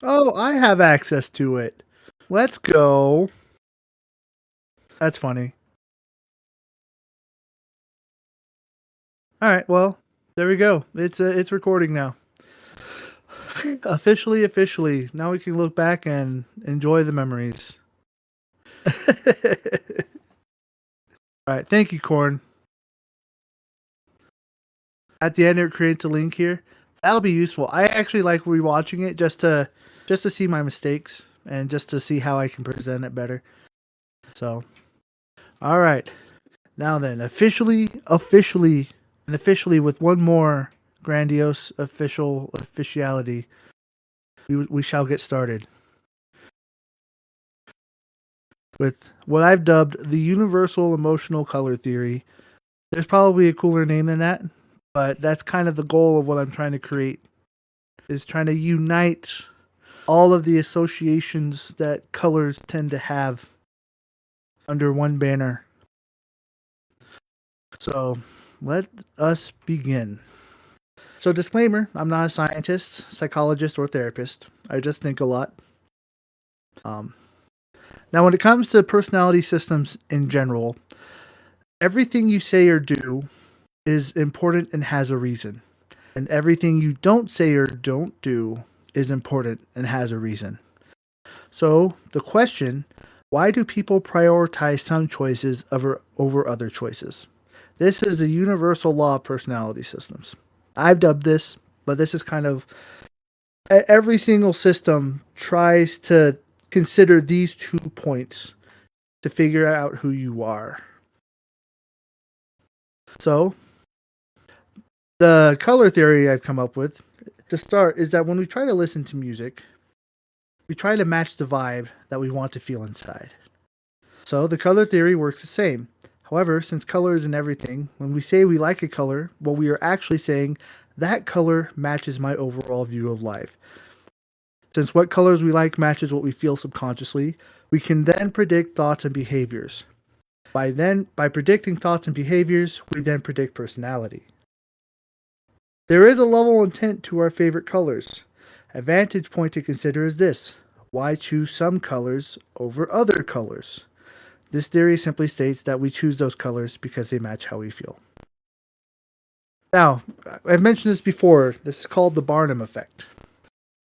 Oh, I have access to it. Let's go. That's funny. All right, well, there we go. It's recording now. Officially. Now we can look back and enjoy the memories. All right, thank you, Corn. At the end, it creates a link here. That'll be useful. I actually like rewatching it just to see my mistakes and just to see how I can present it better. So, all right. Now then, officially, with one more grandiose officiality, we shall get started with what I've dubbed the universal emotional color theory. There's probably a cooler name than that, but that's kind of the goal of what I'm trying to create, is trying to unite all of the associations that colors tend to have under one banner. So, let us begin. So, disclaimer, I'm not a scientist, psychologist, or therapist. I just think a lot. Um, Now, when it comes to personality systems in general, everything you say or do is important and has a reason. And everything you don't say or don't do is important and has a reason. So, the question, why do people prioritize some choices over other choices? This is the universal law of personality systems. I've dubbed this, but this is kind of every single system tries to consider these 2 points to figure out who you are. So, the color theory I've come up with to start is that when we try to listen to music, we try to match the vibe that we want to feel inside. So, the color theory works the same. However, since color is in everything, when we say we like a color, what we are actually saying, that color matches my overall view of life. Since what colors we like matches what we feel subconsciously, we can then predict thoughts and behaviors. By predicting thoughts and behaviors, we then predict personality. There is a level intent to our favorite colors. A vantage point to consider is this: why choose some colors over other colors? This theory simply states that we choose those colors because they match how we feel. Now, I've mentioned this before. This is called the Barnum effect.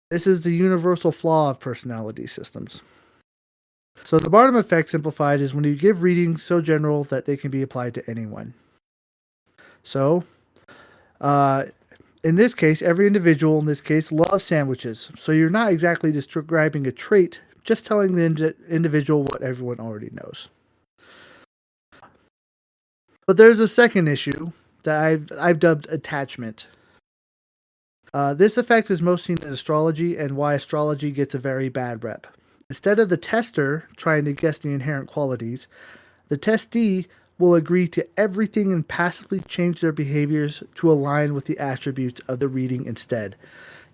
This is the universal flaw of personality systems. So, the Barnum effect, simplified, is when you give readings so general that they can be applied to anyone. So, uh, in this case, every individual in this case loves sandwiches. So, you're not exactly describing a trait, just telling the individual what everyone already knows. But there's a second issue that I've dubbed attachment. This effect is most seen in astrology and why astrology gets a very bad rep. Instead of the tester trying to guess the inherent qualities, the testee will agree to everything and passively change their behaviors to align with the attributes of the reading instead,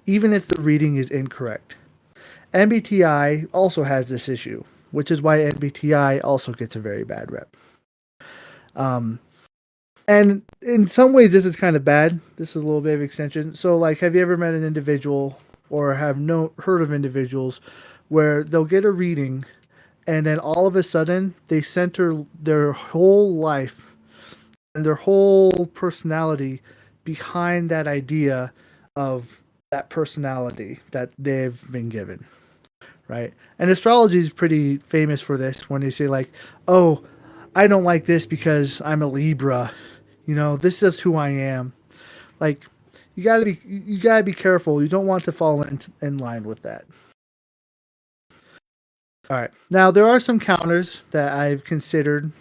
even if the reading is incorrect. MBTI also has this issue, which is why MBTI also gets a very bad rep. Um, And in some ways, this is kind of bad. This is a little bit of extension. So, like, have you ever met an individual or have heard of individuals where they'll get a reading, and then all of a sudden they center their whole life and their whole personality behind that idea of that personality that they've been given, right? And astrology is pretty famous for this when they say like, "Oh, I don't like this because I'm a Libra. This is who I am." Like, you gotta be careful. You don't want to fall in line with that. All right. Now there are some counters that I've considered.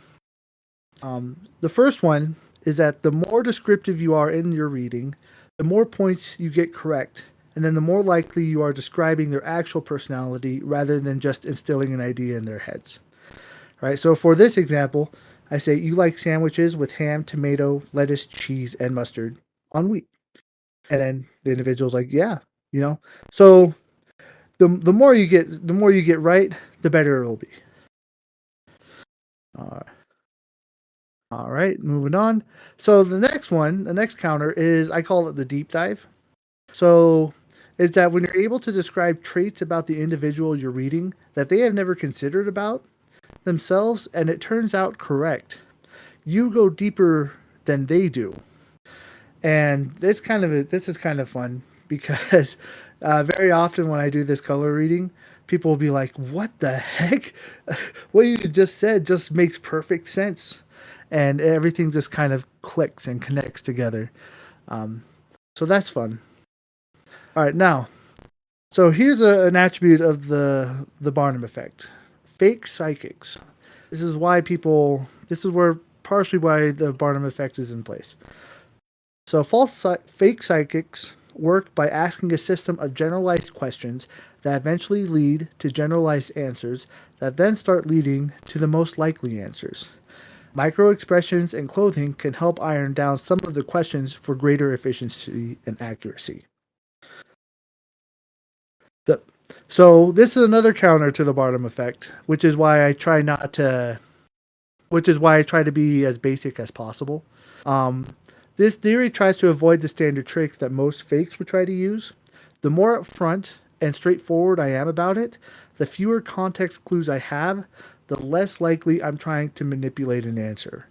The first one is that the more descriptive you are in your reading, the more points you get correct, and then the more likely you are describing their actual personality rather than just instilling an idea in their heads. All right. So for this example, I say you like sandwiches with ham, tomato, lettuce, cheese, and mustard on wheat. And then the individual's like, yeah, you know. So the more you get right, the better it'll be. Uh, all right, moving on. So the next counter is I call it the deep dive. So is that when you're able to describe traits about the individual you're reading that they have never considered about themselves and it turns out correct, you go deeper than they do. And this is kind of fun because very often when I do this color reading, people will be like, "What the heck? What you just said just makes perfect sense," and everything just kind of clicks and connects together. Um, so that's fun. All right, now, so here's an attribute of the Barnum effect: fake psychics. This is why people. This is where partially why the Barnum effect is in place. So fake psychics work by asking a system of generalized questions that eventually lead to generalized answers that then start leading to the most likely answers. Micro expressions and clothing can help iron down some of the questions for greater efficiency and accuracy. The, so this is another counter to the Barnum effect, which is why I try to be as basic as possible. Um, this theory tries to avoid the standard tricks that most fakes would try to use. The more upfront and straightforward I am about it, the fewer context clues I have, the less likely I'm trying to manipulate an answer.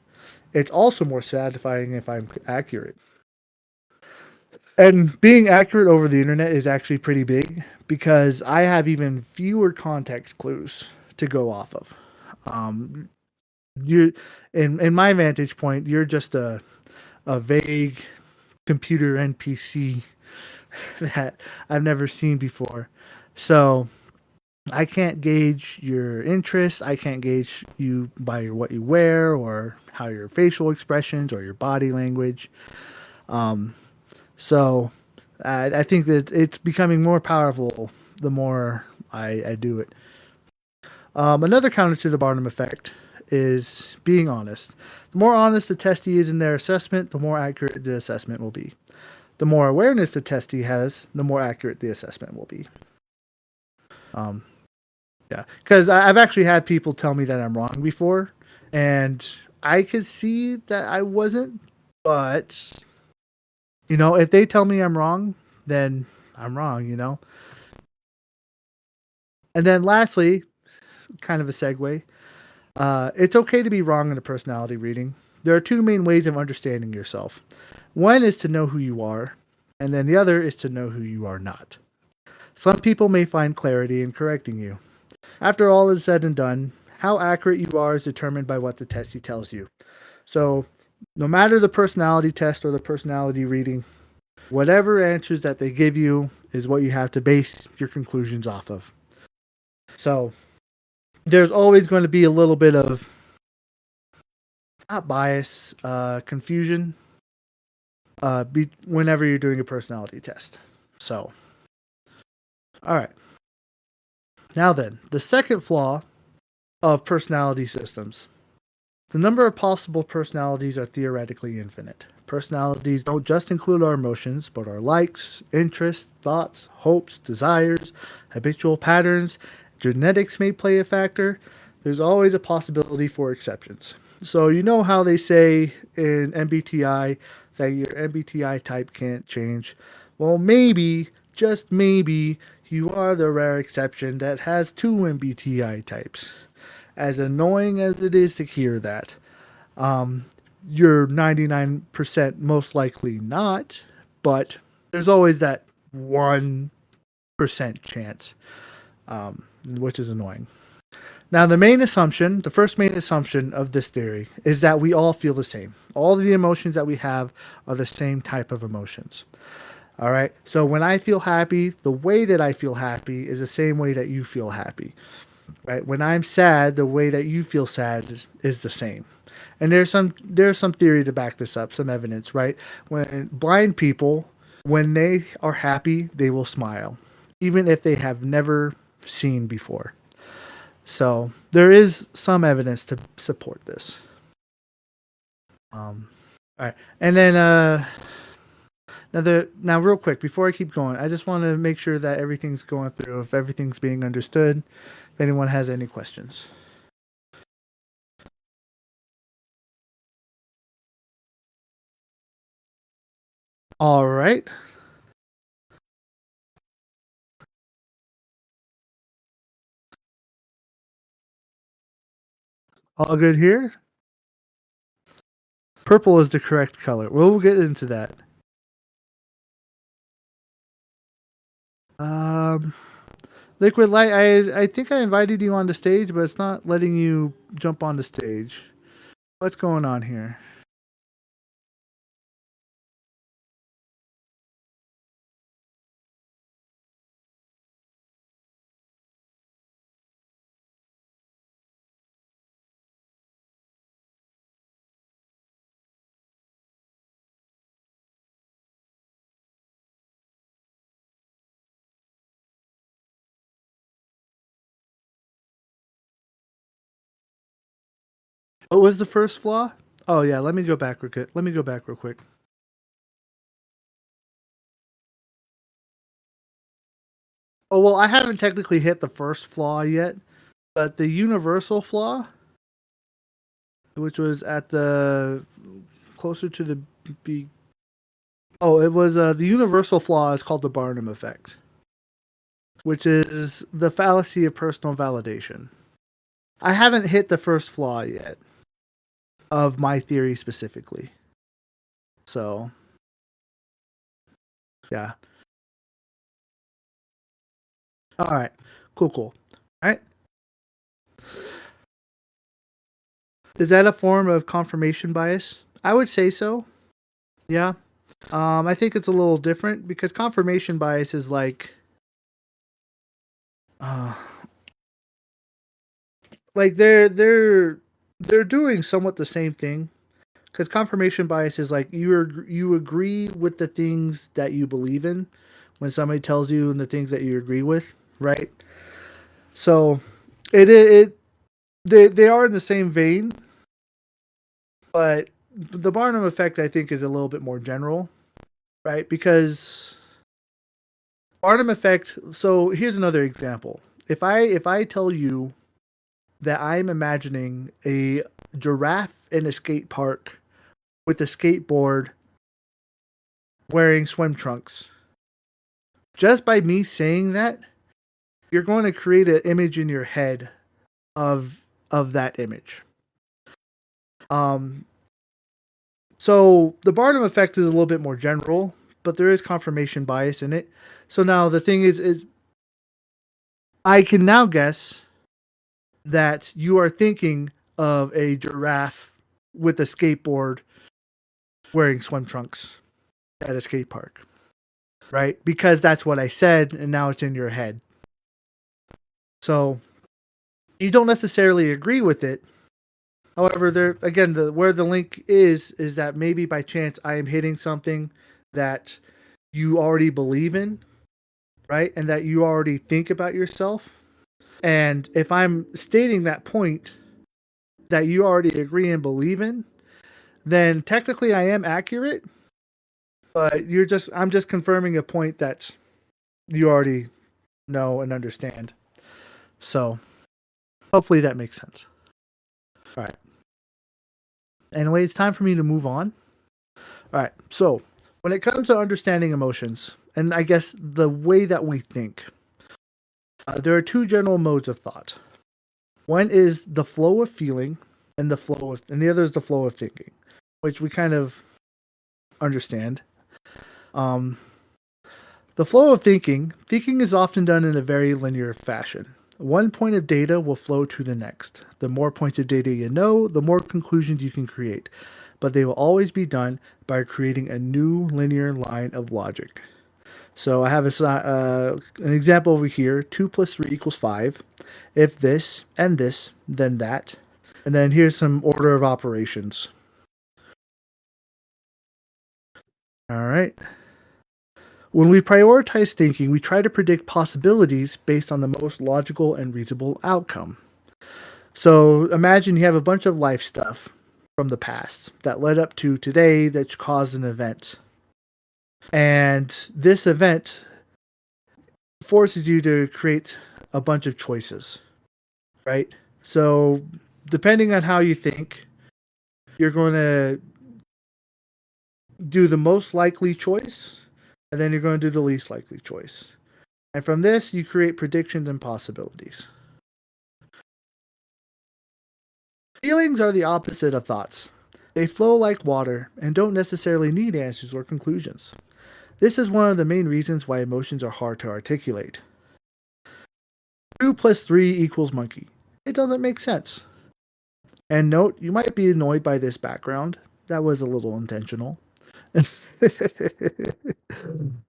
It's also more satisfying if I'm accurate. And being accurate over the internet is actually pretty big because I have even fewer context clues to go off of. Um, you, in my vantage point, you're just a vague computer NPC that I've never seen before. So I can't gauge your interest. I can't gauge you by what you wear or how your facial expressions or your body language. Um, so I think that it's becoming more powerful the more I do it. Another counter to the Barnum effect is being honest. The more honest the testee is in their assessment, the more accurate the assessment will be. The more awareness the testee has, the more accurate the assessment will be. Um, yeah, because I've actually had people tell me that I'm wrong before, and I could see that I wasn't, but if they tell me I'm wrong, then I'm wrong. And then lastly, kind of a segue, it's okay to be wrong in a personality reading. There are two main ways of understanding yourself. One is to know who you are, and then the other is to know who you are not. Some people may find clarity in correcting you. After all is said and done, how accurate you are is determined by what the testee tells you. So, no matter the personality test or the personality reading, whatever answers that they give you is what you have to base your conclusions off of. So, there's always going to be a little bit of not bias, confusion whenever you're doing a personality test. So, all right. Now then, the second flaw of personality systems. The number of possible personalities are theoretically infinite. Personalities don't just include our emotions, but our likes, interests, thoughts, hopes, desires, habitual patterns. Genetics may play a factor. There's always a possibility for exceptions. So, you know how they say in MBTI that your MBTI type can't change? Well, maybe, just maybe, you are the rare exception that has two MBTI types. As annoying as it is to hear that, um, you're 99% most likely not, but there's always that 1% chance, which is annoying. Now, the first main assumption of this theory is that we all feel the same. All of the emotions that we have are the same type of emotions. All right. So when I feel happy, the way that I feel happy is the same way that you feel happy. Right? When I'm sad, the way that you feel sad is the same. And there's some theory to back this up, some evidence, right? When blind people, when they are happy, they will smile, even if they have never seen before. So there is some evidence to support this. All right, and then now real quick before I keep going, I just want to make sure that everything's going through, if everything's being understood, if anyone has any questions. All right. All good here? Purple is the correct color. We'll get into that. Um, Liquid Light, I think I invited you on the stage, but it's not letting you jump on the stage. What's going on here? What was the first flaw? Oh yeah, let me go back real quick. Let me go back real quick. Oh well, I haven't technically hit the first flaw yet, but the universal flaw, which was at the closer to the be. Oh, it was the universal flaw is called the Barnum effect, which is the fallacy of personal validation. I haven't hit the first flaw yet of my theory specifically. So, yeah. All right. Cool, cool. All right. Is that a form of confirmation bias? I would say so. Yeah. I think it's a little different because confirmation bias is uh, like they're doing somewhat the same thing. Because confirmation bias is like you agree with the things that you believe in when somebody tells you and the things that you agree with, right? So it they are in the same vein, but the Barnum effect I think is a little bit more general, right? Because Barnum effect. So here's another example. If I tell you that I'm imagining a giraffe in a skate park with a skateboard wearing swim trunks, just by me saying that, you're going to create an image in your head of that image. Um, so the Barnum effect is a little bit more general, but there is confirmation bias in it. So now the thing is I can now guess that you are thinking of a giraffe with a skateboard wearing swim trunks at a skate park, right? Because that's what I said, and now it's in your head. So you don't necessarily agree with it. However, there again, where the link is that maybe by chance I am hitting something that you already believe in, right? And that you already think about yourself. And if I'm stating that point that you already agree and believe in, then technically I am accurate, but I'm just confirming a point that you already know and understand. So hopefully that makes sense. All right. Anyway, it's time for me to move on. All right. So when it comes to understanding emotions, and I guess the way that we think, there are two general modes of thought. One is the flow of feeling, and the other is the flow of thinking, which we kind of understand. Um, the flow of thinking is often done in a very linear fashion. One point of data will flow to the next. The more points of data you know, the more conclusions you can create. But they will always be done by creating a new linear line of logic. So I have an example over here. 2 plus 3 equals 5. If this and this, then that. And then here's some order of operations. All right. When we prioritize thinking, we try to predict possibilities based on the most logical and reasonable outcome. So imagine you have a bunch of life stuff from the past that led up to today that caused an event. And this event forces you to create a bunch of choices, right? So depending on how you think, you're going to do the most likely choice, and then you're going to do the least likely choice. And from this, you create predictions and possibilities. Feelings are the opposite of thoughts. They flow like water and don't necessarily need answers or conclusions. This is one of the main reasons why emotions are hard to articulate. 2 plus 3 equals monkey. It doesn't make sense. And note, you might be annoyed by this background. That was a little intentional.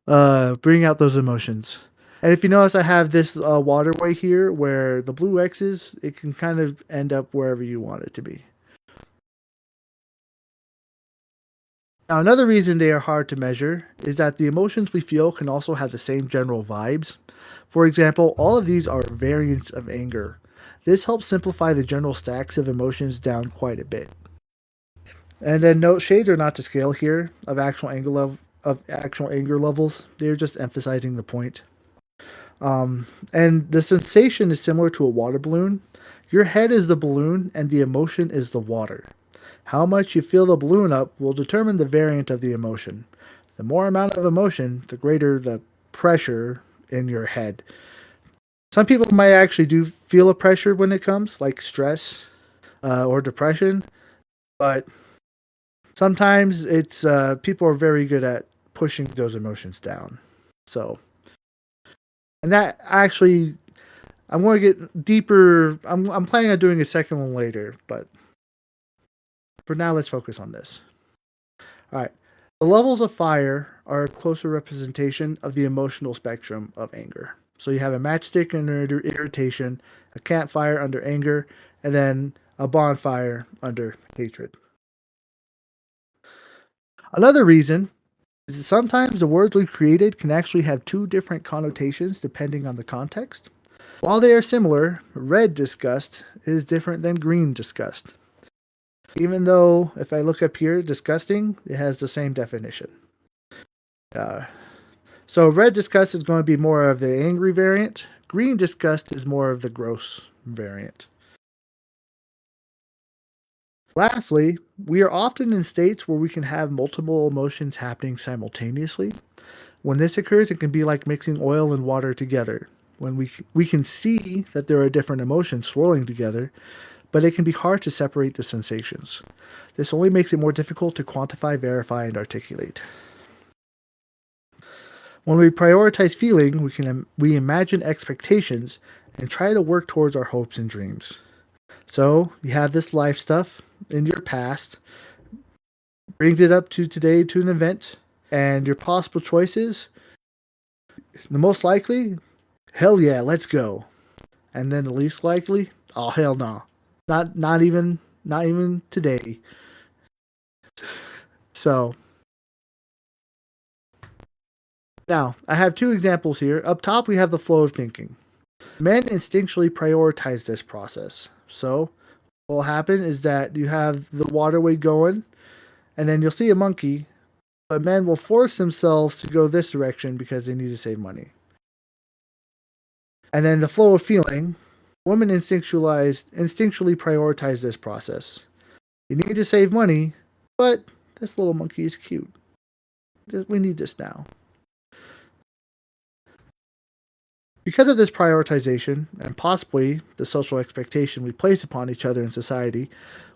Bring out those emotions. And if you notice, I have this waterway here where the blue X is, it can kind of end up wherever you want it to be. Now, another reason they are hard to measure is that the emotions we feel can also have the same general vibes. For example, all of these are variants of anger. This helps simplify the general stacks of emotions down quite a bit. And then note shades are not to scale here of actual anger levels. They're just emphasizing the point. And the sensation is similar to a water balloon. Your head is the balloon and the emotion is the water. How much you fill the balloon up will determine the variant of the emotion. The more amount of emotion, the greater the pressure in your head. Some people might actually do feel a pressure when it comes, like stress or depression, but sometimes it's people are very good at pushing those emotions down. So, and that actually, I'm going to get deeper. I'm planning on doing a second one later, but for now, let's focus on this. All right. The levels of fire are a closer representation of the emotional spectrum of anger. So you have a matchstick under irritation, a campfire under anger, and then a bonfire under hatred. Another reason is that sometimes the words we've created can actually have two different connotations depending on the context. While they are similar, red disgust is different than green disgust. Even though, if I look up here, disgusting, it has the same definition. Uh, so red disgust is going to be more of the angry variant. Green disgust is more of the gross variant. Lastly, we are often in states where we can have multiple emotions happening simultaneously. When this occurs, it can be like mixing oil and water together. When we can see that there are different emotions swirling together, but it can be hard to separate the sensations. This only makes it more difficult to quantify, verify, and articulate. When we prioritize feeling, we imagine expectations and try to work towards our hopes and dreams. So you have this life stuff in your past, brings it up to today to an event, and your possible choices. The most likely, hell yeah, let's go. And then the least likely, oh hell no, not even today. So now I have two examples here. Up top, we have the flow of thinking. Men instinctually prioritize this process. So what will happen is that you have the waterway going, and then you'll see a monkey, but men will force themselves to go this direction because they need to save money. And then the flow of feeling, women instinctually prioritize this process. You need to save money, but this little monkey is cute. We need this now. Because of this prioritization, and possibly the social expectation we place upon each other in society,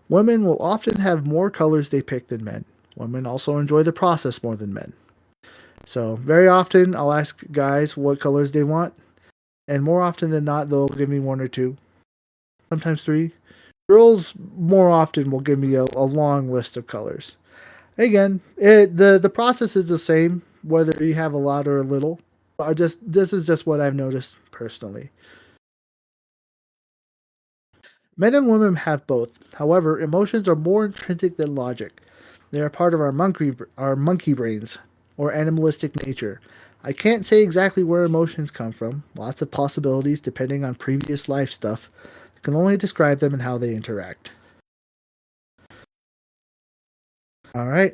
women will often have more colors they pick than men. Women also enjoy the process more than men. So, very often, I'll ask guys what colors they want, and more often than not, they'll give me one or two, sometimes three. Girls, more often, will give me a long list of colors. Again, the process is the same, whether you have a lot or a little. This is just what I've noticed personally. Men and women have both. However, emotions are more intrinsic than logic. They are part of our monkey brains or animalistic nature. I can't say exactly where emotions come from. Lots of possibilities depending on previous life stuff. I can only describe them and how they interact. All right.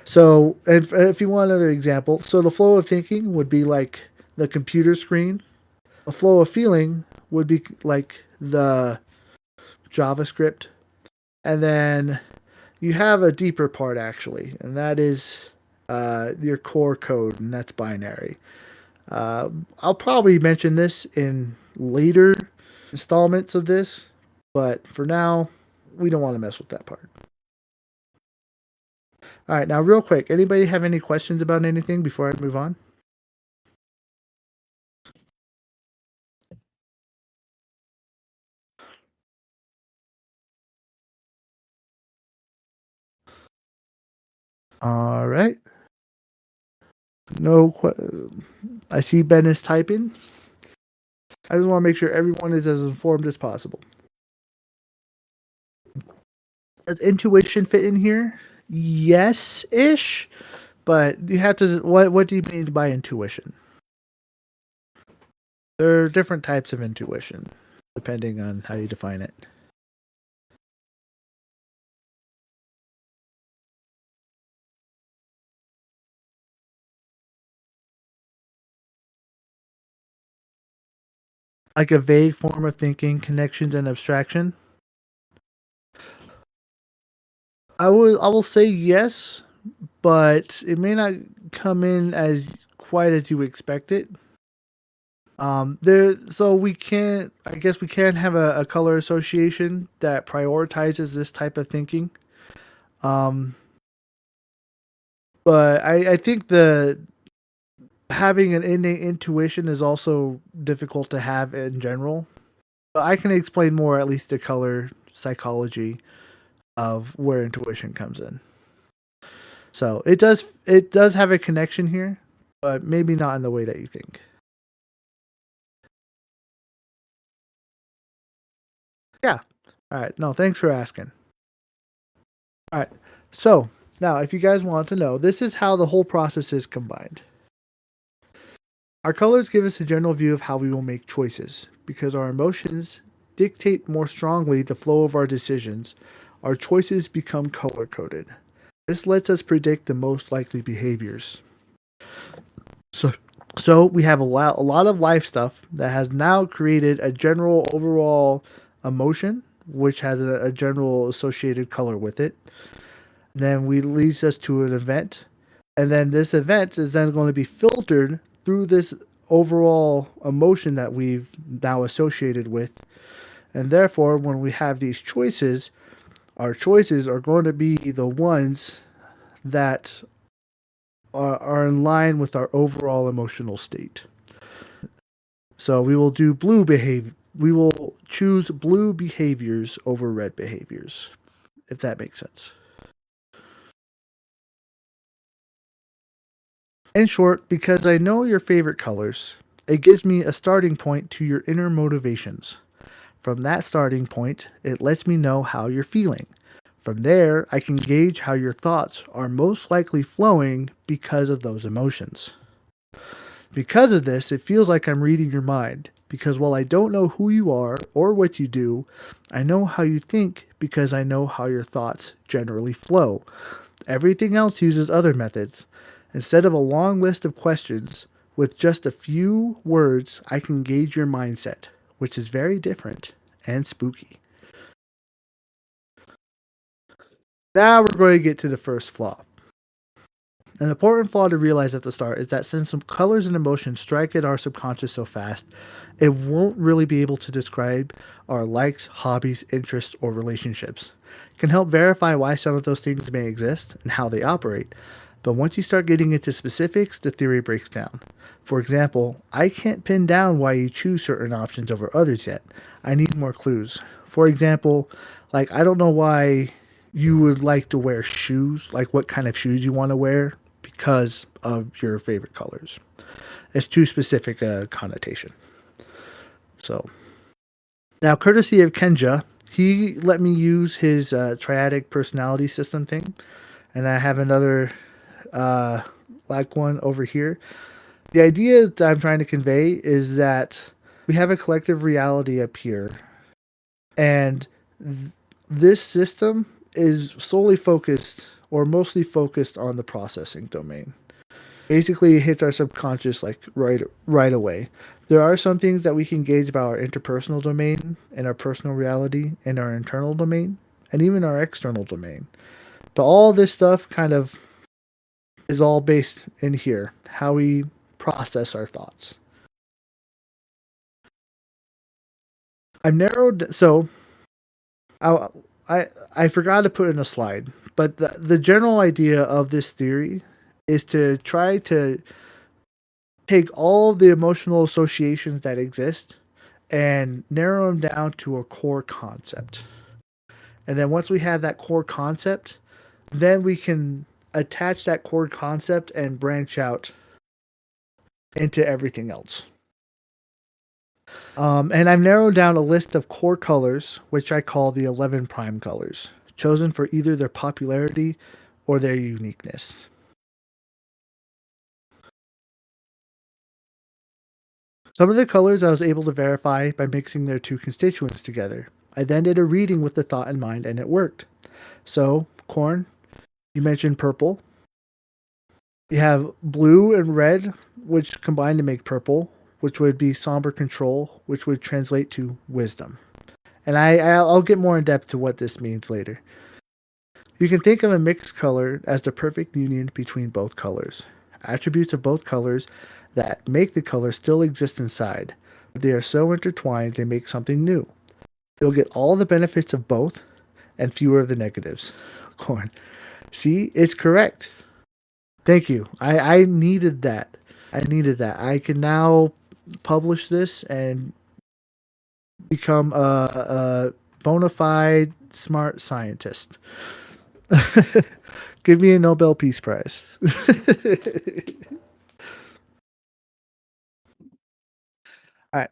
So, if you want another example, so the flow of thinking would be like the computer screen. A flow of feeling would be like the JavaScript. And then you have a deeper part actually, and that is your core code, and that's binary. I'll probably mention this in later installments of this, but for now, we don't want to mess with that part. All right, now real quick, anybody have any questions about anything before I move on? All right. No, I see Ben is typing. I just want to make sure everyone is as informed as possible. Does intuition fit in here? Yes, ish. But you have to. What do you mean by intuition? There are different types of intuition, depending on how you define it. Like a vague form of thinking, connections, and abstraction. I will say yes, but it may not come in as quite as you expect it. So we can't. I guess we can have a color association that prioritizes this type of thinking. Um, but I think the having an innate intuition is also difficult to have in general. But I can explain more, at least the color psychology of where intuition comes in. So it does have a connection here, but maybe not in the way that you think. Yeah. All right. No, thanks for asking. All right. So now, if you guys want to know, this is how the whole process is combined. Our colors give us a general view of how we will make choices. Because our emotions dictate more strongly the flow of our decisions, our choices become color coded. This lets us predict the most likely behaviors. So, so we have a lot of life stuff that has now created a general overall emotion, which has a general associated color with it. Then we leads us to an event, and then this event is then going to be filtered through this overall emotion that we've now associated with, and therefore when we have these choices, our choices are going to be the ones that are in line with our overall emotional state. So we will do blue behavior. We will choose blue behaviors over red behaviors, if that makes sense. In short, because I know your favorite colors, it gives me a starting point to your inner motivations. From that starting point, it lets me know how you're feeling. From there, I can gauge how your thoughts are most likely flowing because of those emotions. Because of this, it feels like I'm reading your mind. Because while I don't know who you are or what you do, I know how you think because I know how your thoughts generally flow. Everything else uses other methods. Instead of a long list of questions, with just a few words, I can gauge your mindset, which is very different and spooky. Now we're going to get to the first flaw. An important flaw to realize at the start is that since some colors and emotions strike at our subconscious so fast, it won't really be able to describe our likes, hobbies, interests, or relationships. It can help verify why some of those things may exist and how they operate. But once you start getting into specifics, the theory breaks down. For example, I can't pin down why you choose certain options over others yet. I need more clues. For example, like I don't know why you would like to wear shoes, like what kind of shoes you want to wear because of your favorite colors. It's too specific a connotation. So now, courtesy of Kenja, he let me use his triadic personality system thing, and I have another uh, like one over here. The idea that I'm trying to convey is that we have a collective reality up here, and this system is solely focused or mostly focused on the processing domain. Basically, it hits our subconscious like right away. There are some things that we can gauge about our interpersonal domain and our personal reality and our internal domain and even our external domain. But all this stuff kind of is all based in here, how we process our thoughts. I've narrowed so I I forgot to put in a slide, but the general idea of this theory is to try to take all of the emotional associations that exist and narrow them down to a core concept. And then once we have that core concept, then we can attach that core concept and branch out into everything else. And I've narrowed down a list of core colors, which I call the 11 prime colors, chosen for either their popularity or their uniqueness. Some of the colors I was able to verify by mixing their two constituents together. I then did a reading with the thought in mind and it worked. So, corn, you mentioned purple. You have blue and red, which combine to make purple, which would be somber control, which would translate to wisdom. And I'll get more in depth to what this means later. You can think of a mixed color as the perfect union between both colors. Attributes of both colors that make the color still exist inside, but they are so intertwined they make something new. You'll get all the benefits of both and fewer of the negatives. Corn. See, it's correct. Thank you. I needed that. I needed that. I can now publish this and become a bona fide smart scientist. Give me a Nobel Peace Prize. All right.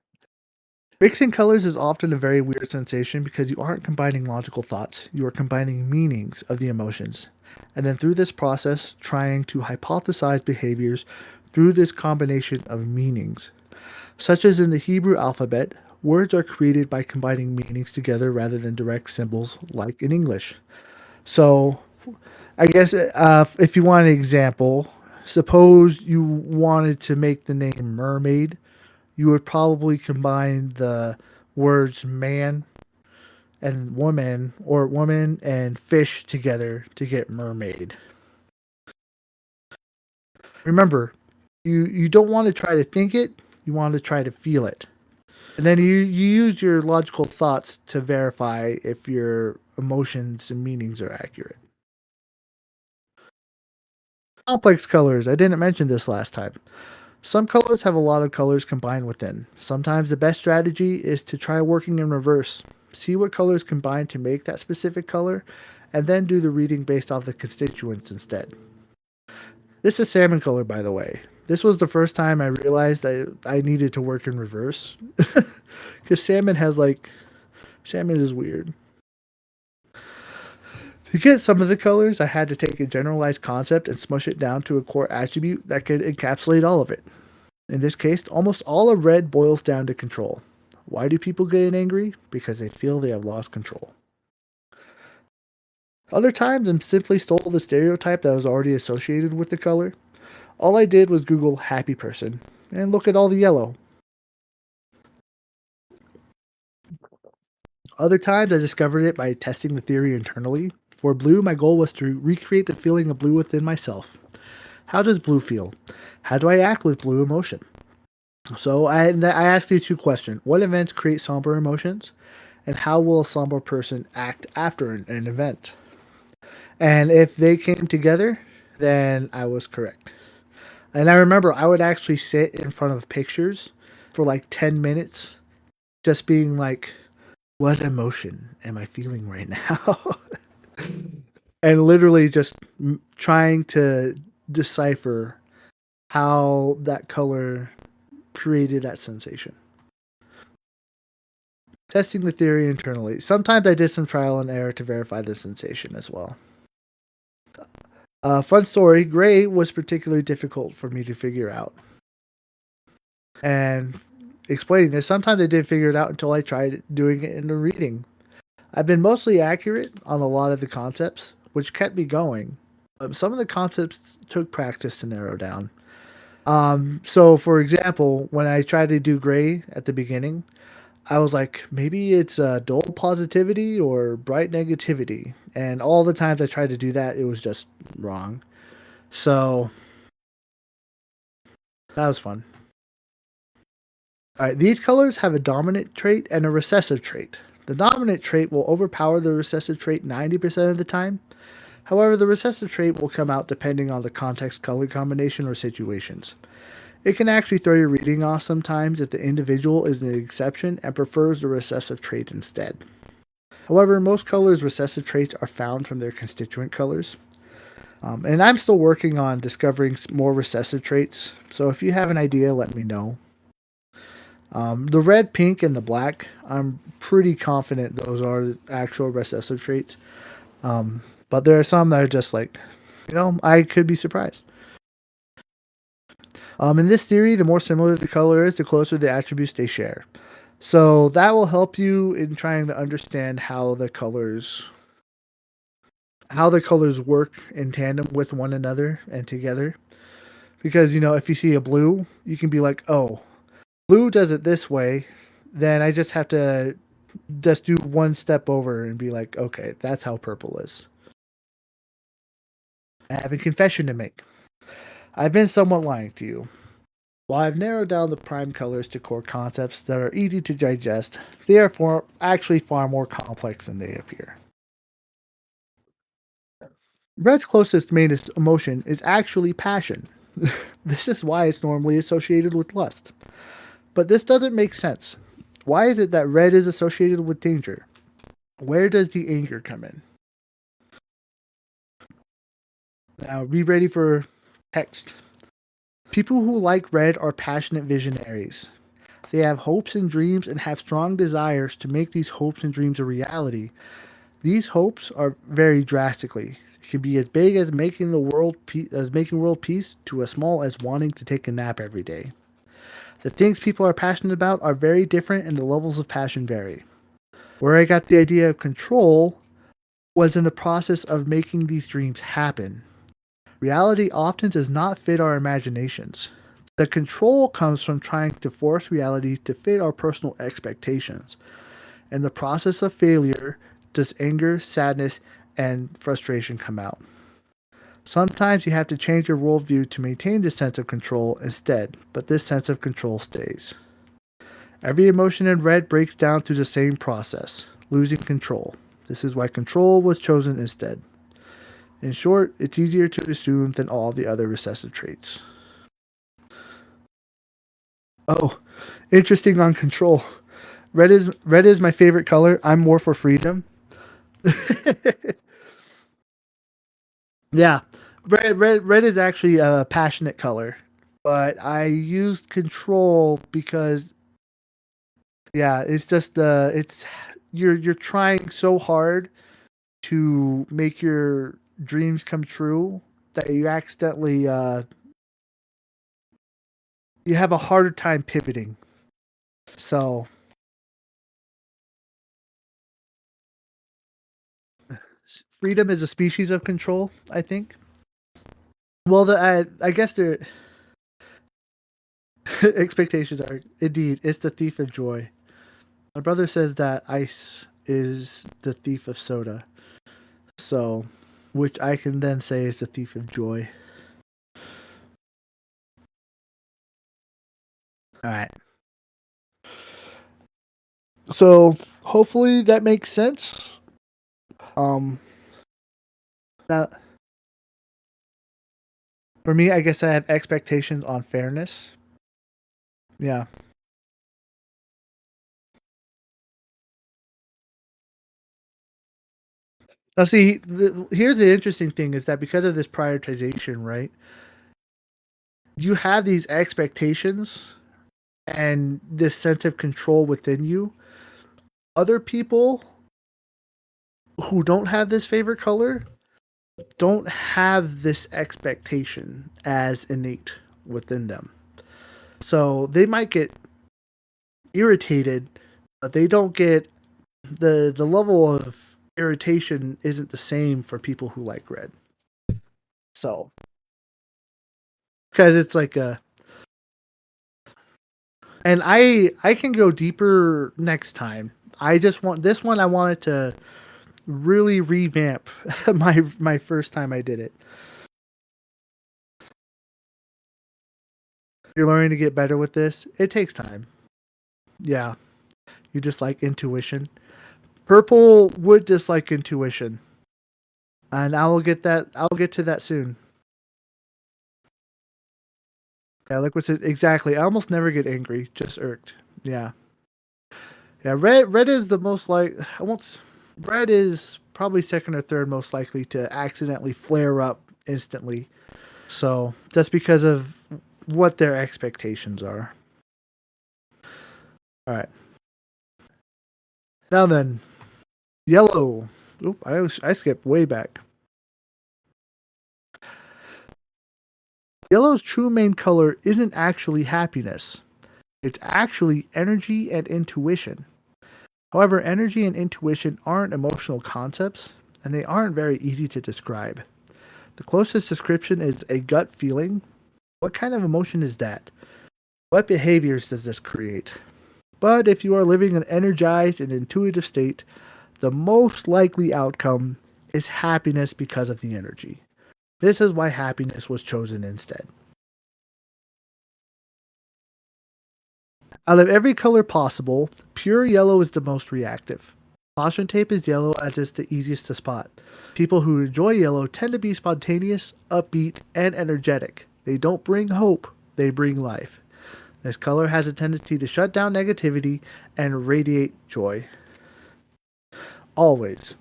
Mixing colors is often a very weird sensation because you aren't combining logical thoughts, you are combining meanings of the emotions. And then through this process, trying to hypothesize behaviors through this combination of meanings. Such as in the Hebrew alphabet, words are created by combining meanings together rather than direct symbols like in English. So, I guess if you want an example, suppose you wanted to make the name mermaid, you would probably combine the words man and woman or woman and fish together to get mermaid. Remember, you don't want to try to think it, you want to try to feel it. And then you use your logical thoughts to verify if your emotions and meanings are accurate. Complex colors. I didn't mention this last time. Some colors have a lot of colors combined within. Sometimes the best strategy is to try working in reverse. See what colors combine to make that specific color, and then do the reading based off the constituents instead. This is salmon color, by the way. This was the first time I realized I needed to work in reverse. Because salmon is weird. To get some of the colors, I had to take a generalized concept and smush it down to a core attribute that could encapsulate all of it. In this case, almost all of red boils down to control. Why do people get angry? Because they feel they have lost control. Other times, I simply stole the stereotype that was already associated with the color. All I did was Google happy person and look at all the yellow. Other times, I discovered it by testing the theory internally. For blue, my goal was to recreate the feeling of blue within myself. How does blue feel? How do I act with blue emotion? So I asked you two questions. What events create somber emotions? And how will a somber person act after an event? And if they came together, then I was correct. And I remember I would actually sit in front of pictures for like 10 minutes, just being like, what emotion am I feeling right now? And literally just trying to decipher how that color created that sensation. Testing the theory internally. Sometimes I did some trial and error to verify the sensation as well. Fun story, gray was particularly difficult for me to figure out. And explaining this, sometimes I didn't figure it out until I tried doing it in the reading. I've been mostly accurate on a lot of the concepts, which kept me going. Some of the concepts took practice to narrow down. So, for example, when I tried to do gray at the beginning, I was like, maybe it's dull positivity or bright negativity. And all the times I tried to do that, it was just wrong. So, that was fun. All right, these colors have a dominant trait and a recessive trait. The dominant trait will overpower the recessive trait 90% of the time. However, the recessive trait will come out depending on the context, color combination, or situations. It can actually throw your reading off sometimes if the individual is an exception and prefers the recessive trait instead. However, in most colors, recessive traits are found from their constituent colors. And I'm still working on discovering more recessive traits, so if you have an idea, let me know. The red, pink, and the black, I'm pretty confident those are the actual recessive traits. But there are some that are just like, I could be surprised. In this theory, the more similar the color is, the closer the attributes they share. So that will help you in trying to understand how the colors work in tandem with one another and together. Because if you see a blue, you can be like, "Oh, blue does it this way." Then I just have to just do one step over and be like, "Okay, that's how purple is." I have a confession to make. I've been somewhat lying to you. While I've narrowed down the prime colors to core concepts that are easy to digest, they are actually far more complex than they appear. Red's closest main emotion is actually passion. This is why it's normally associated with lust. But this doesn't make sense. Why is it that red is associated with danger? Where does the anger come in? Now, be ready for text. People who like red are passionate visionaries. They have hopes and dreams and have strong desires to make these hopes and dreams a reality. These hopes are vary drastically. It can be as big as making world peace to as small as wanting to take a nap every day. The things people are passionate about are very different and the levels of passion vary. Where I got the idea of control was in the process of making these dreams happen. Reality often does not fit our imaginations. The control comes from trying to force reality to fit our personal expectations. In the process of failure, does anger, sadness, and frustration come out. Sometimes you have to change your worldview to maintain this sense of control instead, but this sense of control stays. Every emotion in red breaks down through the same process, losing control. This is why control was chosen instead. In short, it's easier to assume than all the other recessive traits. Oh, interesting on control. Red is my favorite color. I'm more for freedom. Yeah, red is actually a passionate color, but I used control because yeah, it's just it's you're trying so hard to make your dreams come true that you accidentally you have a harder time pivoting. So freedom is a species of control, I think. Well, I guess their expectations are indeed it's the thief of joy. My brother says that ice is the thief of soda. So, which I can then say is the thief of joy. All right. So, hopefully that makes sense. Um, now, for me, I guess I have expectations on fairness. Yeah. Now, see, here's the interesting thing is that because of this prioritization, right, you have these expectations and this sense of control within you. Other people who don't have this favorite color don't have this expectation as innate within them. So they might get irritated, but they don't get the level of irritation isn't the same for people who like red. So because it's like a and I can go deeper next time. I just want this one I wanted to really revamp my first time I did it. You're learning to get better with this. It takes time. Yeah. You just like intuition. Purple would dislike intuition, and I will get that. I'll get to that soon. Yeah, like what's it exactly? I almost never get angry, just irked. Yeah, yeah. Red is the most like. I won't. Red is probably second or third most likely to accidentally flare up instantly. So just because of what their expectations are. All right. Now then, yellow. Oop, I skipped way back. Yellow's true main color isn't actually happiness. It's actually energy and intuition. However, energy and intuition aren't emotional concepts, and they aren't very easy to describe. The closest description is a gut feeling. What kind of emotion is that? What behaviors does this create? But if you are living an energized and intuitive state, the most likely outcome is happiness because of the energy. This is why happiness was chosen instead. Out of every color possible, pure yellow is the most reactive. Caution tape is yellow as it's the easiest to spot. People who enjoy yellow tend to be spontaneous, upbeat, and energetic. They don't bring hope, they bring life. This color has a tendency to shut down negativity and radiate joy. Always.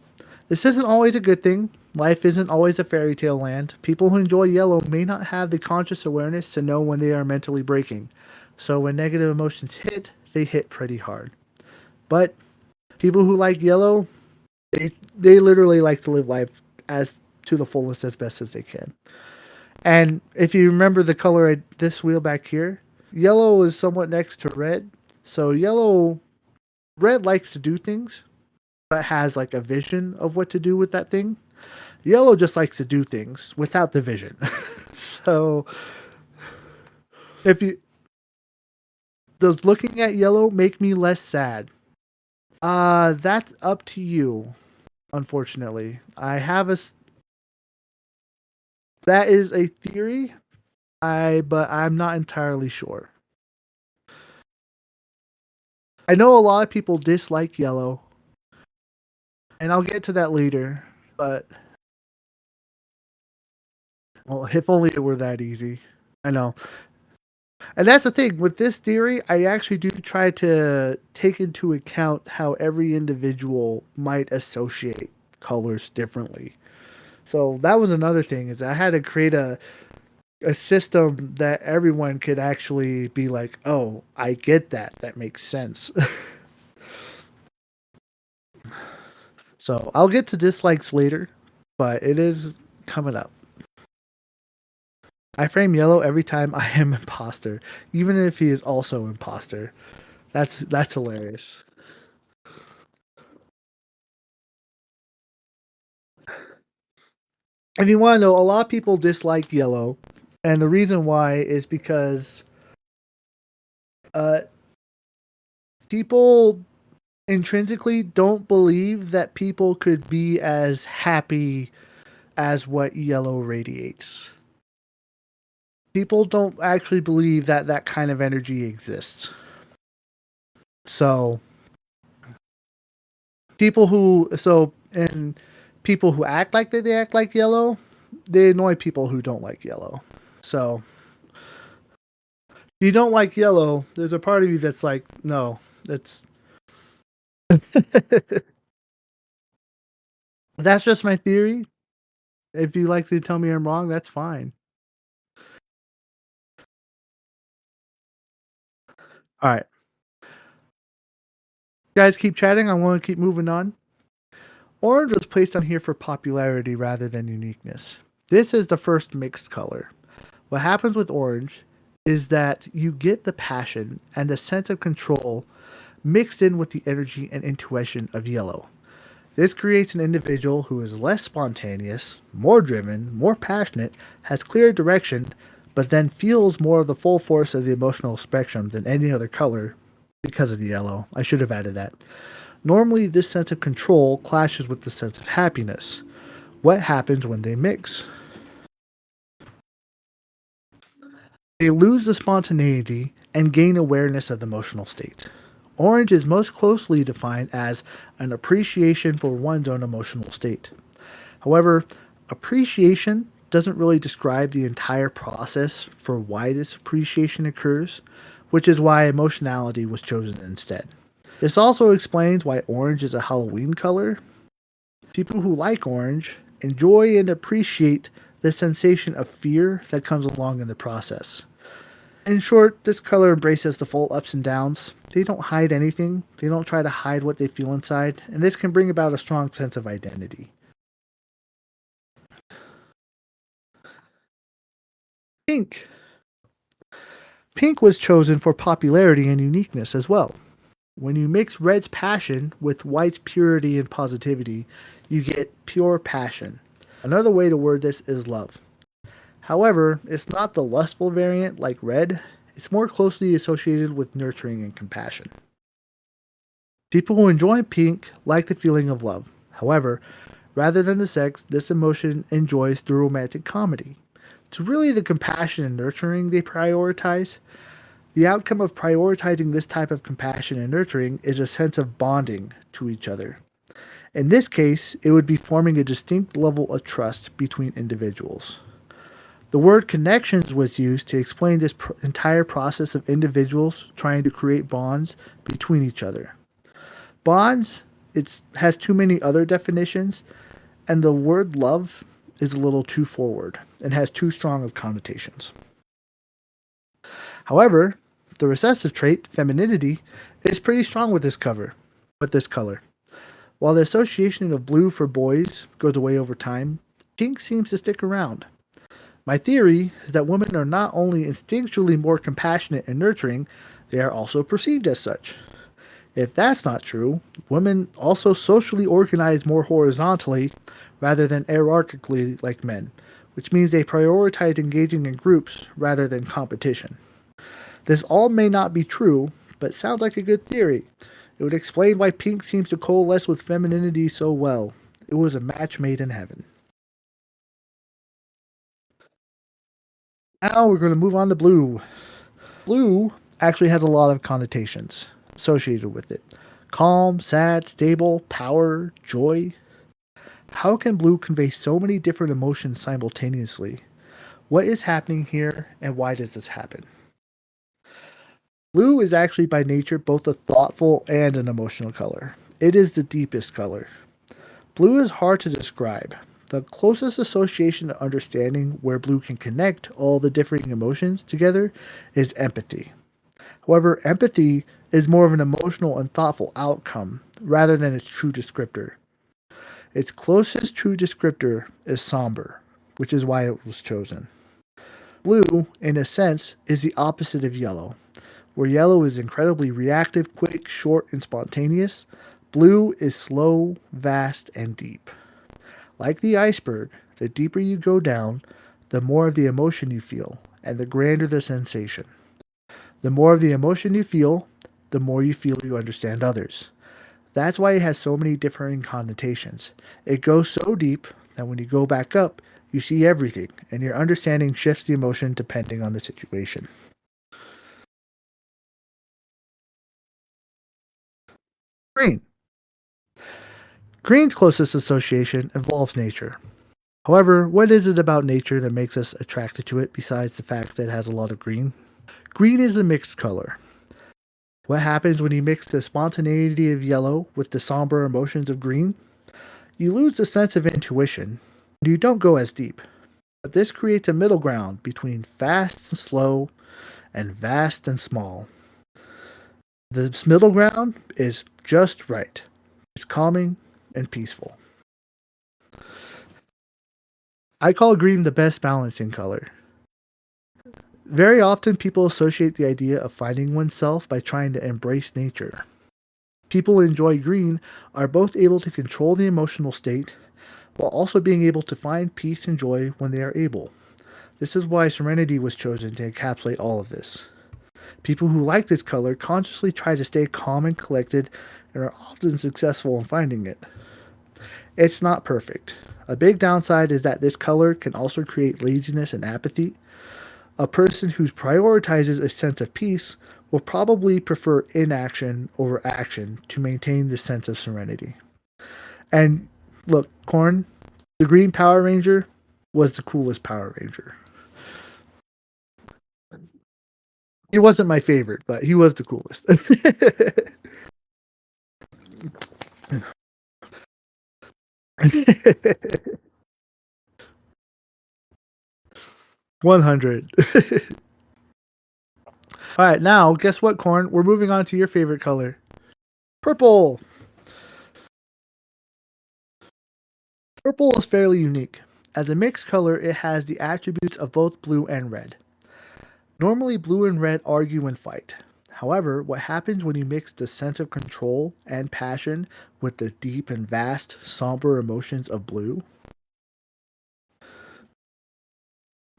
This isn't always a good thing. Life isn't always a fairy tale land. People who enjoy yellow may not have the conscious awareness to know when they are mentally breaking. So when negative emotions hit, they hit pretty hard. But people who like yellow, they literally like to live life as to the fullest as best as they can. And if you remember the color this wheel back here, yellow is somewhat next to red. So red likes to do things, but has like a vision of what to do with that thing. Yellow just likes to do things without the vision. So if you does looking at yellow make me less sad? That's up to you. Unfortunately, that is a theory. But I'm not entirely sure. I know a lot of people dislike yellow, and I'll get to that later. But well, if only it were that easy. I know. And that's the thing with this theory, I actually do try to take into account how every individual might associate colors differently. So that was another thing is I had to create a system that everyone could actually be like, "Oh, I get that. That makes sense." So, I'll get to dislikes later, but it is coming up. I frame yellow every time I am imposter, even if he is also imposter. That's hilarious. If you want to know, a lot of people dislike yellow, and the reason why is because uh, people intrinsically don't believe that people could be as happy as what yellow radiates. People don't actually believe that that kind of energy exists. So and people who act like they act like yellow, they annoy people who don't like yellow. So if you don't like yellow, there's a part of you that's like, no, that's just my theory. If you like to tell me I'm wrong, that's fine. All right. Guys, keep chatting. I want to keep moving on. Orange was placed on here for popularity rather than uniqueness. This is the first mixed color. What happens with orange is that you get the passion and the sense of control mixed in with the energy and intuition of yellow. This creates an individual who is less spontaneous, more driven, more passionate, has clear direction, but then feels more of the full force of the emotional spectrum than any other color because of the yellow. I should have added that. Normally, this sense of control clashes with the sense of happiness. What happens when they mix? They lose the spontaneity and gain awareness of the emotional state. Orange is most closely defined as an appreciation for one's own emotional state. However, appreciation doesn't really describe the entire process for why this appreciation occurs, which is why emotionality was chosen instead. This also explains why orange is a Halloween color. People who like orange enjoy and appreciate the sensation of fear that comes along in the process. In short, this color embraces the full ups and downs. They don't hide anything, they don't try to hide what they feel inside, and this can bring about a strong sense of identity. Pink. Pink was chosen for popularity and uniqueness as well. When you mix red's passion with white's purity and positivity, you get pure passion. Another way to word this is love. However, it's not the lustful variant like red, it's more closely associated with nurturing and compassion. People who enjoy pink like the feeling of love. However, rather than the sex, this emotion enjoys through romantic comedy. It's really the compassion and nurturing they prioritize. The outcome of prioritizing this type of compassion and nurturing is a sense of bonding to each other. In this case, it would be forming a distinct level of trust between individuals. The word connections was used to explain this entire process of individuals trying to create bonds between each other. Bonds, it has too many other definitions, and the word love is a little too forward and has too strong of connotations. However, the recessive trait, femininity, is pretty strong with this color. While the association of blue for boys goes away over time, pink seems to stick around. My theory is that women are not only instinctually more compassionate and nurturing, they are also perceived as such. If that's not true, women also socially organize more horizontally rather than hierarchically like men, which means they prioritize engaging in groups rather than competition. This all may not be true, but sounds like a good theory. It would explain why pink seems to coalesce with femininity so well. It was a match made in heaven. Now we're going to move on to blue. Blue actually has a lot of connotations associated with it: calm, sad, stable, power, joy. How can blue convey so many different emotions simultaneously? What is happening here, and why does this happen? Blue is actually by nature both a thoughtful and an emotional color. It is the deepest color. Blue is hard to describe. The closest association to understanding where blue can connect all the differing emotions together is empathy. However, empathy is more of an emotional and thoughtful outcome rather than its true descriptor. Its closest true descriptor is somber, which is why it was chosen. Blue, in a sense, is the opposite of yellow. Where yellow is incredibly reactive, quick, short, and spontaneous, blue is slow, vast, and deep. Like the iceberg, the deeper you go down, the more of the emotion you feel, and the grander the sensation. The more of the emotion you feel, the more you feel you understand others. That's why it has so many differing connotations. It goes so deep that when you go back up, you see everything, and your understanding shifts the emotion depending on the situation. Green. Green's closest association involves nature. However, what is it about nature that makes us attracted to it besides the fact that it has a lot of green? Green is a mixed color. What happens when you mix the spontaneity of yellow with the somber emotions of green? You lose the sense of intuition. You don't go as deep. But this creates a middle ground between fast and slow and vast and small. This middle ground is just right. It's calming and peaceful. I call green the best balancing color. Very often, people associate the idea of finding oneself by trying to embrace nature. People who enjoy green are both able to control the emotional state while also being able to find peace and joy when they are able. This is why serenity was chosen to encapsulate all of this. People who like this color consciously try to stay calm and collected and are often successful in finding it. It's not perfect. A big downside is that this color can also create laziness and apathy. A person who prioritizes a sense of peace will probably prefer inaction over action to maintain the sense of serenity. And look, Corn, the Green Power Ranger was the coolest Power Ranger. He wasn't my favorite, but he was the coolest. 100. All right, now guess what, Corn? We're moving on to your favorite color, purple. Purple is fairly unique. As a mixed color, it has the attributes of both blue and red. Normally, blue and red argue and fight. However, what happens when you mix the sense of control and passion with the deep and vast, somber emotions of blue?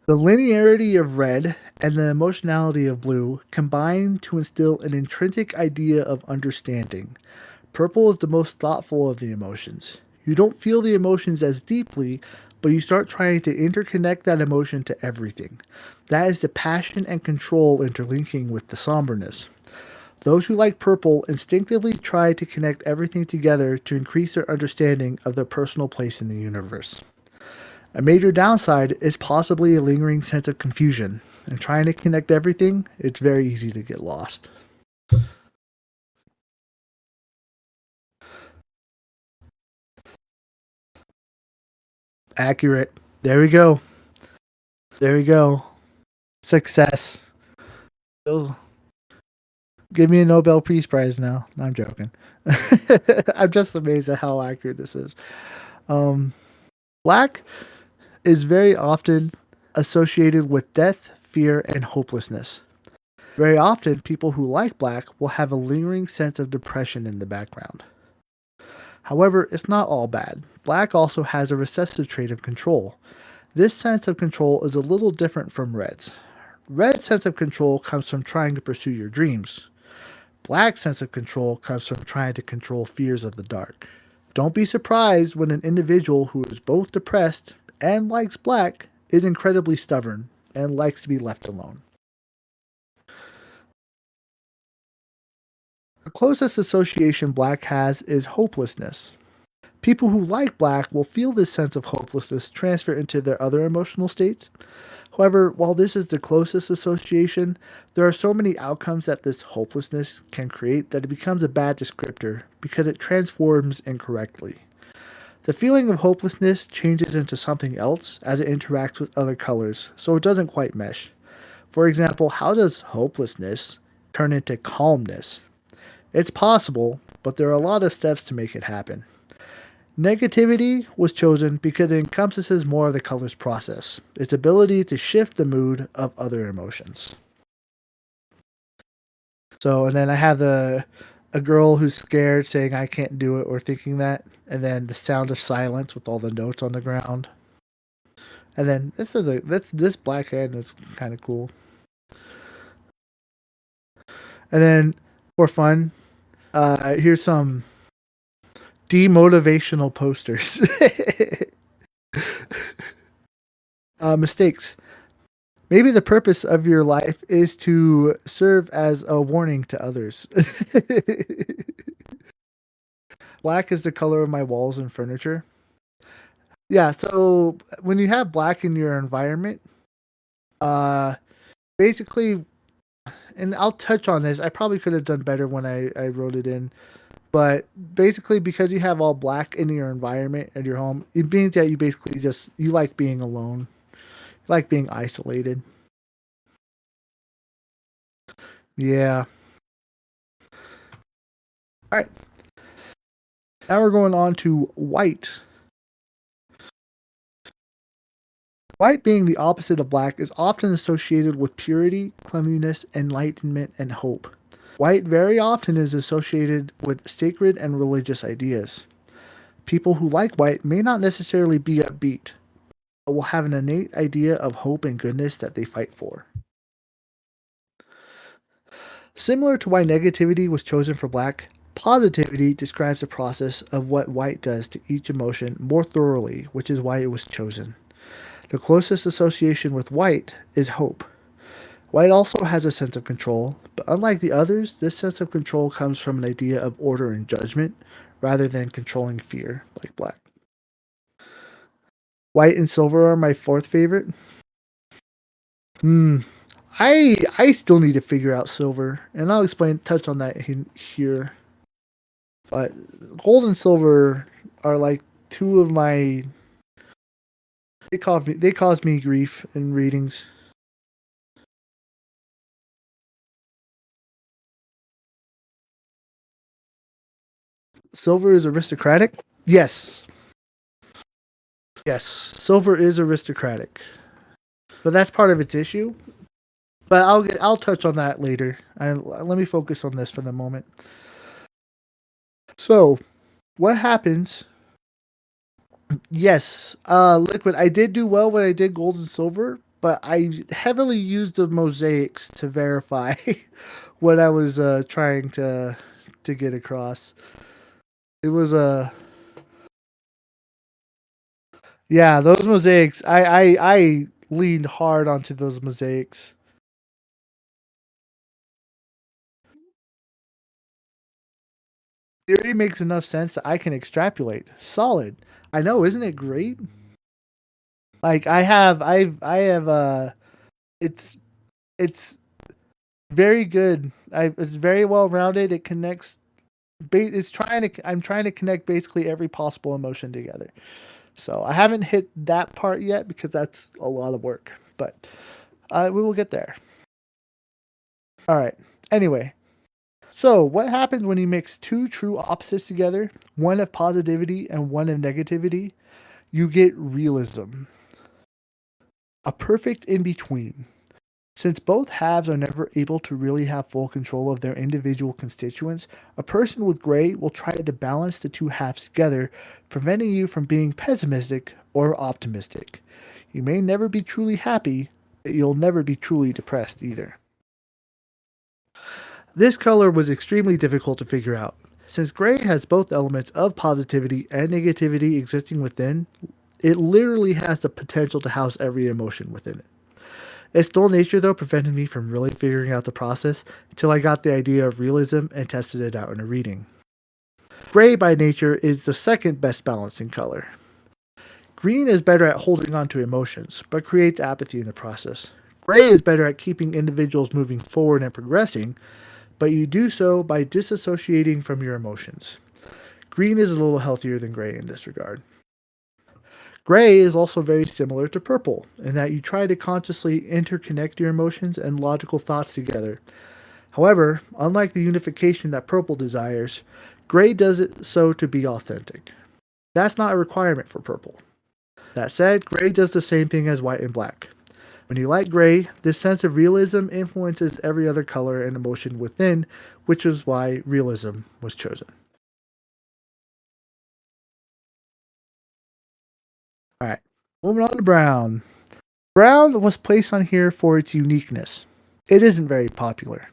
The linearity of red and the emotionality of blue combine to instill an intrinsic idea of understanding. Purple is the most thoughtful of the emotions. You don't feel the emotions as deeply, but you start trying to interconnect that emotion to everything. That is the passion and control interlinking with the somberness. Those who like purple instinctively try to connect everything together to increase their understanding of their personal place in the universe. A major downside is possibly a lingering sense of confusion. And trying to connect everything, it's very easy to get lost. Accurate. There we go. There we go. Success. Oh, give me a Nobel Peace Prize now. No, I'm joking. I'm just amazed at how accurate this is. Um, Black is very often associated with death, fear, and hopelessness. Very often, people who like black will have a lingering sense of depression in the background. However, it's not all bad. Black also has a recessive trait of control. This sense of control is a little different from red's. Red's sense of control comes from trying to pursue your dreams. Black's sense of control comes from trying to control fears of the dark. Don't be surprised when an individual who is both depressed and likes black is incredibly stubborn and likes to be left alone. The closest association black has is hopelessness. People who like black will feel this sense of hopelessness transfer into their other emotional states. However, while this is the closest association, there are so many outcomes that this hopelessness can create that it becomes a bad descriptor because it transforms incorrectly. The feeling of hopelessness changes into something else as it interacts with other colors, so it doesn't quite mesh. For example, how does hopelessness turn into calmness? It's possible, but there are a lot of steps to make it happen. Negativity was chosen because it encompasses more of the color's process, its ability to shift the mood of other emotions. So, and then I have a girl who's scared saying I can't do it or thinking that, and then the sound of silence with all the notes on the ground. And then this black head is kind of cool. And then for fun, here's some demotivational posters. Mistakes. Maybe the purpose of your life is to serve as a warning to others. Black is the color of my walls and furniture. Yeah, so when you have black in your environment, uh, basically, and I'll touch on this. I probably could have done better when I wrote it in. But basically, because you have all black in your environment and your home, it means that you basically just you like being alone, you like being isolated. Yeah. All right. Now we're going on to white. White, being the opposite of black, is often associated with purity, cleanliness, enlightenment, and hope. White very often is associated with sacred and religious ideas. People who like white may not necessarily be upbeat, but will have an innate idea of hope and goodness that they fight for. Similar to why negativity was chosen for black, positivity describes the process of what white does to each emotion more thoroughly, which is why it was chosen. The closest association with white is hope. White also has a sense of control, but unlike the others, this sense of control comes from an idea of order and judgment rather than controlling fear, like black. White and silver are my fourth favorite. Hmm. I still need to figure out silver, and I'll touch on that here. But gold and silver are like two of my. They cause me grief in readings. Silver is aristocratic. Yes, yes, silver is aristocratic, but that's part of its issue. But I'll touch on that later. And let me focus on this for the moment. So, what happens? Yes, liquid. I did do well when I did gold and silver, but I heavily used the mosaics to verify what I was trying to get across. It was yeah, those mosaics. I leaned hard onto those mosaics. Theory makes enough sense that I can extrapolate. Solid. I know, isn't it great? Like I have it's it's very good. It's very well rounded. It connects. It's trying to. I'm trying to connect basically every possible emotion together. So I haven't hit that part yet because that's a lot of work. But we will get there. All right. Anyway, so what happens when you mix two true opposites together, one of positivity and one of negativity? You get realism, a perfect in between. Since both halves are never able to really have full control of their individual constituents, a person with gray will try to balance the two halves together, preventing you from being pessimistic or optimistic. You may never be truly happy, but you'll never be truly depressed either. This color was extremely difficult to figure out. Since gray has both elements of positivity and negativity existing within, it literally has the potential to house every emotion within it. Its dull nature, though, prevented me from really figuring out the process until I got the idea of realism and tested it out in a reading. Gray, by nature, is the second best balancing color. Green is better at holding on to emotions, but creates apathy in the process. Gray is better at keeping individuals moving forward and progressing, but you do so by disassociating from your emotions. Green is a little healthier than gray in this regard. Gray is also very similar to purple in that you try to consciously interconnect your emotions and logical thoughts together. However, unlike the unification that purple desires, gray does it so to be authentic. That's not a requirement for purple. That said, gray does the same thing as white and black. When you like gray, this sense of realism influences every other color and emotion within, which is why realism was chosen. Alright, moving on to brown. Brown was placed on here for its uniqueness. It isn't very popular.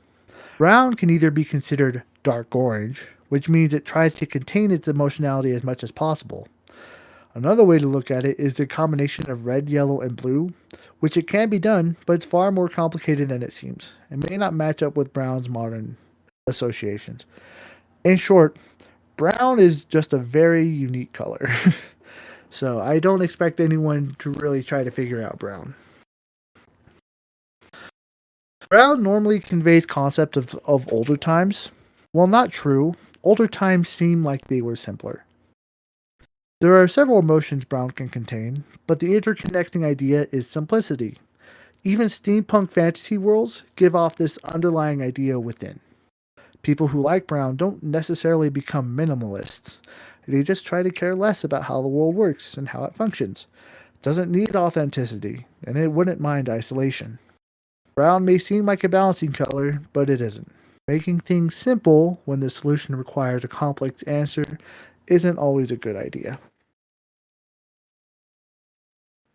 Brown can either be considered dark orange, which means it tries to contain its emotionality as much as possible. Another way to look at it is the combination of red, yellow, and blue, which it can be done, but it's far more complicated than it seems. It may not match up with brown's modern associations. In short, brown is just a very unique color. So I don't expect anyone to really try to figure out brown. Brown normally conveys concept of older times. While not true, older times seem like they were simpler. There are several emotions brown can contain, but the interconnecting idea is simplicity. Even steampunk fantasy worlds give off this underlying idea within. People who like brown don't necessarily become minimalists. They just try to care less about how the world works and how it functions. It doesn't need authenticity, and it wouldn't mind isolation. Brown may seem like a balancing color, but it isn't. Making things simple when the solution requires a complex answer isn't always a good idea.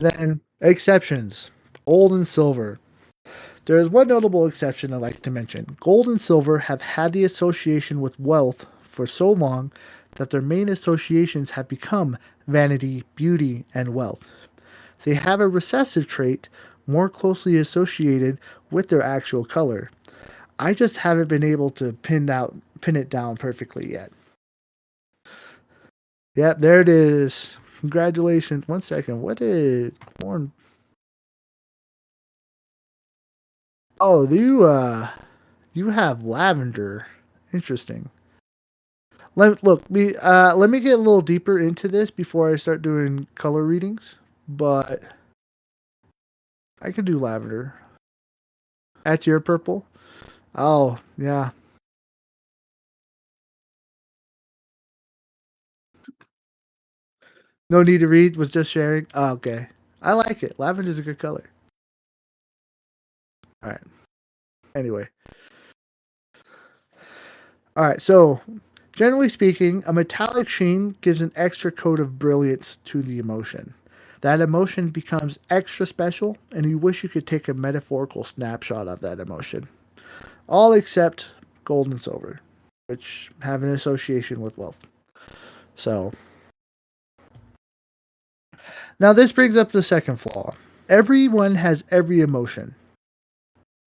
Then, exceptions. Gold and silver. There is one notable exception I'd like to mention. Gold and silver have had the association with wealth for so long that their main associations have become vanity, beauty, and wealth. They have a recessive trait more closely associated with their actual color. I just haven't been able to pin it down perfectly yet. Yep, there it is. Congratulations. One second. What is corn? Oh, you have lavender. Interesting. Let me get a little deeper into this before I start doing color readings, but I can do lavender. That's your purple? Oh, yeah. No need to read, was just sharing. Oh, okay. I like it. Lavender's a good color. All right. Anyway. All right. So, generally speaking, a metallic sheen gives an extra coat of brilliance to the emotion. That emotion becomes extra special, and you wish you could take a metaphorical snapshot of that emotion. All except gold and silver, which have an association with wealth. So, now this brings up the second flaw. Everyone has every emotion.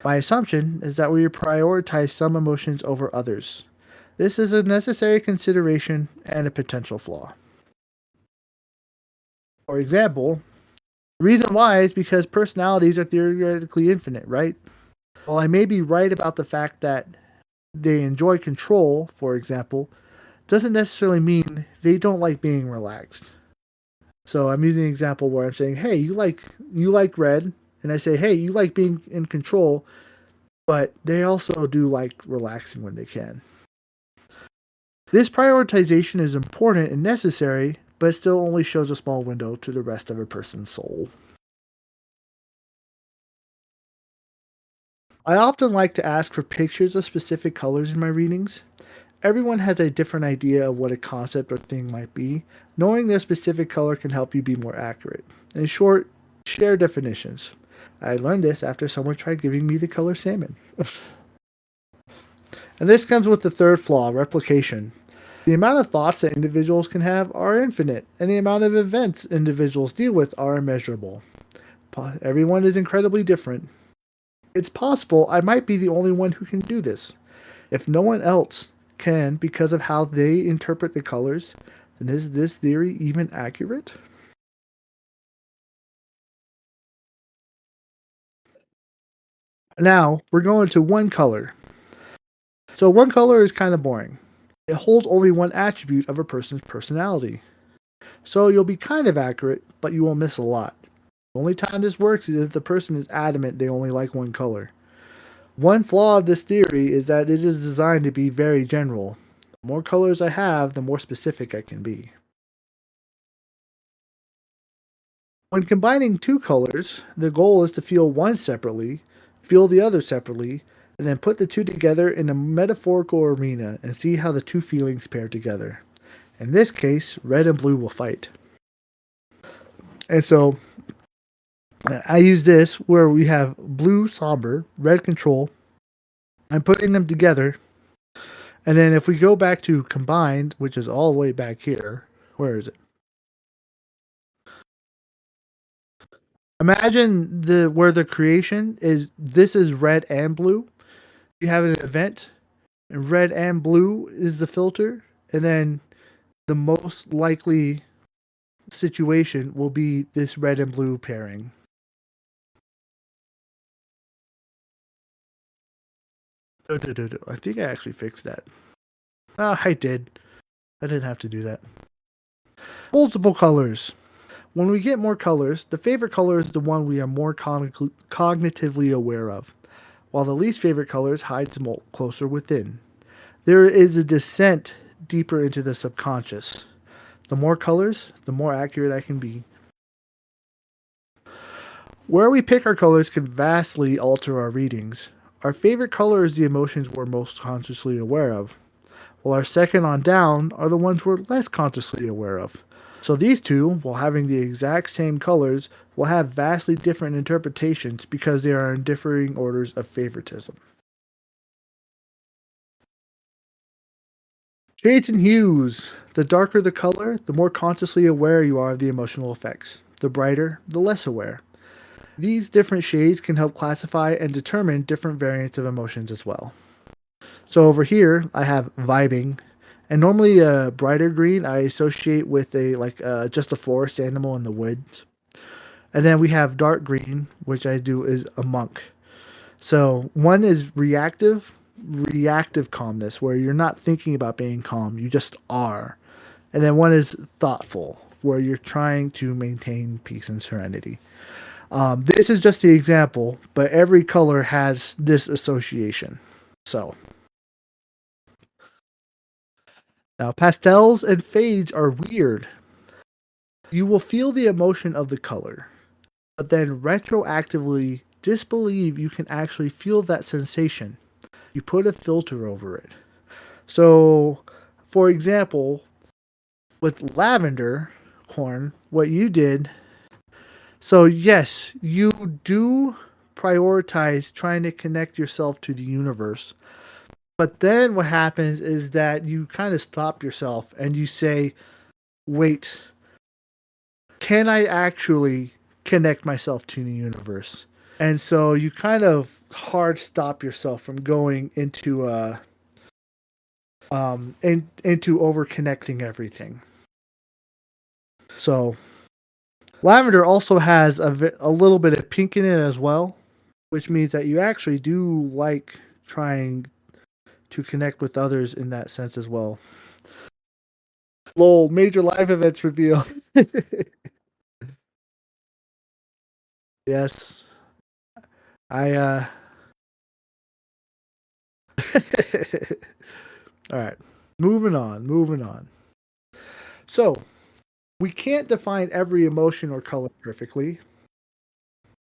My assumption is that we prioritize some emotions over others. This is a necessary consideration and a potential flaw. For example, the reason why is because personalities are theoretically infinite, right? While I may be right about the fact that they enjoy control, for example, doesn't necessarily mean they don't like being relaxed. So I'm using an example where I'm saying, "Hey, you like red," and I say, "Hey, you like being in control," but they also do like relaxing when they can. This prioritization is important and necessary, but it still only shows a small window to the rest of a person's soul. I often like to ask for pictures of specific colors in my readings. Everyone has a different idea of what a concept or thing might be. Knowing their specific color can help you be more accurate. In short, share definitions. I learned this after someone tried giving me the color salmon. And this comes with the third flaw, replication. The amount of thoughts that individuals can have are infinite, and the amount of events individuals deal with are immeasurable. Everyone is incredibly different. It's possible I might be the only one who can do this. If no one else can because of how they interpret the colors, then is this theory even accurate? Now, we're going to one color. So, one color is kind of boring. It holds only one attribute of a person's personality. So, you'll be kind of accurate, but you will miss a lot. The only time this works is if the person is adamant they only like one color. One flaw of this theory is that it is designed to be very general. The more colors I have, the more specific I can be. When combining two colors, the goal is to feel one separately, feel the other separately, and then put the two together in a metaphorical arena and see how the two feelings pair together. In this case, red and blue will fight. And so I use this where we have blue somber, red control. I'm putting them together. And then if we go back to combined, which is all the way back here, where is it? Imagine the where the creation is. This is red and blue. You have an event, and red and blue is the filter, and then the most likely situation will be this red and blue pairing. I think I actually fixed that. I did. I didn't have to do that. Multiple colors. When we get more colors, the favorite color is the one we are more cognitively aware of, while the least favorite colors hides closer within. There is a descent deeper into the subconscious. The more colors, the more accurate I can be. Where we pick our colors can vastly alter our readings. Our favorite color is the emotions we're most consciously aware of, while our second on down are the ones we're less consciously aware of. So these two, while having the exact same colors, will have vastly different interpretations because they are in differing orders of favoritism. Shades and hues. The darker the color, the more consciously aware you are of the emotional effects. The brighter, the less aware. These different shades can help classify and determine different variants of emotions as well. So over here, I have vibing, and normally a brighter green I associate with a just a forest animal in the woods. And then we have dark green, which I do is a monk. So one is reactive calmness, where you're not thinking about being calm, you just are. And then one is thoughtful, where you're trying to maintain peace and serenity. This is just the example, but every color has this association. So now pastels and fades are weird. You will feel the emotion of the color, but then retroactively disbelieve you can actually feel that sensation. You put a filter over it. So, for example, with lavender corn, what you did, so yes, you do prioritize trying to connect yourself to the universe. But then what happens is that you kind of stop yourself and you say, wait, can I actually connect myself to the universe? And so you kind of hard stop yourself from going into over connecting everything. So lavender also has a little bit of pink in it as well, which means that you actually do like trying to connect with others in that sense as well. Lol, major live events reveal. Yes. I All right. Moving on. So, we can't define every emotion or color perfectly,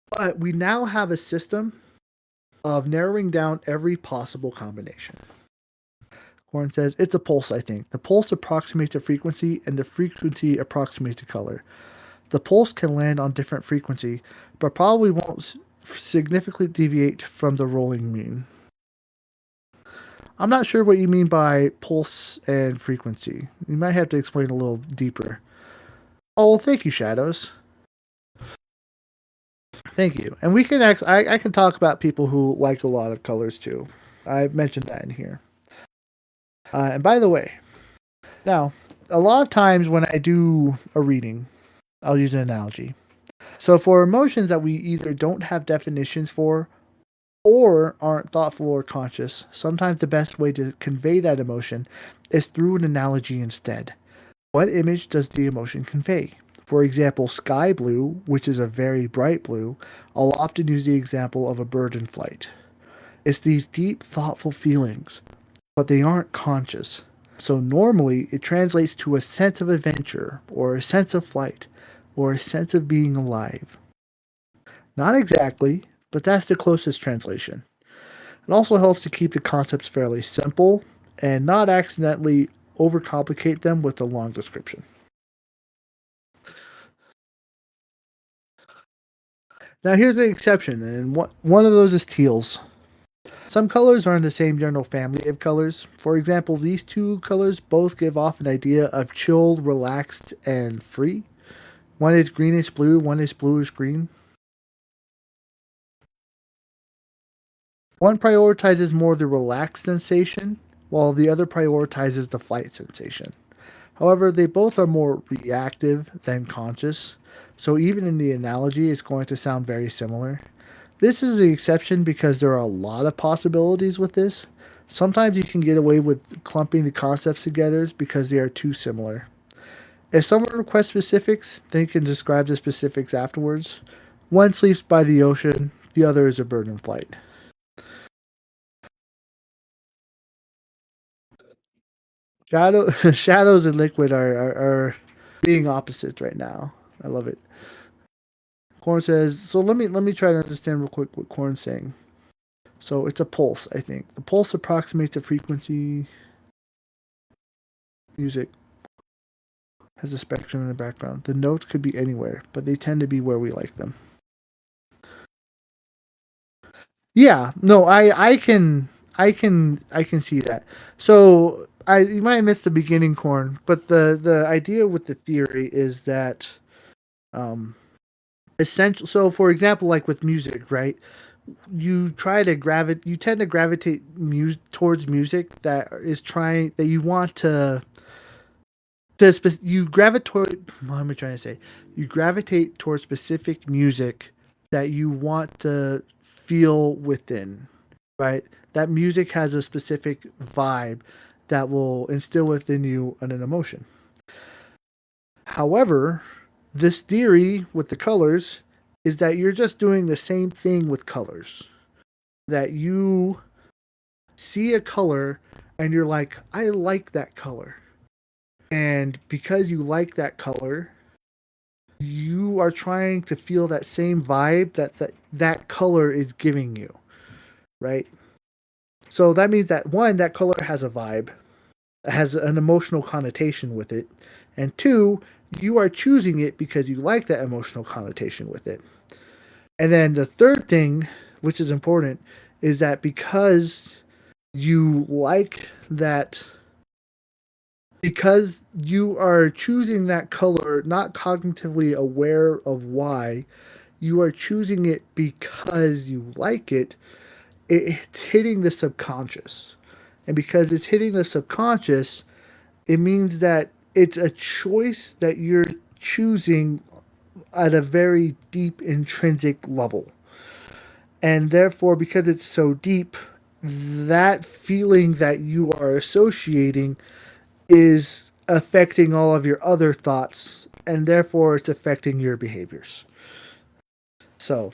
but we now have a system of narrowing down every possible combination. Horn says it's a pulse, I think. The pulse approximates a frequency, and the frequency approximates a color. The pulse can land on different frequency, but probably won't significantly deviate from the rolling mean. I'm not sure what you mean by pulse and frequency. You might have to explain a little deeper. Oh, well, thank you, Shadows. Thank you. And we can actually, I can talk about people who like a lot of colors too. I've mentioned that in here. And by the way, now, a lot of times when I do a reading, I'll use an analogy. So for emotions that we either don't have definitions for or aren't thoughtful or conscious, sometimes the best way to convey that emotion is through an analogy instead. What image does the emotion convey? For example, sky blue, which is a very bright blue, I'll often use the example of a bird in flight. It's these deep, thoughtful feelings, but they aren't conscious. So normally it translates to a sense of adventure, or a sense of flight, or a sense of being alive. Not exactly, but that's the closest translation. It also helps to keep the concepts fairly simple and not accidentally overcomplicate them with a long description. Now here's an exception, and one of those is teals. Some colors are in the same general family of colors. For example, these two colors both give off an idea of chilled, relaxed, and free. One is greenish blue, one is bluish green. One prioritizes more the relaxed sensation, while the other prioritizes the flight sensation. However, they both are more reactive than conscious, so even in the analogy, it's going to sound very similar. This is the exception because there are a lot of possibilities with this. Sometimes you can get away with clumping the concepts together because they are too similar. If someone requests specifics, then you can describe the specifics afterwards. One sleeps by the ocean, the other is a bird in flight. Shadows and liquid are being opposites right now. I love it. Corn says, so let me try to understand real quick what Corn's saying. So it's a pulse, I think. The pulse approximates the frequency. Music has a spectrum in the background. The notes could be anywhere, but they tend to be where we like them. Yeah, no, I can see that. So you might have missed the beginning, Corn, but the idea with the theory is that um essential. So, for example, like with music, right? You tend to gravitate towards music that is trying that you want you gravitate. What am I trying to say? You gravitate towards specific music that you want to feel within, right? That music has a specific vibe that will instill within you an emotion. However, this theory with the colors is that you're just doing the same thing with colors. That you see a color and you're like, I like that color. And because you like that color, you are trying to feel that same vibe that color is giving you, right? So that means that one, that color has a vibe, has an emotional connotation with it, and two, you are choosing it because you like that emotional connotation with it. And then the third thing, which is important, is that because you like that, because you are choosing that color not cognitively aware of why, you are choosing it because you like it, it's hitting the subconscious. And because it's hitting the subconscious, it means that it's a choice that you're choosing at a very deep intrinsic level. And therefore, because it's so deep, that feeling that you are associating is affecting all of your other thoughts, and therefore it's affecting your behaviors. So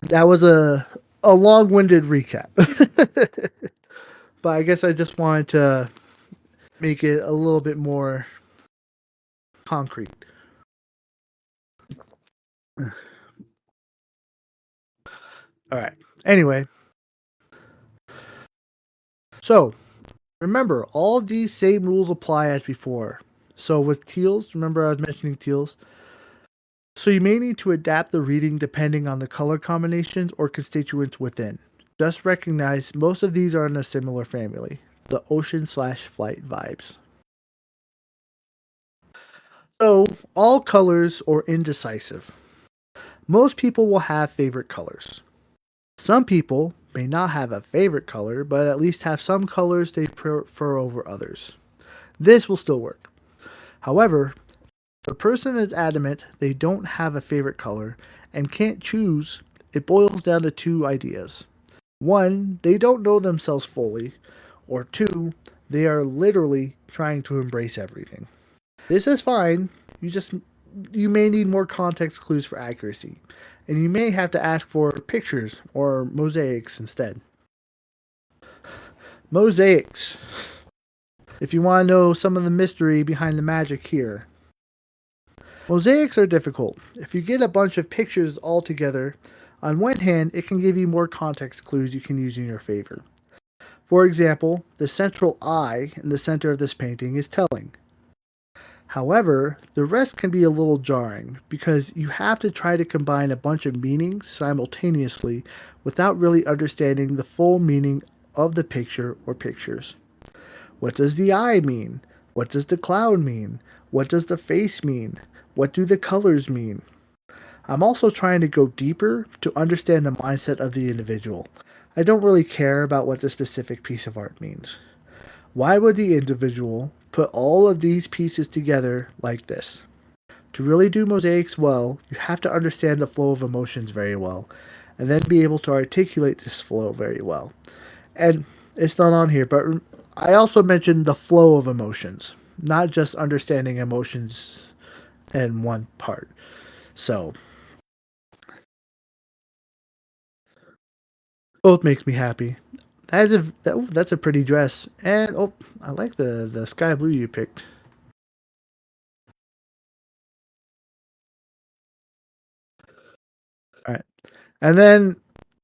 that was a long-winded recap. But I guess I just wanted to make it a little bit more concrete. All right. Anyway, so remember, all these same rules apply as before. So with teals, remember I was mentioning teals. So you may need to adapt the reading depending on the color combinations or constituents within. Just recognize most of these are in a similar family, the ocean/flight vibes. So, all colors or indecisive. Most people will have favorite colors. Some people may not have a favorite color, but at least have some colors they prefer over others. This will still work. However, if a person is adamant they don't have a favorite color and can't choose, it boils down to two ideas. One, they don't know themselves fully, or two, they are literally trying to embrace everything. This is fine. You may need more context clues for accuracy, and you may have to ask for pictures or mosaics instead. Mosaics. If you want to know some of the mystery behind the magic here. Mosaics are difficult. If you get a bunch of pictures all together, on one hand, it can give you more context clues you can use in your favor. For example, the central eye in the center of this painting is telling. However, the rest can be a little jarring because you have to try to combine a bunch of meanings simultaneously without really understanding the full meaning of the picture or pictures. What does the eye mean? What does the cloud mean? What does the face mean? What do the colors mean? I'm also trying to go deeper to understand the mindset of the individual. I don't really care about what the specific piece of art means. Why would the individual put all of these pieces together like this? To really do mosaics well, you have to understand the flow of emotions very well, and then be able to articulate this flow very well. And it's not on here, but I also mentioned the flow of emotions, not just understanding emotions in one part. So, both makes me happy. That's a pretty dress, and oh, I like the sky blue you picked. All right. And then,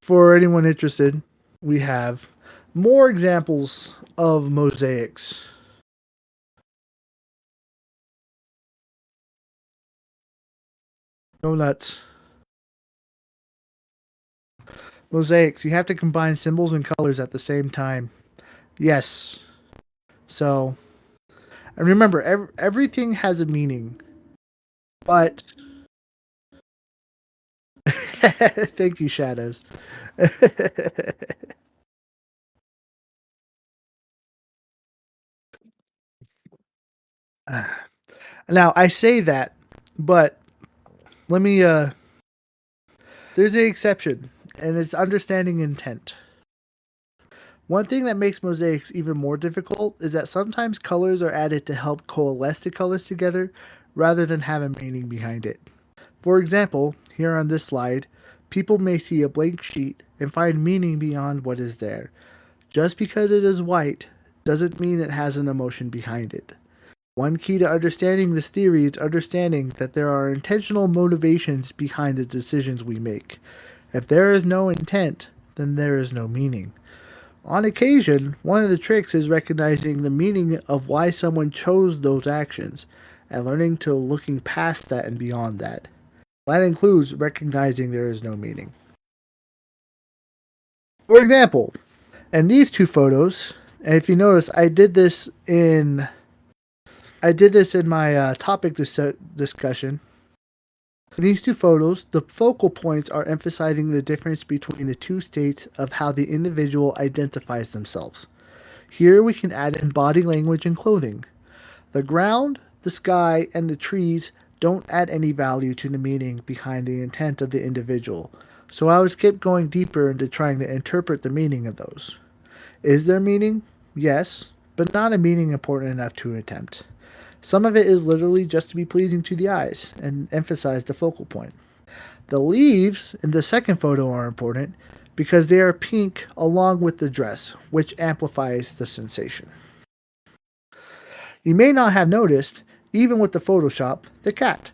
for anyone interested, we have more examples of mosaics. Go nuts. Mosaics. You have to combine symbols and colors at the same time. Yes. So, and remember, everything has a meaning, but Thank you, Shadows. Now I say that, but let me there's an exception, and it's understanding intent. One thing that makes mosaics even more difficult is that sometimes colors are added to help coalesce the colors together rather than have a meaning behind it. For example, here on this slide, people may see a blank sheet and find meaning beyond what is there. Just because it is white doesn't mean it has an emotion behind it. One key to understanding this theory is understanding that there are intentional motivations behind the decisions we make. If there is no intent, then there is no meaning. On occasion, one of the tricks is recognizing the meaning of why someone chose those actions and learning to looking past that and beyond that. That includes recognizing there is no meaning. For example, in these two photos, and if you notice, I did this in my topic discussion. In these two photos, the focal points are emphasizing the difference between the two states of how the individual identifies themselves. Here we can add in body language and clothing. The ground, the sky, and the trees don't add any value to the meaning behind the intent of the individual, so I would skip going deeper into trying to interpret the meaning of those. Is there meaning? Yes, but not a meaning important enough to attempt. Some of it is literally just to be pleasing to the eyes and emphasize the focal point. The leaves in the second photo are important because they are pink along with the dress, which amplifies the sensation. You may not have noticed, even with the Photoshop, the cat.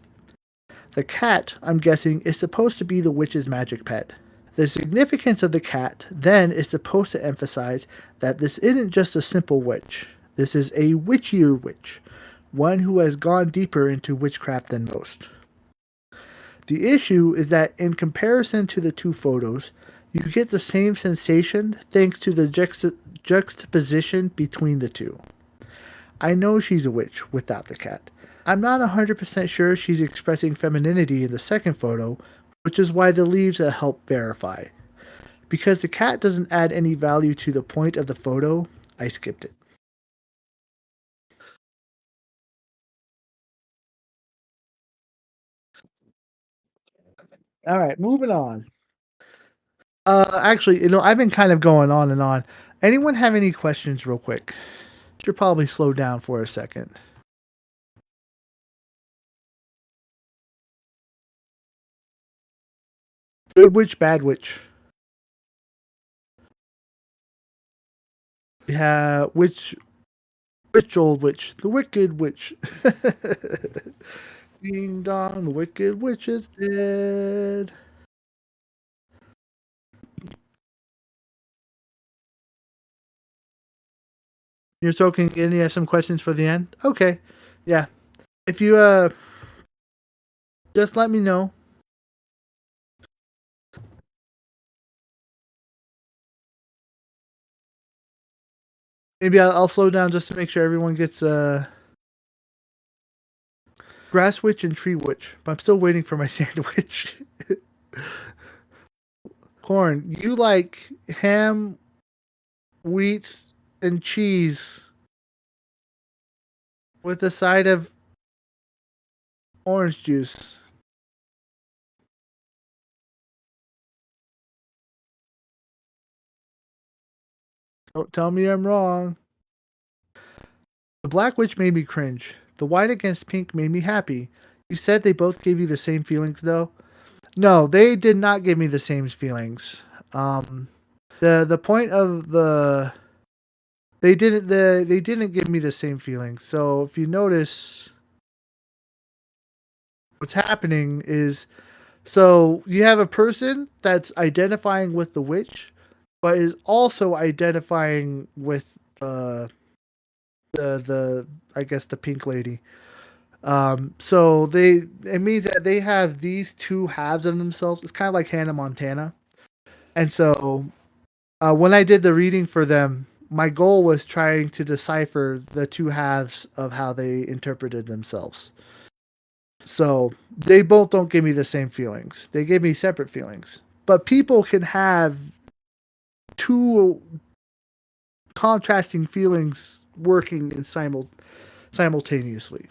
The cat, I'm guessing, is supposed to be the witch's magic pet. The significance of the cat then is supposed to emphasize that this isn't just a simple witch. This is a witchier witch, one who has gone deeper into witchcraft than most. The issue is that in comparison to the two photos, you get the same sensation thanks to the juxtaposition between the two. I know she's a witch without the cat. I'm not 100% sure she's expressing femininity in the second photo, which is why the leaves help verify. Because the cat doesn't add any value to the point of the photo, I skipped it. All right, moving on. Actually, I've been kind of going on and on. Anyone have any questions, real quick? Should probably slow down for a second. Good witch, bad witch. Yeah, witch, old witch, the wicked witch. Ding dong, the wicked witch is dead. You're soaking in. You have some questions for the end? Okay. Yeah. If you just let me know. Maybe I'll slow down just to make sure everyone gets grass witch and tree witch. But I'm still waiting for my sandwich. Corn, you like ham, wheat, and cheese with a side of orange juice. Don't tell me I'm wrong. The black witch made me cringe. The white against pink made me happy. You said they both gave you the same feelings, though? No, they did not give me the same feelings. The point of they didn't give me the same feelings. So if you notice, what's happening is, so you have a person that's identifying with the witch, but is also identifying with the I guess the pink lady. So it means that they have these two halves of themselves. It's kind of like Hannah Montana. And so when I did the reading for them, my goal was trying to decipher the two halves of how they interpreted themselves. So they both don't give me the same feelings. They give me separate feelings. But people can have two contrasting feelings working in simultaneously.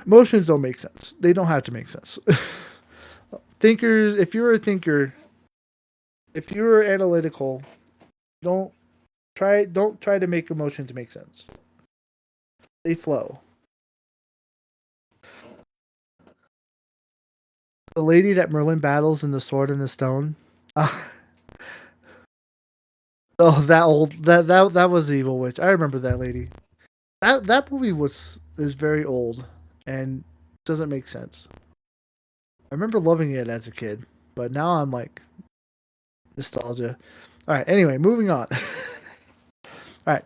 Emotions don't make sense. They don't have to make sense. Thinkers, if you're a thinker, if you're analytical, don't don't try to make emotions make sense. They flow. The lady that Merlin battles in The Sword and the Stone. Uh, oh, that was the evil witch. I remember that lady. That movie is very old and doesn't make sense. I remember loving it as a kid, but now I'm like nostalgia. All right. Anyway, moving on. All right.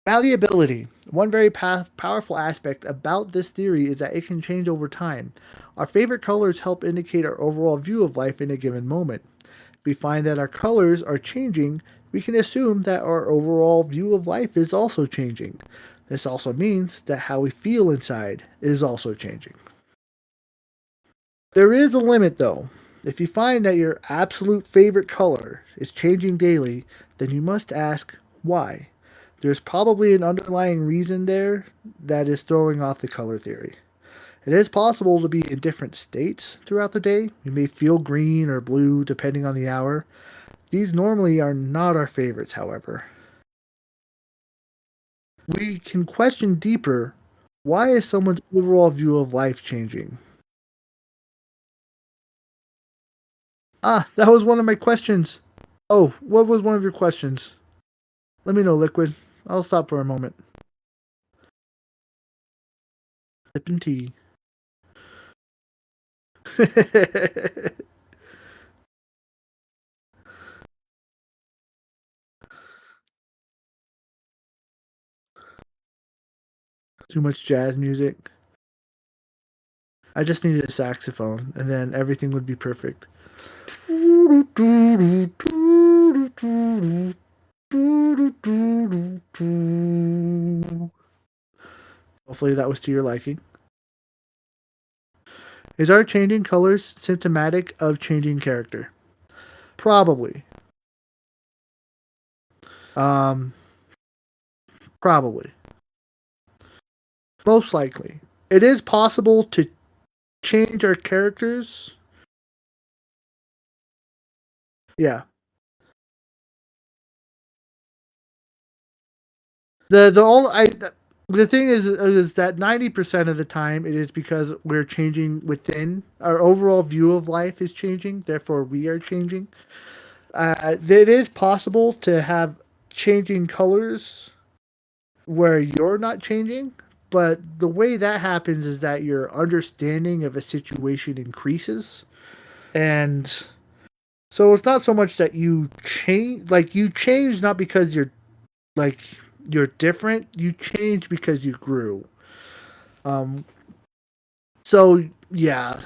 Malleability. One very powerful aspect about this theory is that it can change over time. Our favorite colors help indicate our overall view of life in a given moment. If we find that our colors are changing, we can assume that our overall view of life is also changing. This also means that how we feel inside is also changing. There is a limit though. If you find that your absolute favorite color is changing daily, then you must ask why. There's probably an underlying reason there that is throwing off the color theory. It is possible to be in different states throughout the day. You may feel green or blue depending on the hour. These normally are not our favorites, however. We can question deeper, why is someone's overall view of life changing? Ah, that was one of my questions. Oh, what was one of your questions? Let me know, Liquid. I'll stop for a moment. Sipping tea. Too much jazz music. I just needed a saxophone, and then everything would be perfect. Hopefully that was to your liking. Is our changing colors symptomatic of changing character? Probably. Um, probably. Most likely. It is possible to change our characters. Yeah. The only I the thing is that 90% of the time it is because we're changing within our overall view of life is changing, therefore we are changing. It is possible to have changing colors where you're not changing, but the way that happens is that your understanding of a situation increases. And so it's not so much that you change not because like you're different, you change because you grew. Um so yeah.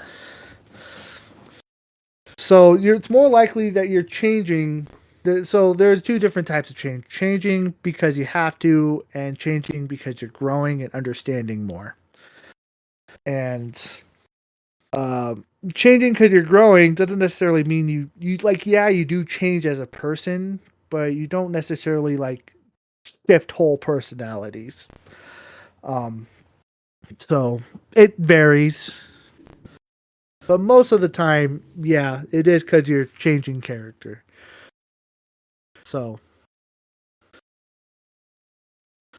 It's more likely that you're changing. So there's two different types of change: changing because you have to, and changing because you're growing and understanding more. And changing because you're growing doesn't necessarily mean you like yeah you do change as a person, but you don't necessarily like shift whole personalities. Um, so it varies, but most of the time, yeah, it is because you're changing character. So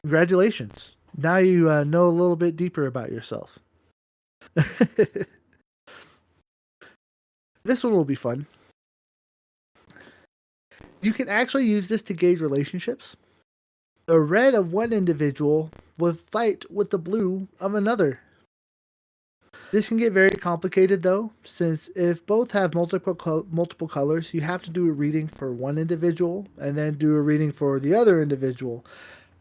congratulations. Now you know a little bit deeper about yourself. This one will be fun. You can actually use this to gauge relationships. The red of one individual will fight with the blue of another. This can get very complicated though, since if both have multiple colors, you have to do a reading for one individual and then do a reading for the other individual.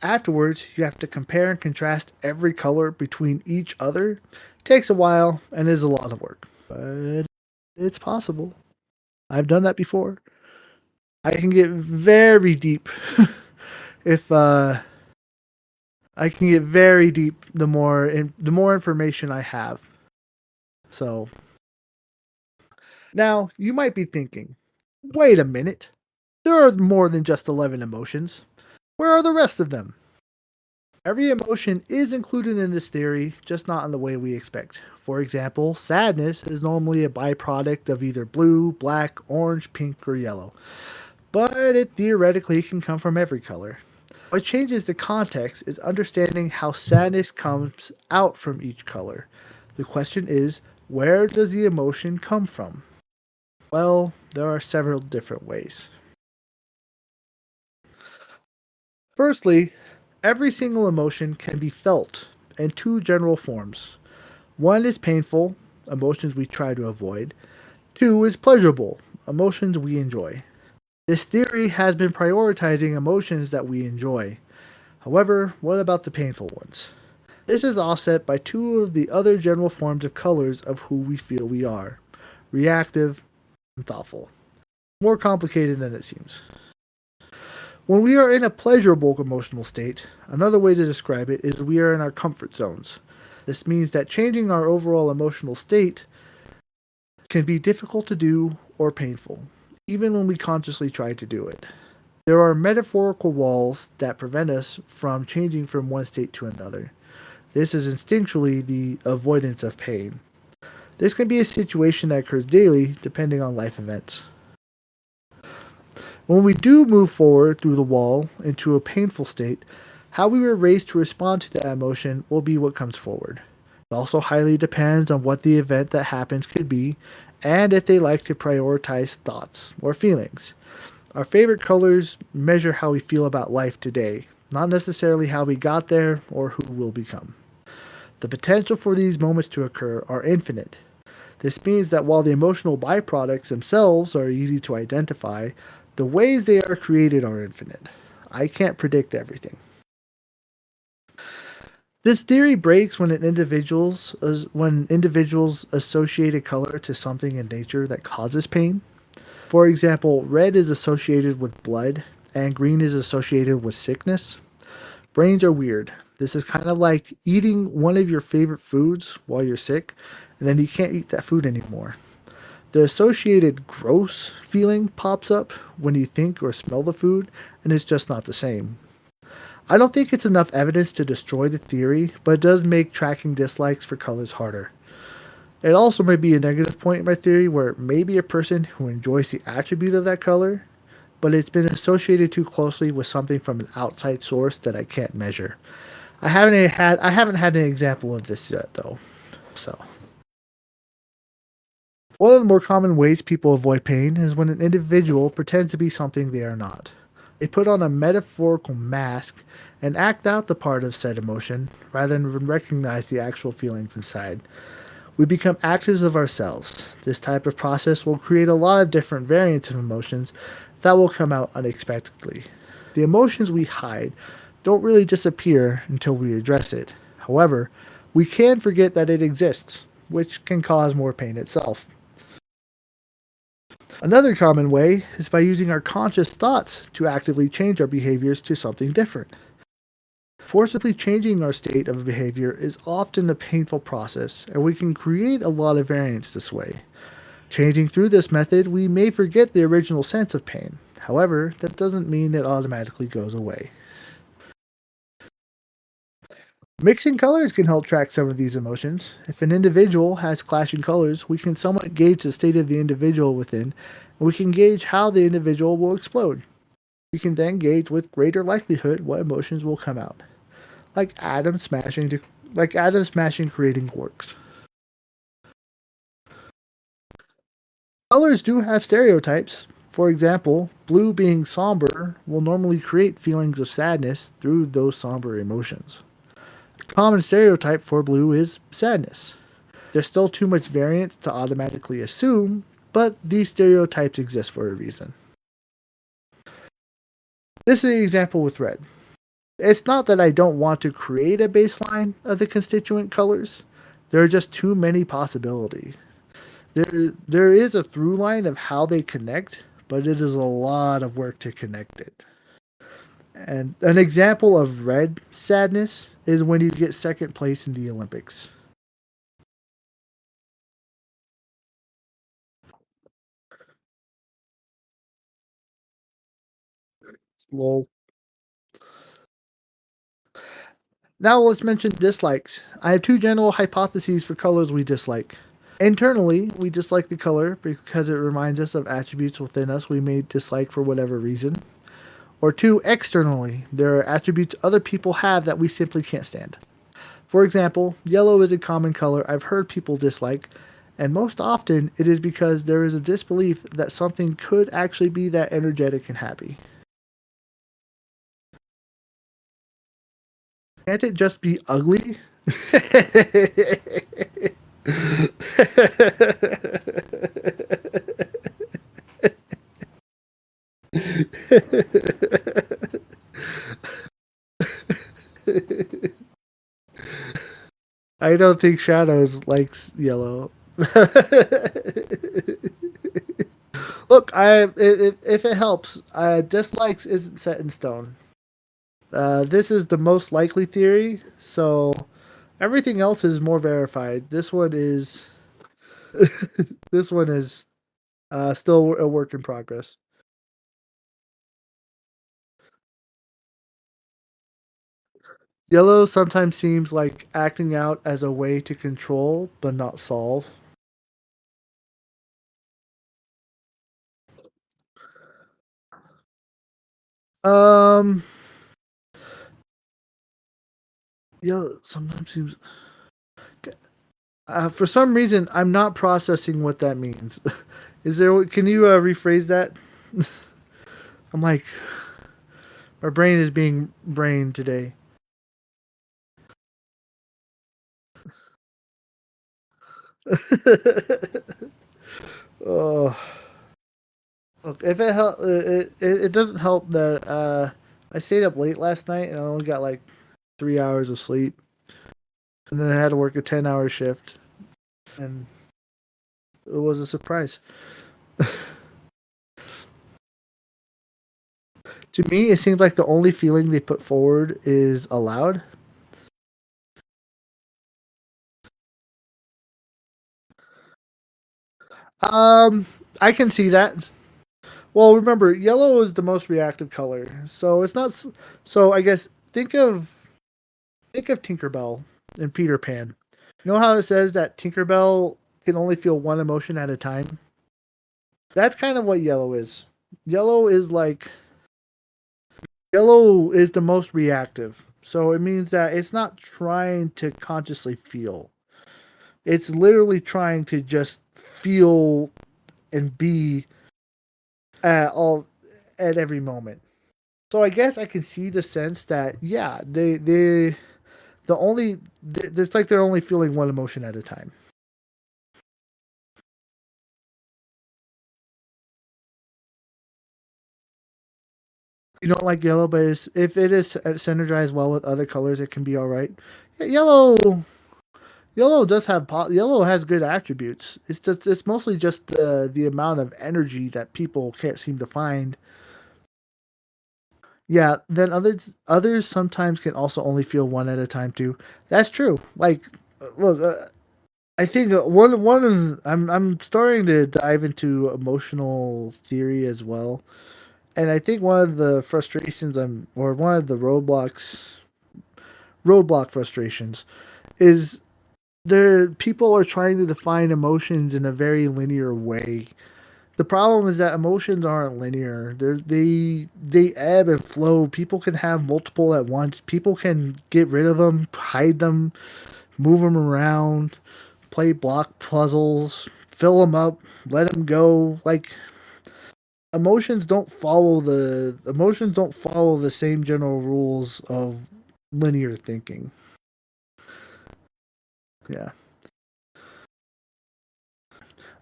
Afterwards, you have to compare and contrast every color between each other. It takes a while and is a lot of work, but it's possible. I've done that before. I can get very deep if I can get very deep the more information I have. So now you might be thinking, wait a minute, there are more than just 11 emotions. Where are the rest of them? Every emotion is included in this theory, just not in the way we expect. For example, sadness is normally a byproduct of either blue, black, orange, pink, or yellow, but it theoretically can come from every color. What changes the context is understanding how sadness comes out from each color. The question is, where does the emotion come from? Well, there are several different ways. Firstly, every single emotion can be felt in two general forms. One is painful, emotions we try to avoid. Two is pleasurable, emotions we enjoy. This theory has been prioritizing emotions that we enjoy. However, what about the painful ones? This is offset by two of the other general forms of colors of who we feel we are: reactive and thoughtful. More complicated than it seems. When we are in a pleasurable emotional state, another way to describe it is we are in our comfort zones. This means that changing our overall emotional state can be difficult to do or painful, even when we consciously try to do it. There are metaphorical walls that prevent us from changing from one state to another. This is instinctually the avoidance of pain. This can be a situation that occurs daily depending on life events. When we do move forward through the wall into a painful state, how we were raised to respond to that emotion will be what comes forward. It also highly depends on what the event that happens could be and if they like to prioritize thoughts or feelings. Our favorite colors measure how we feel about life today, not necessarily how we got there or who we'll become. The potential for these moments to occur are infinite. This means that while the emotional byproducts themselves are easy to identify, the ways they are created are infinite. I can't predict everything. This theory breaks when individuals associate a color to something in nature that causes pain. For example, red is associated with blood and green is associated with sickness. Brains are weird. This is kind of like eating one of your favorite foods while you're sick, and then you can't eat that food anymore. The associated gross feeling pops up when you think or smell the food, and it's just not the same. I don't think it's enough evidence to destroy the theory, but it does make tracking dislikes for colors harder. It also may be a negative point in my theory where maybe a person who enjoys the attribute of that color, but it's been associated too closely with something from an outside source that I can't measure. I haven't had an example of this yet though. So one of the more common ways people avoid pain is when an individual pretends to be something they are not. They put on a metaphorical mask and act out the part of said emotion rather than recognize the actual feelings inside. We become actors of ourselves. This type of process will create a lot of different variants of emotions that will come out unexpectedly. The emotions we hide don't really disappear until we address it. However, we can forget that it exists, which can cause more pain itself. Another common way is by using our conscious thoughts to actively change our behaviors to something different. Forcibly changing our state of behavior is often a painful process, and we can create a lot of variance this way. Changing through this method, we may forget the original sense of pain. However, that doesn't mean it automatically goes away. Mixing colors can help track some of these emotions. If an individual has clashing colors, we can somewhat gauge the state of the individual within, and we can gauge how the individual will explode. We can then gauge with greater likelihood what emotions will come out, like atom smashing creating quarks. Colors do have stereotypes. For example, blue being somber will normally create feelings of sadness through those somber emotions. A common stereotype for blue is sadness. There's still too much variance to automatically assume, but these stereotypes exist for a reason. This is an example with red. It's not that I don't want to create a baseline of the constituent colors, there are just too many possibilities. There is a through line of how they connect, but it is a lot of work to connect it. And an example of red sadness is when you get second place in the Olympics. Well, now let's mention dislikes. I have two general hypotheses for colors we dislike. Internally, we dislike the color because it reminds us of attributes within us we may dislike for whatever reason. Or two, externally, there are attributes other people have that we simply can't stand. For example, yellow is a common color I've heard people dislike, and most often it is because there is a disbelief that something could actually be that energetic and happy. Can't it just be ugly? I don't think Shadows likes yellow. Look, if it helps, dislikes isn't set in stone. This is the most likely theory, so everything else is more verified. This one is still a work in progress. Yellow sometimes seems like acting out as a way to control but not solve. Um, Yellow sometimes seems. For some reason, I'm not processing what that means. Is there? Can you rephrase that? I'm like, my brain is being brain today. Oh, look, if it help, it doesn't help that I stayed up late last night and I only got like 3 hours of sleep, and then I had to work a 10-hour shift, and it was a surprise. To me, it seems like the only feeling they put forward is allowed. Um, I can see that. Well, remember, yellow is the most reactive color, so it's not. So I guess think of Tinkerbell and Peter Pan. You know how it says that Tinkerbell can only feel one emotion at a time? That's kind of what yellow is. Yellow is like yellow is the most reactive. So it means that it's not trying to consciously feel. It's literally trying to just feel and be at all at every moment. So I guess I can see the sense that yeah, they the only it's like they're only feeling one emotion at a time. You don't like yellow, but if it is synergized well with other colors, it can be all right. Yeah, yellow does have yellow has good attributes. It's mostly just the amount of energy that people can't seem to find. Yeah, then others sometimes can also only feel one at a time too. That's true. Like, look, I think one of I'm starting to dive into emotional theory as well, and I think one of the frustrations or one of the roadblock frustrations is there people are trying to define emotions in a very linear way. The problem is that emotions aren't linear. They ebb and flow. People can have multiple at once. People can get rid of them, hide them, move them around, play block puzzles, fill them up, let them go. Like emotions don't follow the same general rules of linear thinking. Yeah.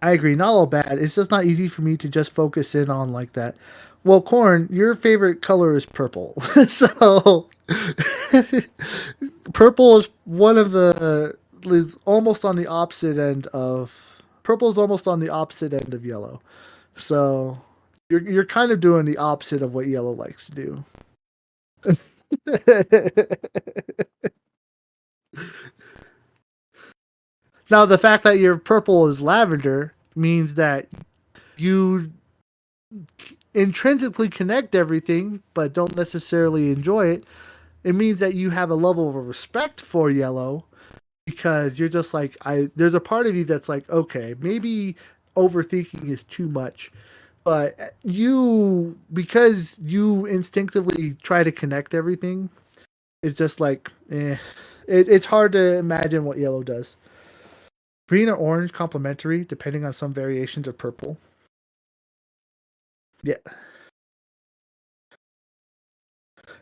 I agree. Not all bad. It's just not easy for me to just focus in on like that. Well, Corn, your favorite color is purple. So purple is one of the is almost on the opposite end of purple is almost on the opposite end of yellow. So you're kind of doing the opposite of what yellow likes to do. Now the fact that your purple is lavender means that you intrinsically connect everything, but don't necessarily enjoy it, it means that you have a level of respect for yellow because you're just like I. There's a part of you that's like, okay, maybe overthinking is too much, but you because you instinctively try to connect everything, it's just like, it's hard to imagine what yellow does. Green or orange complementary, depending on some variations of purple. Yeah,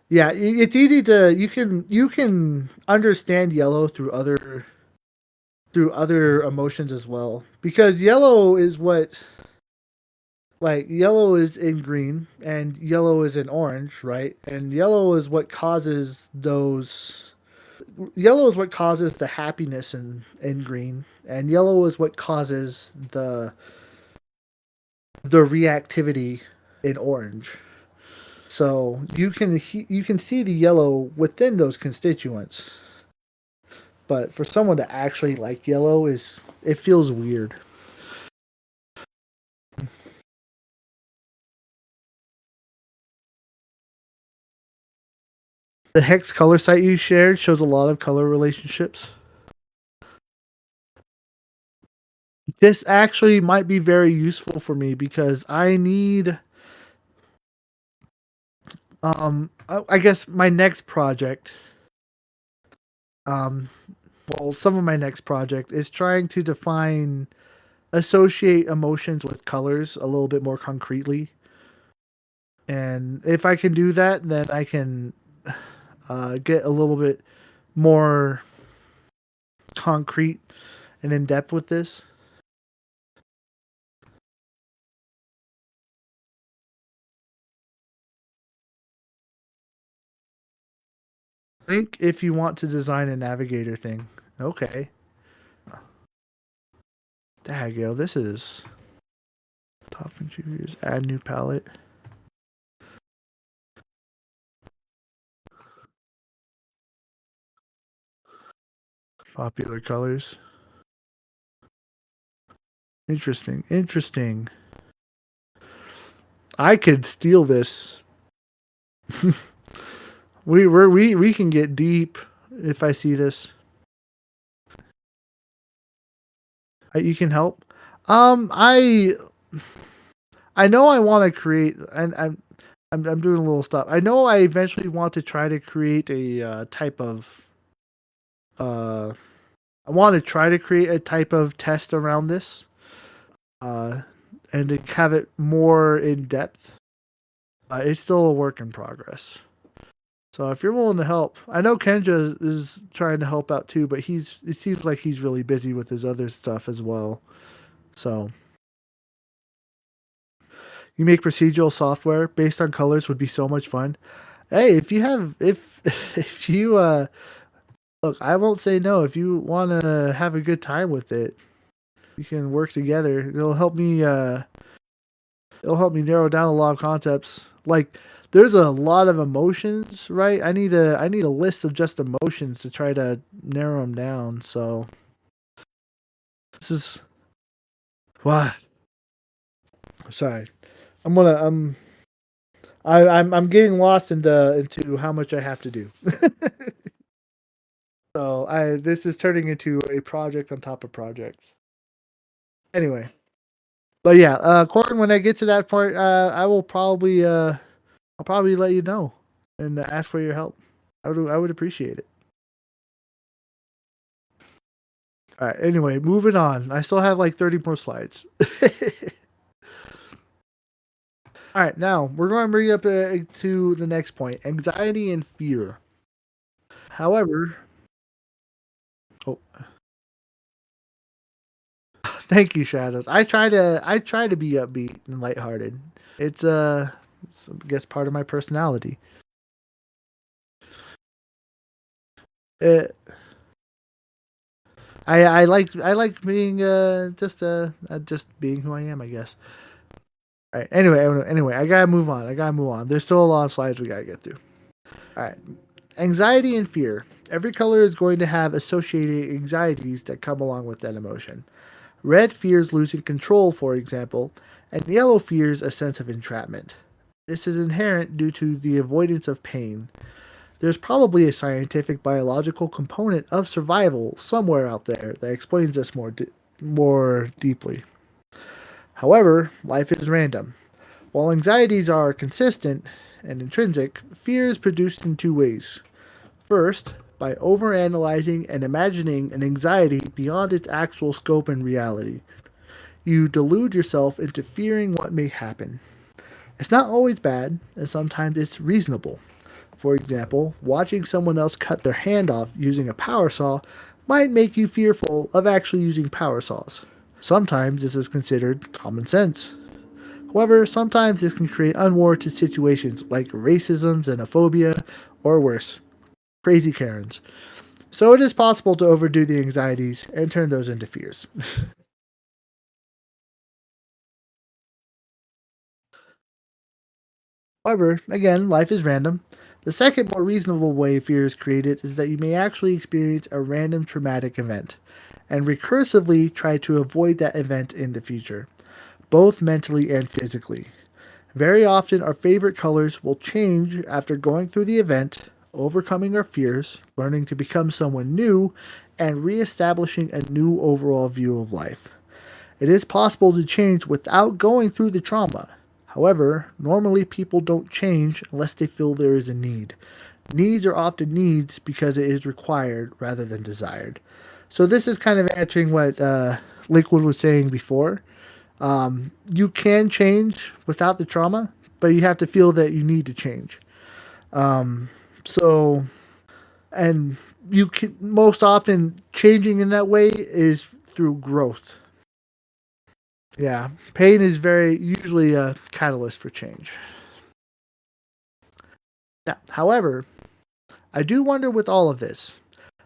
yeah. It's easy to you can understand yellow through other emotions as well because yellow is what like yellow is in green and yellow is in orange, right? And yellow is what causes those. Yellow is what causes the happiness in green, and yellow is what causes the reactivity in orange. So you can see the yellow within those constituents, but for someone to actually like yellow is it feels weird. The hex color site you shared shows a lot of color relationships. This actually might be very useful for me because I need I guess my next project um well some of my next project is trying to define associate emotions with colors a little bit more concretely. And if I can do that, then I can get a little bit more concrete and in depth with this. Think if you want to design a navigator thing. Okay. There you go. This is top contributors. Add new palette. Popular colors. Interesting. Interesting. I could steal this. We can get deep if I see this. You can help. I know I want to create, and I'm doing a little stuff. I know I eventually want to try to create a type of uh. I want to try to create a type of test around this, uh, and to have it more in depth. It's still a work in progress. So if you're willing to help, I know Kenja is trying to help out too, but it seems like he's really busy with his other stuff as well. So you make procedural software based on colors would be so much fun. Hey, if you have if if you look, I won't say no if you want to have a good time with it. We can work together. It'll help me narrow down a lot of concepts. Like there's a lot of emotions, right? I need a list of just emotions to try to narrow them down. So this is what. Sorry, I'm gonna I'm getting lost into how much I have to do. So I this is turning into a project on top of projects. Anyway, but yeah, Corbin, when I get to that part, I'll probably let you know and ask for your help. I would appreciate it. All right. Anyway, moving on. I still have like 30 more slides. All right. Now we're going to bring up to the next point: anxiety and fear. However, oh, thank you, Shadows. I try to be upbeat and lighthearted. It's I guess part of my personality. Uh, I like being just being who I am, I guess. All right. Anyway, I gotta move on. I gotta move on. There's still a lot of slides we gotta get through. All right. Anxiety and fear. Every color is going to have associated anxieties that come along with that emotion. Red fears losing control, for example, and yellow fears a sense of entrapment. This is inherent due to the avoidance of pain. There's probably a scientific biological component of survival somewhere out there that explains this more deeply. However, life is random. While anxieties are consistent and intrinsic, fear is produced in two ways. First, by overanalyzing and imagining an anxiety beyond its actual scope and reality. You delude yourself into fearing what may happen. It's not always bad, and sometimes it's reasonable. For example, watching someone else cut their hand off using a power saw might make you fearful of actually using power saws. Sometimes this is considered common sense. However, sometimes this can create unwarranted situations like racism, xenophobia, or worse, crazy Karens. So it is possible to overdo the anxieties and turn those into fears. However, again, life is random. The second, more reasonable way fear is created is that you may actually experience a random traumatic event and recursively try to avoid that event in the future, both mentally and physically. Very often, our favorite colors will change after going through the event, overcoming our fears, learning to become someone new, and reestablishing a new overall view of life. It is possible to change without going through the trauma. However, normally people don't change unless they feel there is a need. Needs are often needs because it is required rather than desired. So, this is kind of answering what Lakewood was saying before. You can change without the trauma, but you have to feel that you need to change. So, and you can most often changing in that way is through growth. Yeah, pain is very usually a catalyst for change. Now, however, I do wonder with all of this.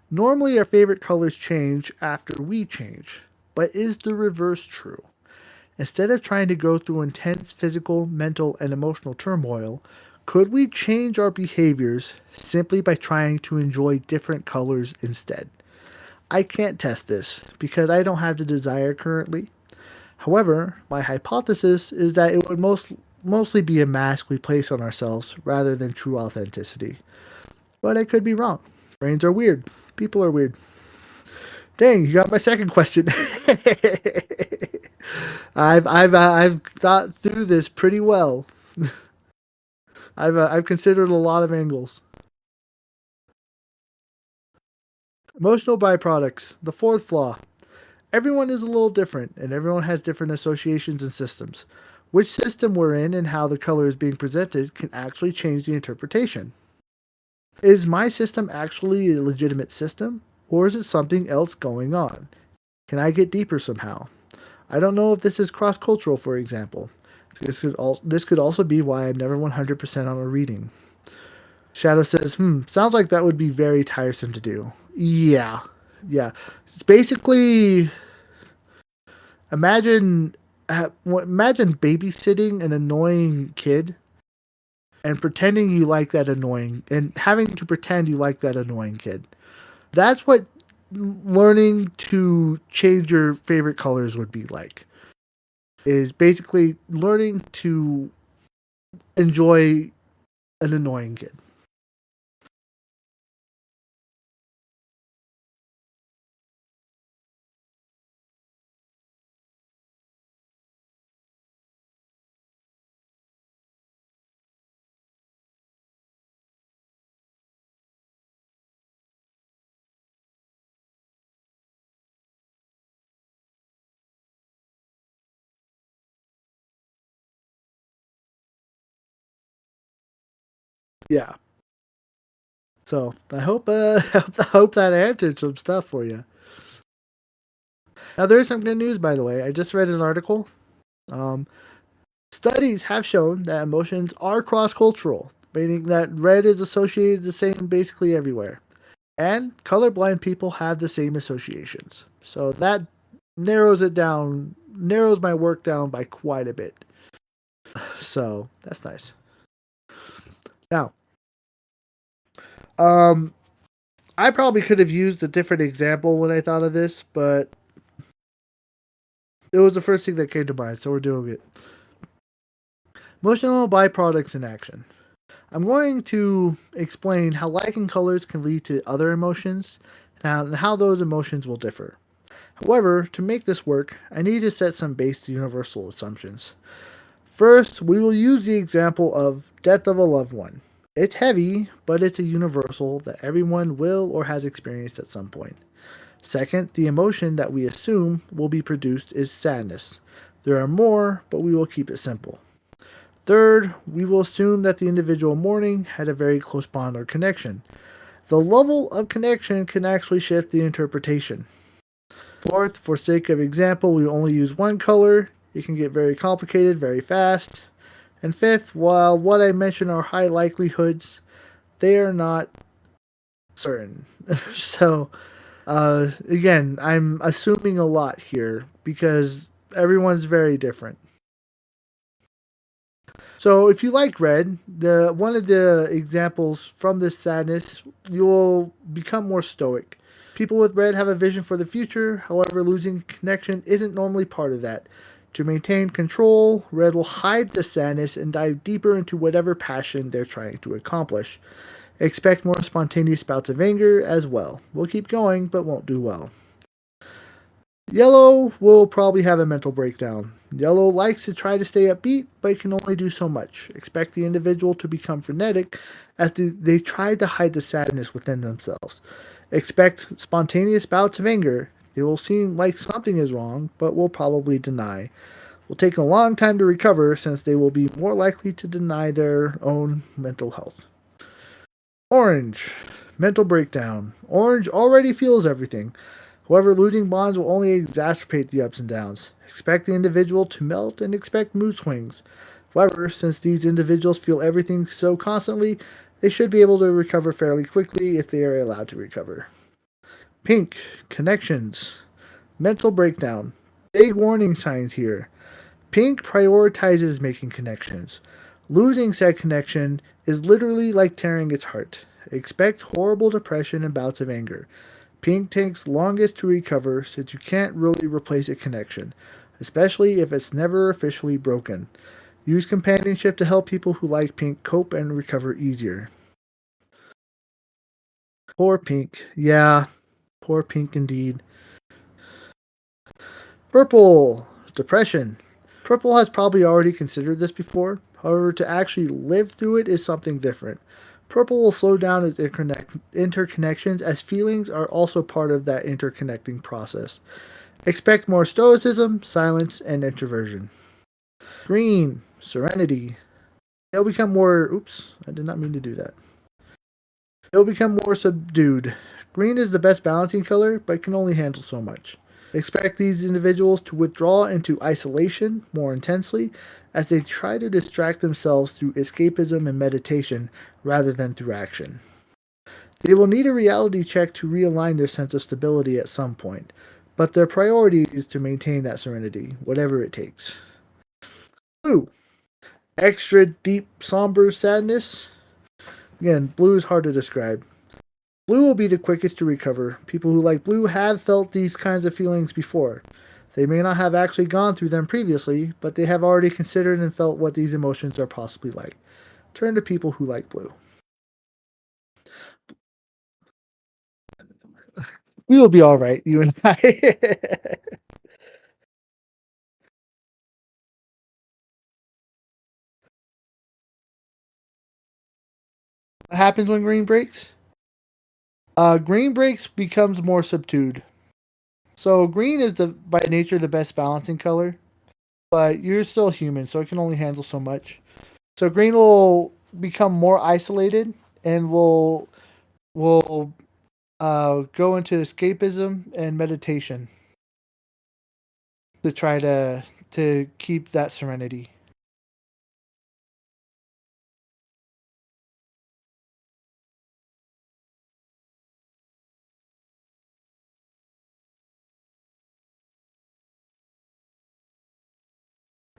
Normally, our favorite colors change after we change, but is the reverse true? Instead of trying to go through intense physical, mental, and emotional turmoil, could we change our behaviors simply by trying to enjoy different colors instead? I can't test this because I don't have the desire currently. However, my hypothesis is that it would mostly be a mask we place on ourselves rather than true authenticity. But I could be wrong. Brains are weird. People are weird. Dang, you got my second question. I've thought through this pretty well. I've considered a lot of angles. Emotional byproducts. The fourth flaw. Everyone is a little different, and everyone has different associations and systems. Which system we're in and how the color is being presented can actually change the interpretation. Is my system actually a legitimate system, or is it something else going on? Can I get deeper somehow? I don't know if this is cross cultural, for example. This could also be why I'm never 100% on a reading. Shadow says, sounds like that would be very tiresome to do. Yeah. Yeah. It's basically imagine imagine babysitting an annoying kid and pretending you like that annoying and having to pretend you like that annoying kid. That's what learning to change your favorite colors would be like. Is basically learning to enjoy an annoying kid. Yeah. So I hope I hope that answered some stuff for you. Now there is some good news, by the way. I just read an article. Um, Studies have shown that emotions are cross-cultural, meaning that red is associated the same basically everywhere, and colorblind people have the same associations. So that narrows my work down by quite a bit. So that's nice. Now, um, I probably could have used a different example when I thought of this, but It was the first thing that came to mind, so we're doing it. Emotional byproducts in action. I'm going to explain how liking colors can lead to other emotions and how those emotions will differ. However, to make this work, I need to set some base universal assumptions. First, we will use the example of death of a loved one. It's heavy, but it's a universal that everyone will or has experienced at some point. Second, the emotion that we assume will be produced is sadness. There are more, but we will keep it simple. Third, we will assume that the individual mourning had a very close bond or connection. The level of connection can actually shift the interpretation. Fourth, for sake of example, we only use one color. It can get very complicated very fast. And fifth, while what I mentioned are high likelihoods, they are not certain. So, again, I'm assuming a lot here because everyone's very different. So, if you like red, the one of the examples from this sadness, you'll become more stoic. People with red have a vision for the future, however, losing connection isn't normally part of that. To maintain control, red will hide the sadness and dive deeper into whatever passion they're trying to accomplish. Expect more spontaneous bouts of anger as well. We'll keep going, but won't do well. Yellow will probably have a mental breakdown. Yellow likes to try to stay upbeat, but can only do so much. Expect the individual to become frenetic as they try to hide the sadness within themselves. Expect spontaneous bouts of anger. They will seem like something is wrong, but will probably deny. Will take a long time to recover since they will be more likely to deny their own mental health. Orange. Mental breakdown. Orange already feels everything. However, losing bonds will only exacerbate the ups and downs. Expect the individual to melt and expect mood swings. However, since these individuals feel everything so constantly, they should be able to recover fairly quickly if they are allowed to recover. Pink. Connections. Mental breakdown. Big warning signs here. Pink prioritizes making connections. Losing said connection is literally like tearing its heart. Expect horrible depression and bouts of anger. Pink takes longest to recover since you can't really replace a connection, especially if it's never officially broken. Use companionship to help people who like pink cope and recover easier. Poor pink. Yeah, poor pink indeed. Purple. Depression. Purple has probably already considered this before. However, to actually live through it is something different. Purple will slow down its interconnections as feelings are also part of that interconnecting process. Expect more stoicism, silence, and introversion. Green. Serenity. They'll become more. Oops, I did not mean to do that. They'll become more subdued. Green is the best balancing color, but can only handle so much. Expect these individuals to withdraw into isolation more intensely as they try to distract themselves through escapism and meditation rather than through action. They will need a reality check to realign their sense of stability at some point, but their priority is to maintain that serenity, whatever it takes. Blue. Extra deep, somber sadness. Again, blue is hard to describe. Blue will be the quickest to recover. People who like blue have felt these kinds of feelings before. They may not have actually gone through them previously, but they have already considered and felt what these emotions are possibly like. Turn to people who like blue. We will be all right, you and I. What happens when green breaks? Green breaks becomes more subdued. So green is the by nature the best balancing color, but you're still human, so it can only handle so much. So green will become more isolated and will go into escapism and meditation to try to keep that serenity.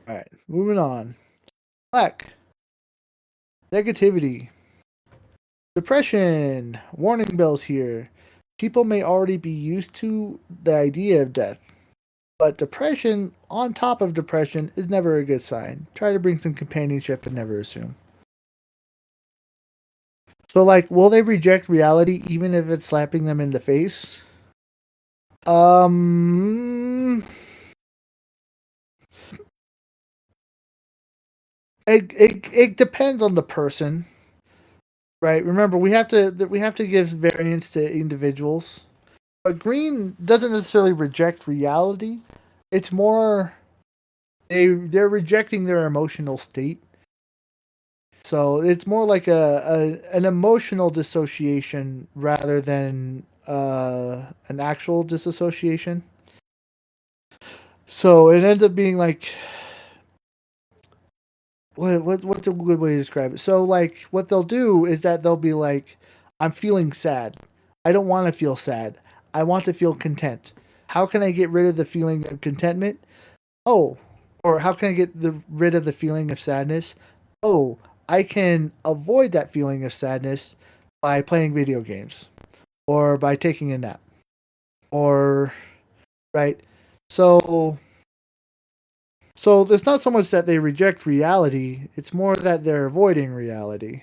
All right, moving on. Black. Negativity. Depression. Warning bells here. People may already be used to the idea of death, But depression on top of depression is never a good sign. Try to bring some companionship and never assume. So, like, will they reject reality even if it's slapping them in the face? Um, it depends on the person, right? Remember, we have to give variance to individuals. But green doesn't necessarily reject reality. It's more they're rejecting their emotional state. So it's more like an emotional dissociation rather than an actual disassociation. So it ends up being like what's a good way to describe it? So like what they'll do is that they'll be like, I'm feeling sad. I don't want to feel sad. I want to feel content. How can I get rid of the feeling of contentment? Oh, or how can I get rid of the feeling of sadness? Oh, I can avoid that feeling of sadness by playing video games or by taking a nap or right. So so it's not so much that they reject reality, it's more that they're avoiding reality.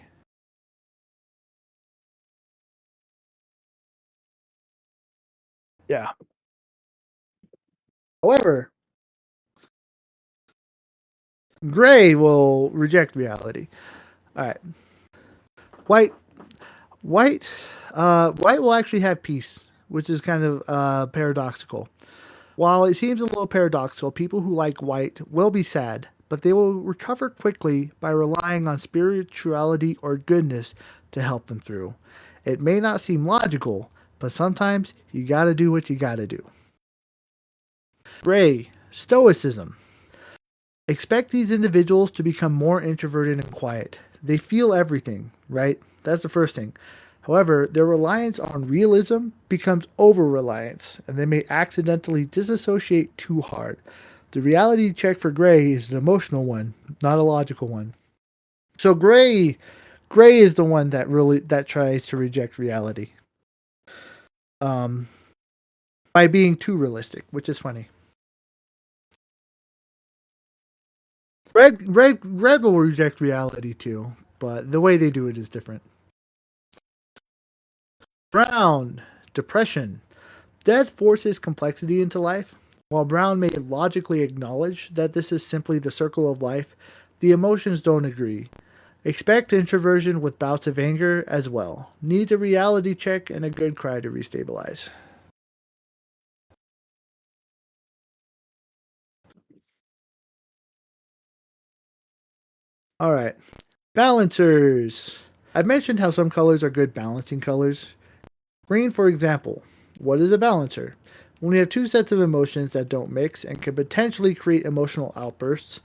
Yeah. However, gray will reject reality. All right. White white white will actually have peace, which is kind of paradoxical. While it seems a little paradoxical, people who like white will be sad, but they will recover quickly by relying on spirituality or goodness to help them through. It may not seem logical, but sometimes you gotta do what you gotta do. Gray, Stoicism. Expect these individuals to become more introverted and quiet. They feel everything, right? That's the first thing. However, their reliance on realism becomes over reliance, and they may accidentally disassociate too hard. The reality check for Gray is an emotional one, not a logical one. So Gray is the one that tries to reject reality, um, by being too realistic, which is funny. Red will reject reality too, but the way they do it is different. Brown, depression. Death forces complexity into life. While Brown may logically acknowledge that this is simply the circle of life, the emotions don't agree. Expect introversion with bouts of anger as well. Needs a reality check and a good cry to restabilize. All right. Balancers. I mentioned how some colors are good balancing colors. Green, for example. What is a balancer? When we have two sets of emotions that don't mix and can potentially create emotional outbursts,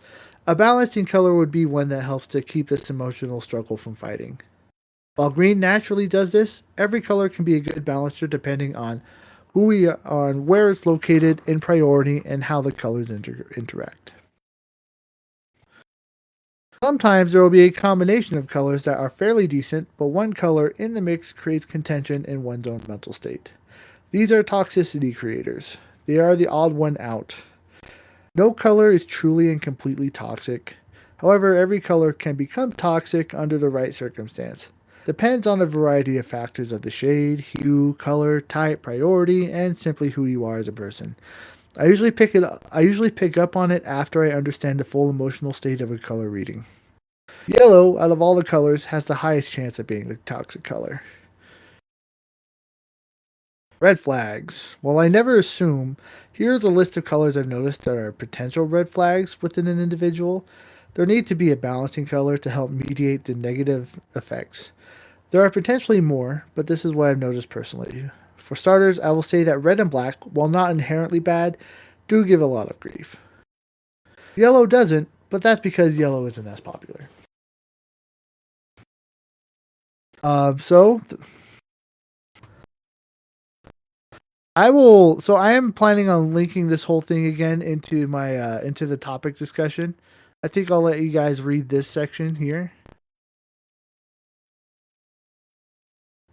a balancing color would be one that helps to keep this emotional struggle from fighting. While green naturally does this, every color can be a good balancer depending on who we are, on where it's located in priority, and how the colors interact. Sometimes there will be a combination of colors that are fairly decent, but one color in the mix creates contention in one's own mental state. These are toxicity creators. They are the odd one out. No color is truly and completely toxic. However, every color can become toxic under the right circumstance. Depends on a variety of factors of the shade, hue, color, type, priority, and simply who you are as a person. I usually pick up on it after I understand the full emotional state of a color reading. Yellow, out of all the colors, has the highest chance of being the toxic color. Red flags. While I never assume, here's a list of colors I've noticed that are potential red flags within an individual. There needs to be a balancing color to help mediate the negative effects. There are potentially more, but this is what I've noticed personally. For starters, I will say that red and black, while not inherently bad, do give a lot of grief. Yellow doesn't, but that's because yellow isn't as popular. So I will. So I am planning on linking this whole thing again into my into the topic discussion. I think I'll let you guys read this section here.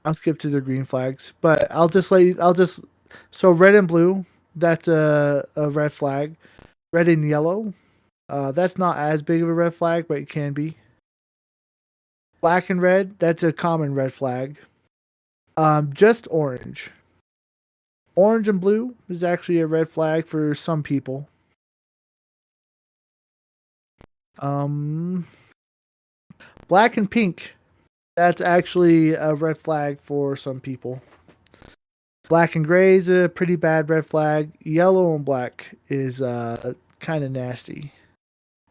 I'll skip to the green flags, but I'll just let you. I'll just so red and blue. That's a red flag. Red and yellow. That's not as big of a red flag, but it can be. Black and red. That's a common red flag. Just orange. Orange and blue is actually a red flag for some people. Um, Black and pink. That's actually a red flag for some people. Black and gray is a pretty bad red flag. Yellow and black is kind of nasty.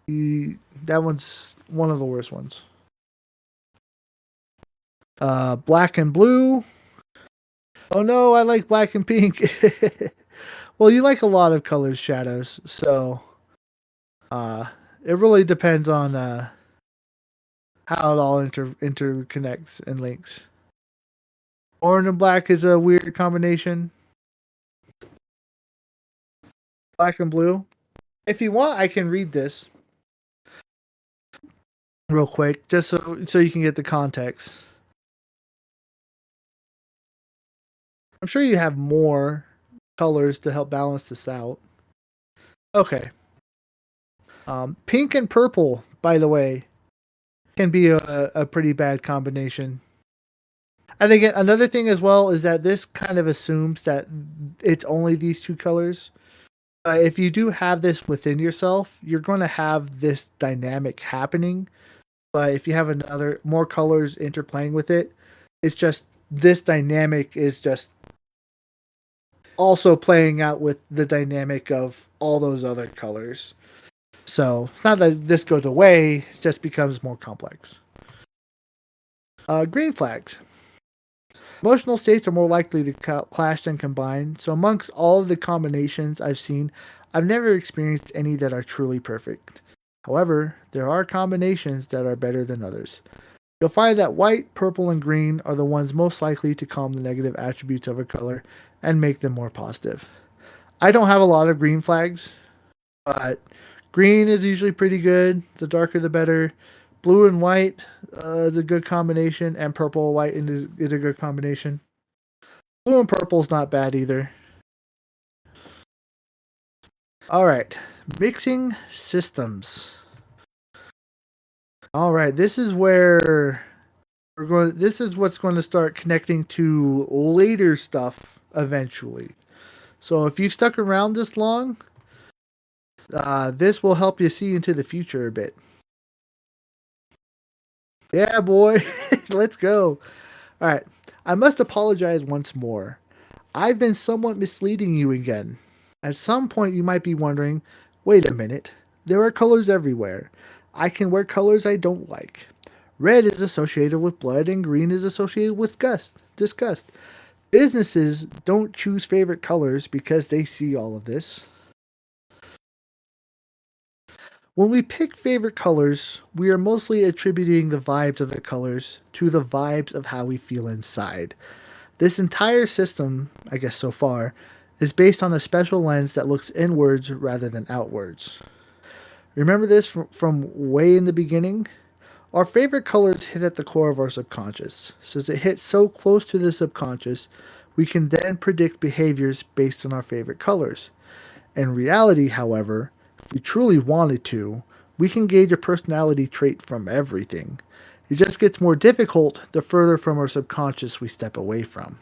That one's one of the worst ones. Black and blue. Oh no, I like black and pink. Well, you like a lot of colors, Shadows. So, uh, it really depends on how it all interconnects and links. Orange and black is a weird combination. Black and blue. If you want, I can read this real quick, just so you can get the context. I'm sure you have more colors to help balance this out. Okay. Pink and purple, by the way, can be a pretty bad combination. And again, another thing as well is that this kind of assumes that it's only these two colors. If you do have this within yourself, you're going to have this dynamic happening. But if you have another more colors interplaying with it, it's just this dynamic is just also playing out with the dynamic of all those other colors. So it's not that this goes away, it just becomes more complex. Green flags. Emotional states are more likely to clash than combine, so amongst all of the combinations I've seen, I've never experienced any that are truly perfect. However, there are combinations that are better than others. You'll find that white, purple, and green are the ones most likely to calm the negative attributes of a color and make them more positive. I don't have a lot of green flags, but green is usually pretty good. The darker the better. Blue and white is a good combination, and purple and white is a good combination. Blue and purple is not bad either. All right, mixing systems. All right, this is where we're going. This is what's going to start connecting to later stuff eventually. So if you've stuck around this long, this will help you see into the future a bit. Yeah, boy. Let's go. All right. I must apologize once more. I've been somewhat misleading you again. At some point, you might be wondering, wait a minute. There are colors everywhere. I can wear colors I don't like. Red is associated with blood and green is associated with disgust. Businesses don't choose favorite colors because they see all of this. When we pick favorite colors, we are mostly attributing the vibes of the colors to the vibes of how we feel inside. This entire system, I guess so far, is based on a special lens that looks inwards rather than outwards. Remember this from way in the beginning? Our favorite colors hit at the core of our subconscious. Since it hits so close to the subconscious, we can then predict behaviors based on our favorite colors. In reality, however, if we truly wanted to, we can gauge a personality trait from everything. It just gets more difficult the further from our subconscious we step away from.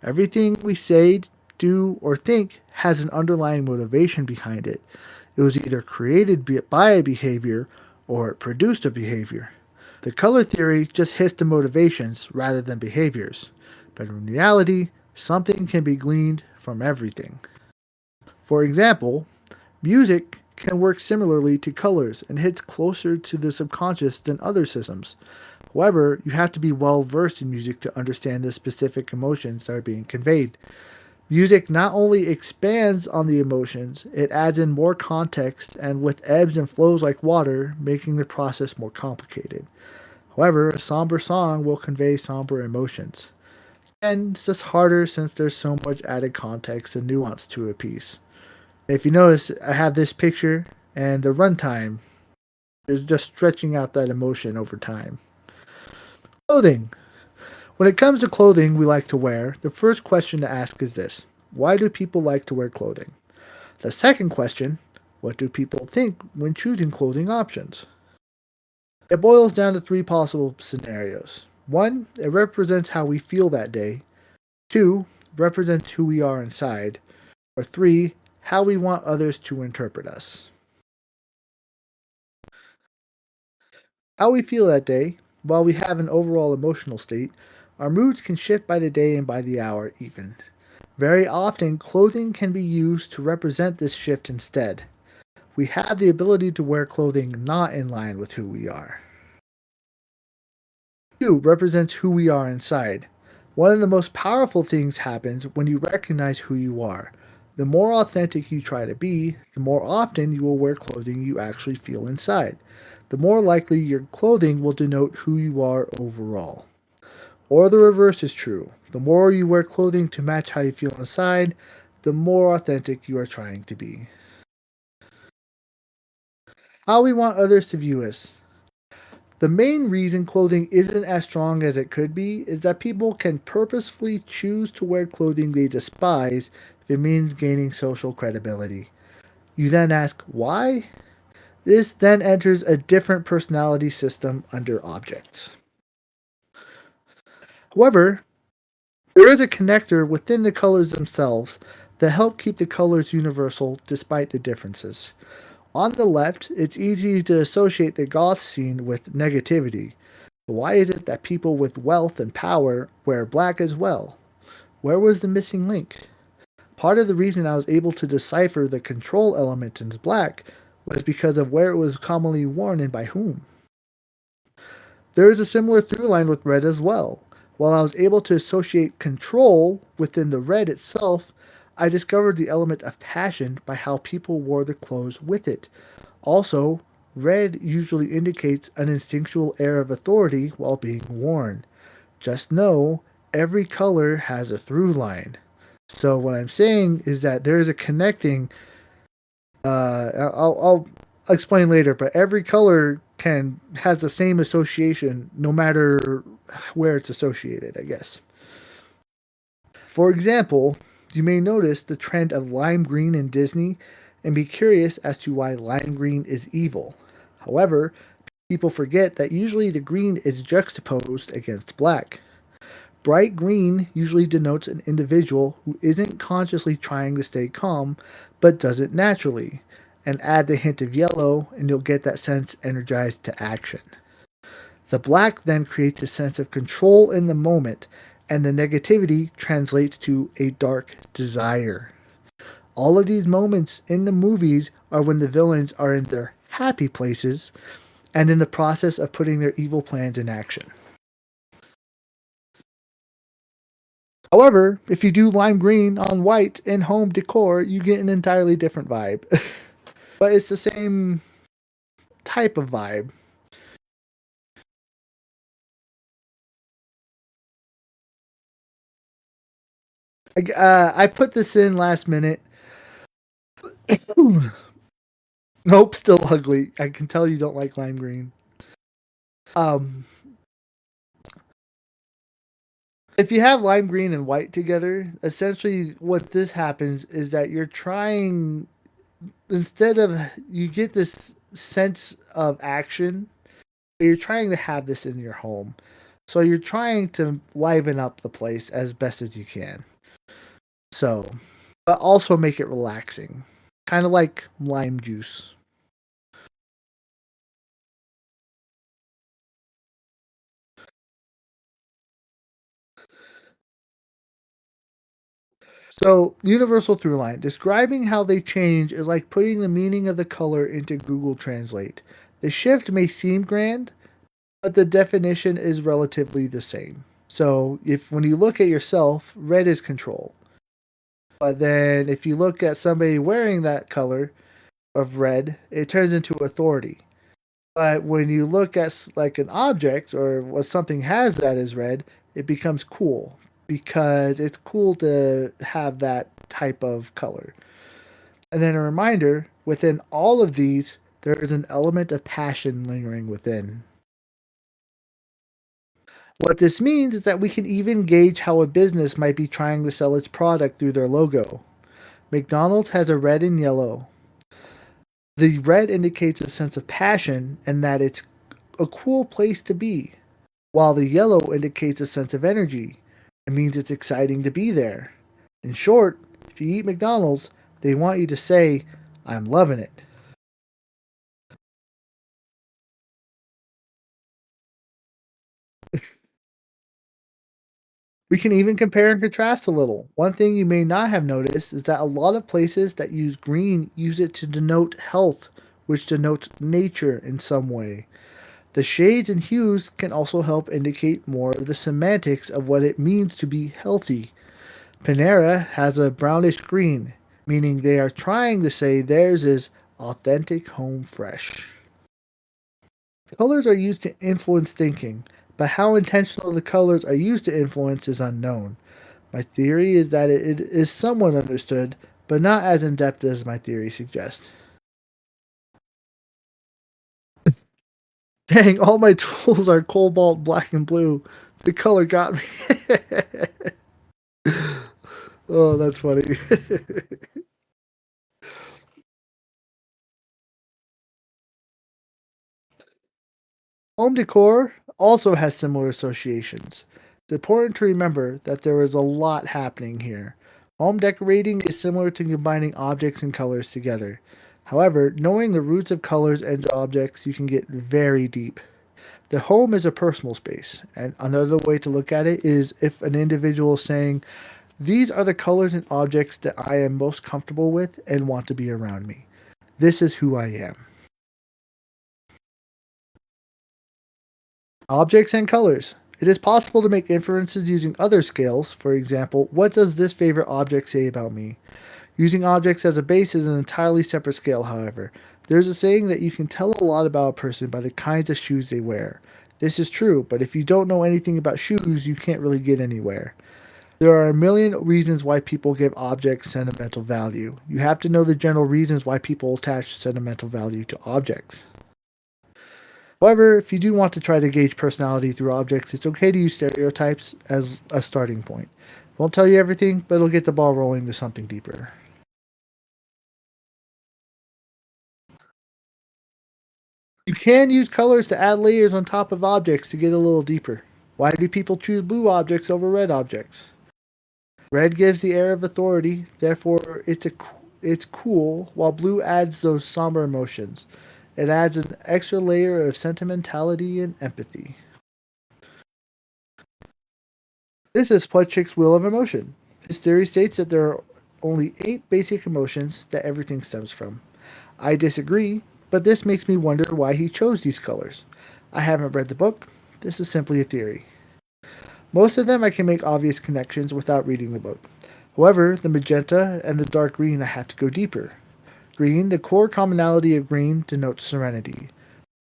Everything we say, do, or think has an underlying motivation behind it. It was either created by a behavior or it produced a behavior. The color theory just hits the motivations rather than behaviors. But in reality, something can be gleaned from everything. For example, music can work similarly to colors and hits closer to the subconscious than other systems. However, you have to be well versed in music to understand the specific emotions that are being conveyed. Music not only expands on the emotions, it adds in more context and with ebbs and flows like water, making the process more complicated. However, a somber song will convey somber emotions. And it's just harder since there's so much added context and nuance to a piece. If you notice, I have this picture, and the runtime is just stretching out that emotion over time. Clothing. When it comes to clothing we like to wear, the first question to ask is this. Why do people like to wear clothing? The second question, what do people think when choosing clothing options? It boils down to three possible scenarios. One, it represents how we feel that day. Two, represents who we are inside. Or three, how we want others to interpret us. How we feel that day, while we have an overall emotional state, our moods can shift by the day and by the hour, even. Very often, clothing can be used to represent this shift instead. We have the ability to wear clothing not in line with who we are. Two represents who we are inside. One of the most powerful things happens when you recognize who you are. The more authentic you try to be, the more often you will wear clothing you actually feel inside. The more likely your clothing will denote who you are overall. Or the reverse is true. The more you wear clothing to match how you feel inside, the more authentic you are trying to be. How we want others to view us. The main reason clothing isn't as strong as it could be is that people can purposefully choose to wear clothing they despise if it means gaining social credibility. You then ask, why? This then enters a different personality system under objects. However, there is a connector within the colors themselves that help keep the colors universal despite the differences. On the left, it's easy to associate the goth scene with negativity. But why is it that people with wealth and power wear black as well? Where was the missing link? Part of the reason I was able to decipher the control element in black was because of where it was commonly worn and by whom. There is a similar through line with red as well. While I was able to associate control within the red itself, I discovered the element of passion by how people wore the clothes with it. Also, red usually indicates an instinctual air of authority while being worn. Just know every color has a through line. So what I'm saying is that there is a connecting. I'll explain later, but every color can has the same association no matter where it's associated, I guess. For example, you may notice the trend of lime green in Disney and be curious as to why lime green is evil. However, people forget that usually the green is juxtaposed against black. Bright green usually denotes an individual who isn't consciously trying to stay calm, but does it naturally. And add the hint of yellow, and you'll get that sense energized to action. The black then creates a sense of control in the moment, and the negativity translates to a dark desire. All of these moments in the movies are when the villains are in their happy places and in the process of putting their evil plans in action. However, if you do lime green on white in home decor, you get an entirely different vibe. But it's the same type of vibe. I put this in last minute. Nope, still ugly. I can tell you don't like lime green. Um, if you have lime green and white together, essentially what this happens is that you're trying, instead of, you get this sense of action, you're trying to have this in your home. So you're trying to liven up the place as best as you can. So, but also make it relaxing. Kind of like lime juice. So, universal through line. Describing how they change is like putting the meaning of the color into Google Translate. The shift may seem grand, but the definition is relatively the same. So, if when you look at yourself, red is control. But then if you look at somebody wearing that color of red, it turns into authority. But when you look at like an object or what something has that is red, it becomes cool because it's cool to have that type of color. And then a reminder within all of these, there is an element of passion lingering within. What this means is that we can even gauge how a business might be trying to sell its product through their logo. McDonald's has a red and yellow. The red indicates a sense of passion and that it's a cool place to be, while the yellow indicates a sense of energy. It means it's exciting to be there. In short, if you eat McDonald's, they want you to say, I'm loving it. We can even compare and contrast a little. One thing you may not have noticed is that a lot of places that use green use it to denote health, which denotes nature in some way. The shades and hues can also help indicate more of the semantics of what it means to be healthy. Panera has a brownish green, meaning they are trying to say theirs is authentic home fresh. Colors are used to influence thinking, but how intentional the colors are used to influence is unknown. My theory is that it is somewhat understood, but not as in depth as my theory suggests. Dang, all my tools are cobalt black and blue. The color got me. Oh, that's funny. Home decor also has similar associations. It's important to remember that there is a lot happening here. Home decorating is similar to combining objects and colors together. However, knowing the roots of colors and objects, you can get very deep. The home is a personal space, and another way to look at it is if an individual is saying, these are the colors and objects that I am most comfortable with and want to be around me. This is who I am. Objects and colors. It is possible to make inferences using other scales. For example, what does this favorite object say about me? Using objects as a base is an entirely separate scale, however. There's a saying that you can tell a lot about a person by the kinds of shoes they wear. This is true, but if you don't know anything about shoes, you can't really get anywhere. There are a million reasons why people give objects sentimental value. You have to know the general reasons why people attach sentimental value to objects. However, if you do want to try to gauge personality through objects, it's okay to use stereotypes as a starting point. Won't tell you everything, but it'll get the ball rolling to something deeper. You can use colors to add layers on top of objects to get a little deeper. Why do people choose blue objects over red objects? Red gives the air of authority, therefore it's cool, while blue adds those somber emotions. It adds an extra layer of sentimentality and empathy. This is Plutchik's Wheel of Emotion. His theory states that there are only 8 basic emotions that everything stems from. I disagree, but this makes me wonder why he chose these colors. I haven't read the book. This is simply a theory. Most of them I can make obvious connections without reading the book. However, the magenta and the dark green I have to go deeper. Green, the core commonality of green denotes serenity.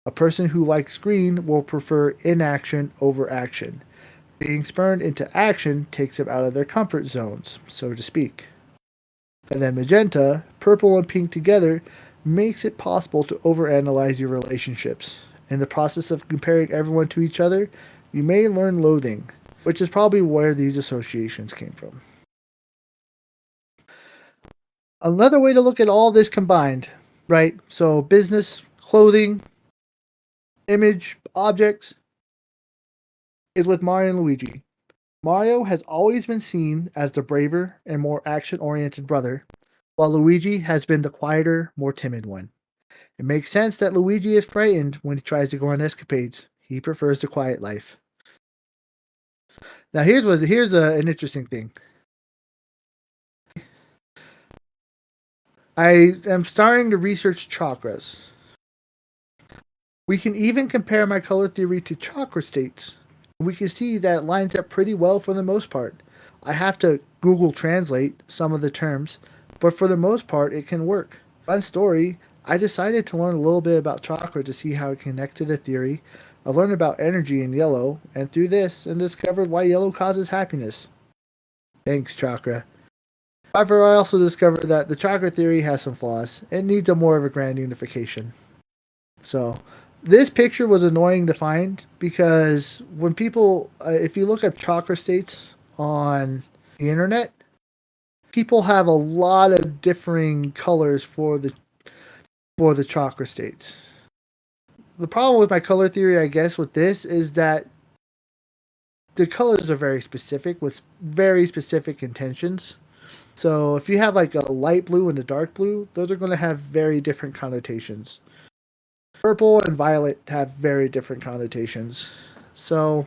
A person who likes green will prefer inaction over action. Being spurned into action takes them out of their comfort zones, so to speak. And then magenta, purple and pink together, makes it possible to overanalyze your relationships. In the process of comparing everyone to each other, you may learn loathing, which is probably where these associations came from. Another way to look at all this combined, right? So business, clothing, image, objects, is with Mario and Luigi. Mario has always been seen as the braver and more action oriented brother, while Luigi has been the quieter, more timid one. It makes sense that Luigi is frightened when he tries to go on escapades. He prefers the quiet life. Now here's an interesting thing. I am starting to research chakras. We can even compare my color theory to chakra states. We can see that it lines up pretty well for the most part. I have to Google translate some of the terms, but for the most part, it can work. Fun story, I decided to learn a little bit about chakra to see how it connects to the theory. I learned about energy in yellow, and through this, and discovered why yellow causes happiness. Thanks, chakra. However, I also discovered that the chakra theory has some flaws. It needs a more of a grand unification. So, This picture was annoying to find because when people, if you look up chakra states on the internet, people have a lot of differing colors for the chakra states. The problem with my color theory, I guess, with this is that the colors are very specific with very specific intentions. So if you have like a light blue and a dark blue, those are going to have very different connotations. Purple and violet have very different connotations. So,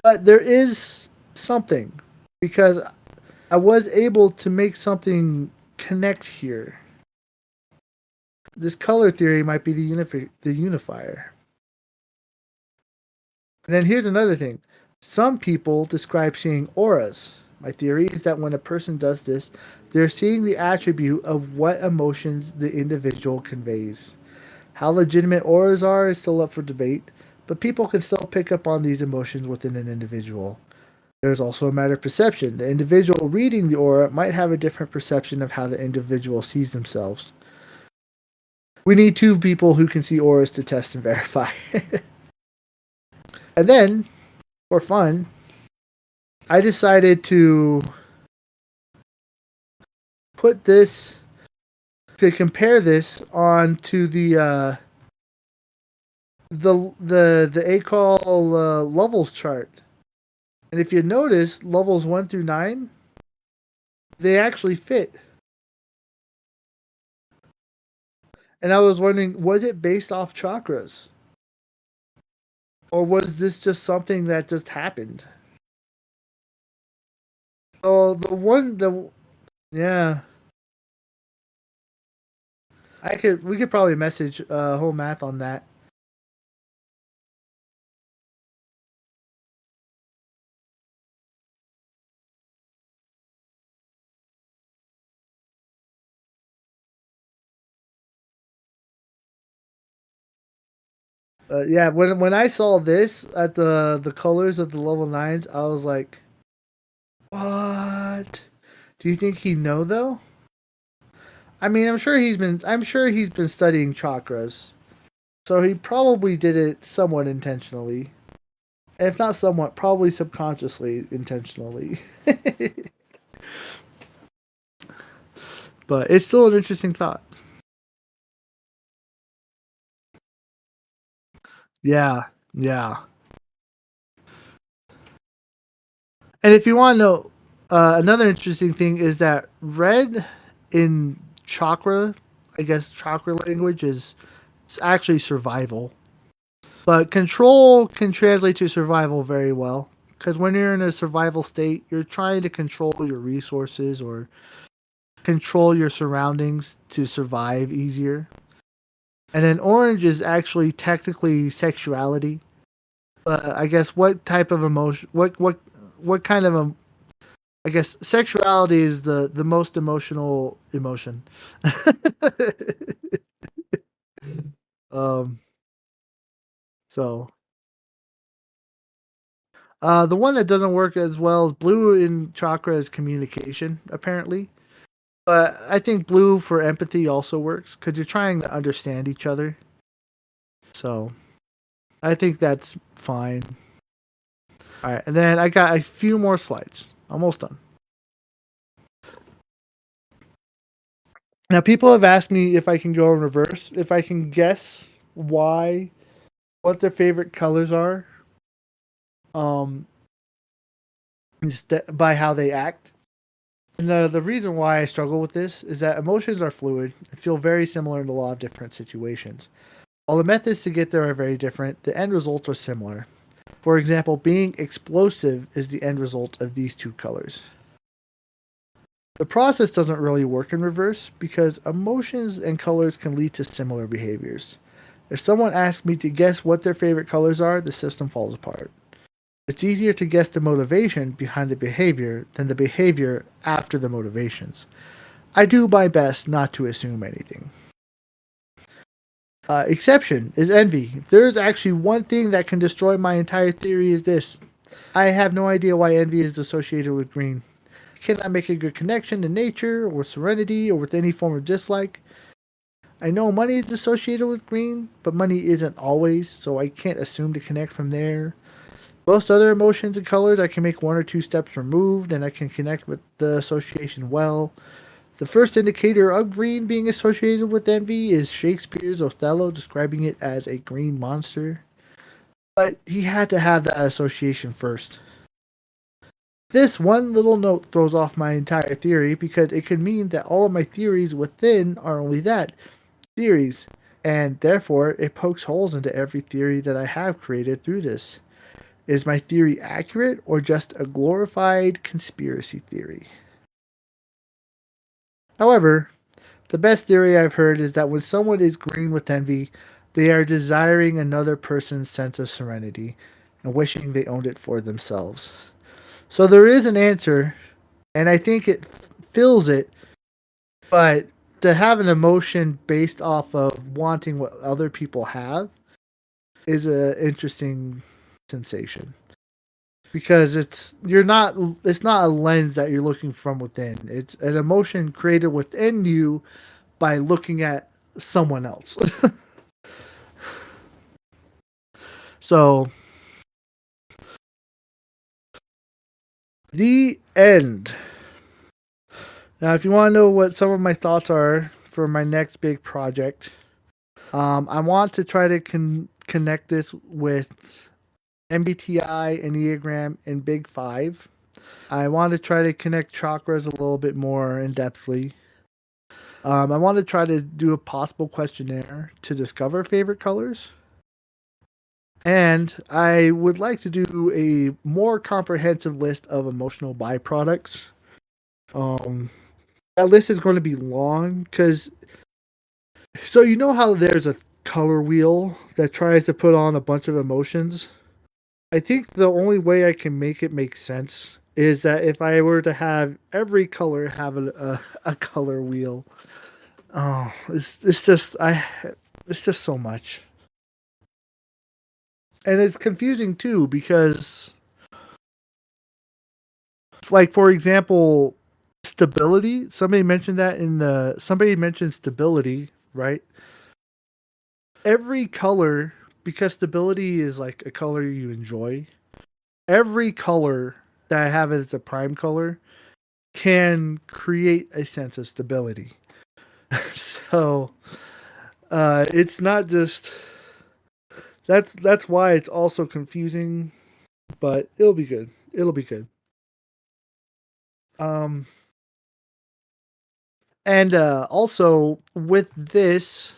but there is something because I was able to make something connect here. This color theory might be the unifier. And then here's another thing. Some people describe seeing auras. My theory is that when a person does this, they're seeing the attribute of what emotions the individual conveys. How legitimate auras are is still up for debate, but people can still pick up on these emotions within an individual. There's also a matter of perception. The individual reading the aura might have a different perception of how the individual sees themselves. We need two people who can see auras to test and verify. And then, for fun, I decided to put this to compare this onto the ACOL levels chart. And if you notice, levels 1 through 9, they actually fit. And I was wondering, was it based off chakras? Or was this just something that just happened? Oh, yeah. We could probably message whole math on that. Yeah, when I saw this at the colors of the level 9s, I was like, what? Do you think he'd know though? I mean, I'm sure he's been studying chakras. So he probably did it somewhat intentionally. And if not somewhat, probably subconsciously intentionally. But it's still an interesting thought. Yeah, yeah. And if you want to know, another interesting thing is that red in chakra, I guess chakra language is actually survival. But control can translate to survival very well. Because when you're in a survival state, you're trying to control your resources or control your surroundings to survive easier. And then orange is actually technically sexuality. I guess what type of emotion, what kind of I guess sexuality is the most emotional emotion. um, so the one that doesn't work as well is blue in chakra is communication, apparently. But I think blue for empathy also works because you're trying to understand each other. So I think that's fine. All right, and then I got a few more slides. Almost done. Now, people have asked me if I can go in reverse, if I can guess what their favorite colors are, um, by how they act. And the reason why I struggle with this is that emotions are fluid and feel very similar in a lot of different situations. While the methods to get there are very different, the end results are similar. For example, being explosive is the end result of these two colors. The process doesn't really work in reverse because emotions and colors can lead to similar behaviors. If someone asks me to guess what their favorite colors are, the system falls apart. It's easier to guess the motivation behind the behavior than the behavior after the motivations. I do my best not to assume anything. Exception is envy. If there is actually one thing that can destroy my entire theory is this. I have no idea why envy is associated with green. I cannot make a good connection to nature or serenity or with any form of dislike. I know money is associated with green, but money isn't always, so I can't assume to connect from there. Most other emotions and colors, I can make one or two steps removed, and I can connect with the association well. The first indicator of green being associated with envy is Shakespeare's Othello describing it as a green monster. But he had to have that association first. This one little note throws off my entire theory because it could mean that all of my theories within are only that theories, and therefore it pokes holes into every theory that I have created through this. Is my theory accurate or just a glorified conspiracy theory? However, the best theory I've heard is that when someone is green with envy, they are desiring another person's sense of serenity and wishing they owned it for themselves. So there is an answer, and I think it fills it, but to have an emotion based off of wanting what other people have is an interesting sensation because it's not a lens that you're looking from within. It's an emotion created within you by looking at someone else. So the end. Now, if you want to know what some of my thoughts are for my next big project, I want to try to connect this with MBTI, Enneagram, and Big Five. I want to try to connect chakras a little bit more in depthly. I want to try to do a possible questionnaire to discover favorite colors. And I would like to do a more comprehensive list of emotional byproducts. Um, that list is going to be long because, so you know how there's a color wheel that tries to put on a bunch of emotions? I think the only way I can make it make sense is that if I were to have every color have a color wheel. Oh, it's just so much. And it's confusing too because, like, for example, stability, somebody mentioned stability, right? Every color, because stability is like a color you enjoy, every color that I have as a prime color can create a sense of stability. So it's not just that's why it's also confusing, but it'll be good. It'll be good. Um, and also with this,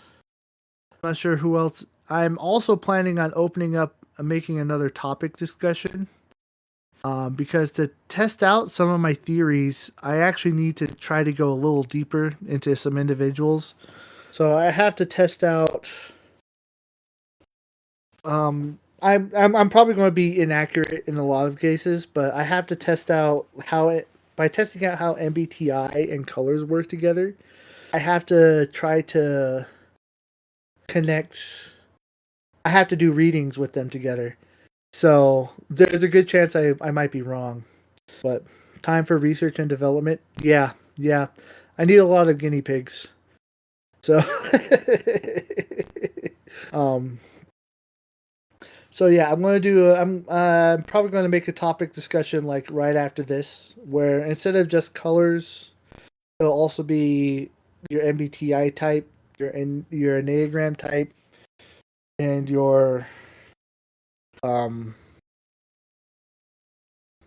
I'm not sure who else. I'm also planning on opening up, making another topic discussion. Because to test out some of my theories, I actually need to try to go a little deeper into some individuals. So I have to test out. I'm probably going to be inaccurate in a lot of cases, but I have to test out how it by testing out how MBTI and colors work together. I have to try to connect. I have to do readings with them together. So there's a good chance I might be wrong. But time for research and development. Yeah, yeah. I need a lot of guinea pigs. So um so yeah, I'm probably going to make a topic discussion like right after this where instead of just colors, it'll also be your MBTI type, your Enneagram type, and your um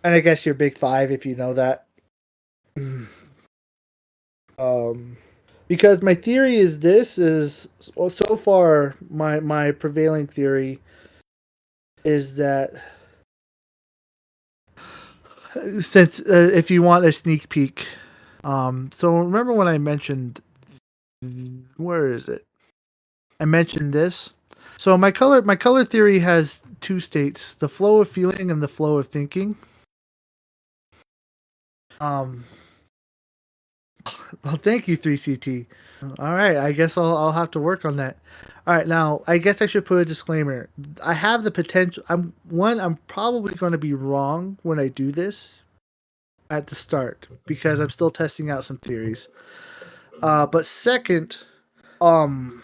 and I guess your big five if you know that. um because my theory is this is well, so far my prevailing theory is that since if you want a sneak peek, so remember when I mentioned where is it? I mentioned this. So my color theory has two states: the flow of feeling and the flow of thinking. Um, well, thank you, 3CT. All right, I guess I'll have to work on that. All right, now I guess I should put a disclaimer. I have the potential. I'm probably going to be wrong when I do this at the start because I'm still testing out some theories. But second, um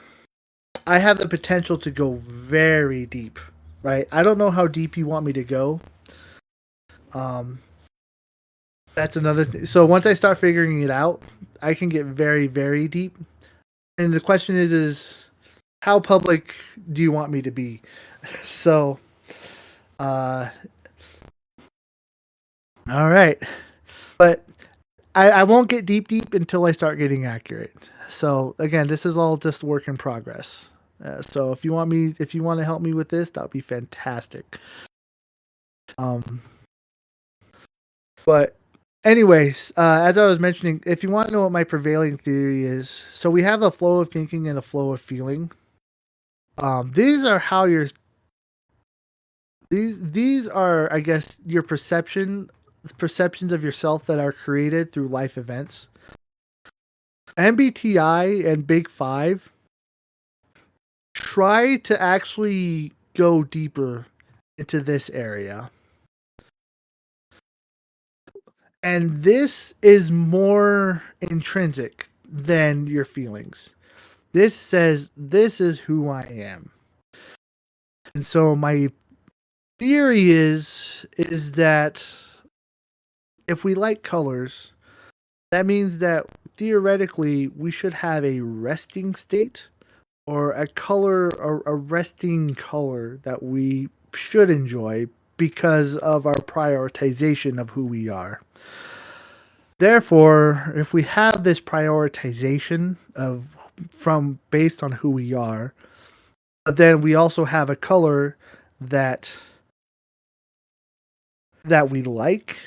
I have the potential to go very deep, right? I don't know how deep you want me to go. Um, that's another thing. So once I start figuring it out, I can get very, very deep. And the question is how public do you want me to be? So, uh, all right, but I won't get deep until I start getting accurate. So again, this is all just work in progress. So if you want to help me with this, that would be fantastic. Um, But anyways, as I was mentioning, if you want to know what my prevailing theory is, so we have a flow of thinking and a flow of feeling. These are how your these are, I guess, your perceptions of yourself that are created through life events. MBTI and Big Five try to actually go deeper into this area. And this is more intrinsic than your feelings. This says this is who I am. And so my theory is that if we like colors, that means that theoretically we should have a resting state or a color or a resting color that we should enjoy because of our prioritization of who we are. Therefore, if we have this prioritization of from based on who we are, but then we also have a color that we like,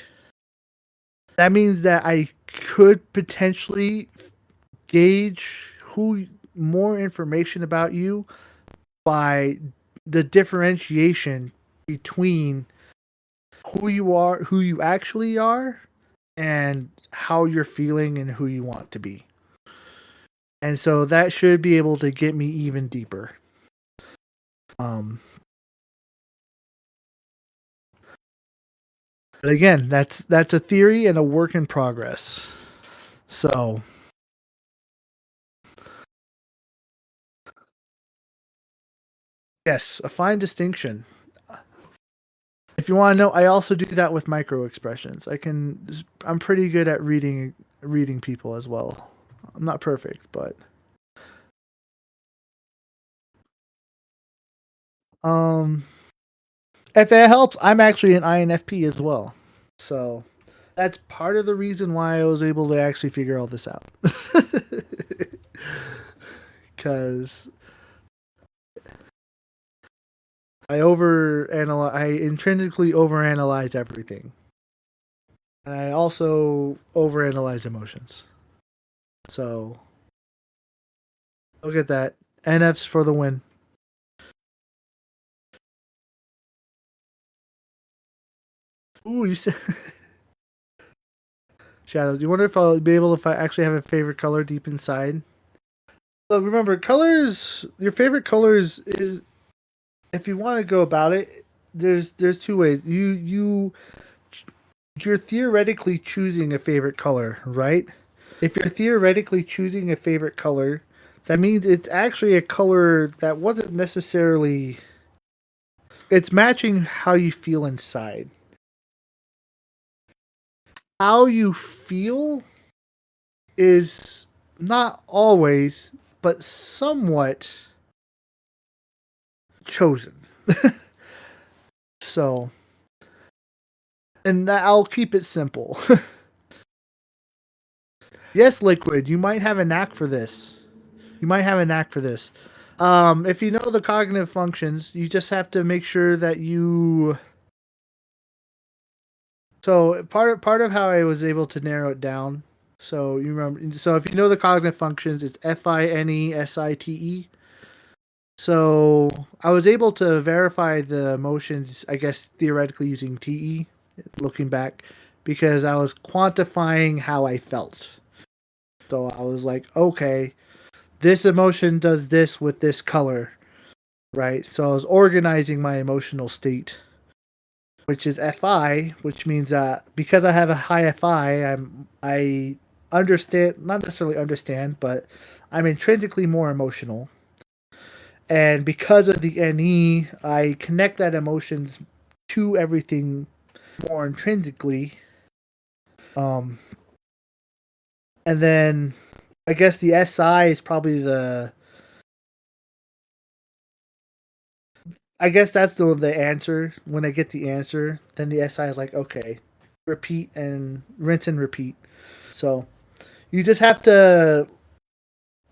that means that I could potentially gauge who more information about you by the differentiation between who you are, who you actually are, and how you're feeling and who you want to be. And so that should be able to get me even deeper. Um, but again, that's a theory and a work in progress. So yes, a fine distinction. If you want to know, I also do that with micro expressions. I'm pretty good at reading people as well. I'm not perfect, but um if it helps, I'm actually an INFP as well. So that's part of the reason why I was able to actually figure all this out. Cuz I intrinsically overanalyze everything. And I also overanalyze emotions. So look at that. NF's for the win. Ooh, you said shadows. You wonder if I'll be able to if I actually have a favorite color deep inside. So remember, colors. Your favorite colors is if you want to go about it. There's two ways. You're theoretically choosing a favorite color, right? If you're theoretically choosing a favorite color, that means it's actually a color that wasn't necessarily. It's matching how you feel inside. How you feel is not always, but somewhat chosen. So, and I'll keep it simple. Yes, Liquid, you might have a knack for this. You might have a knack for this. If you know the cognitive functions, you just have to make sure that you. So part of how I was able to narrow it down. So you remember. So if you know the cognitive functions, it's FINESITE. So I was able to verify the emotions, I guess theoretically using TE, looking back, because I was quantifying how I felt. So I was like, okay, this emotion does this with this color, right? So I was organizing my emotional state, which is FI, which means that because I have a high FI, I understand, not necessarily understand, but I'm intrinsically more emotional. And because of the NE, I connect that emotions to everything more intrinsically. Um, and then I guess the SI is probably the. I guess that's the answer. When I get the answer, then the SI is like, okay, repeat and rinse and repeat. So you just have to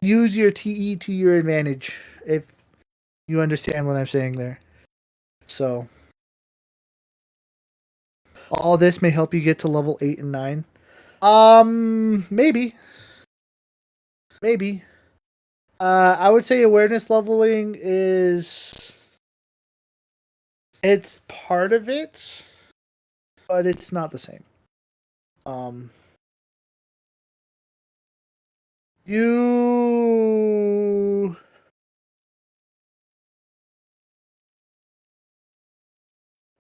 use your TE to your advantage if you understand what I'm saying there. So all this may help you get to level 8 and 9. Maybe. Maybe. I would say awareness leveling is it's part of it, but it's not the same. Um you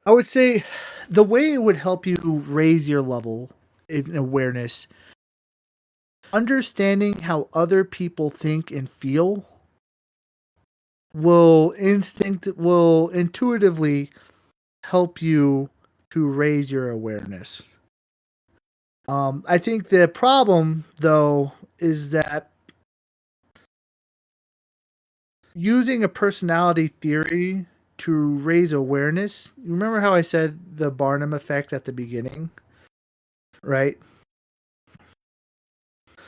I would say the way it would help you raise your level in awareness, understanding how other people think and feel will intuitively help you to raise your awareness. I think the problem though is that using a personality theory to raise awareness. Remember how I said the Barnum effect at the beginning, right?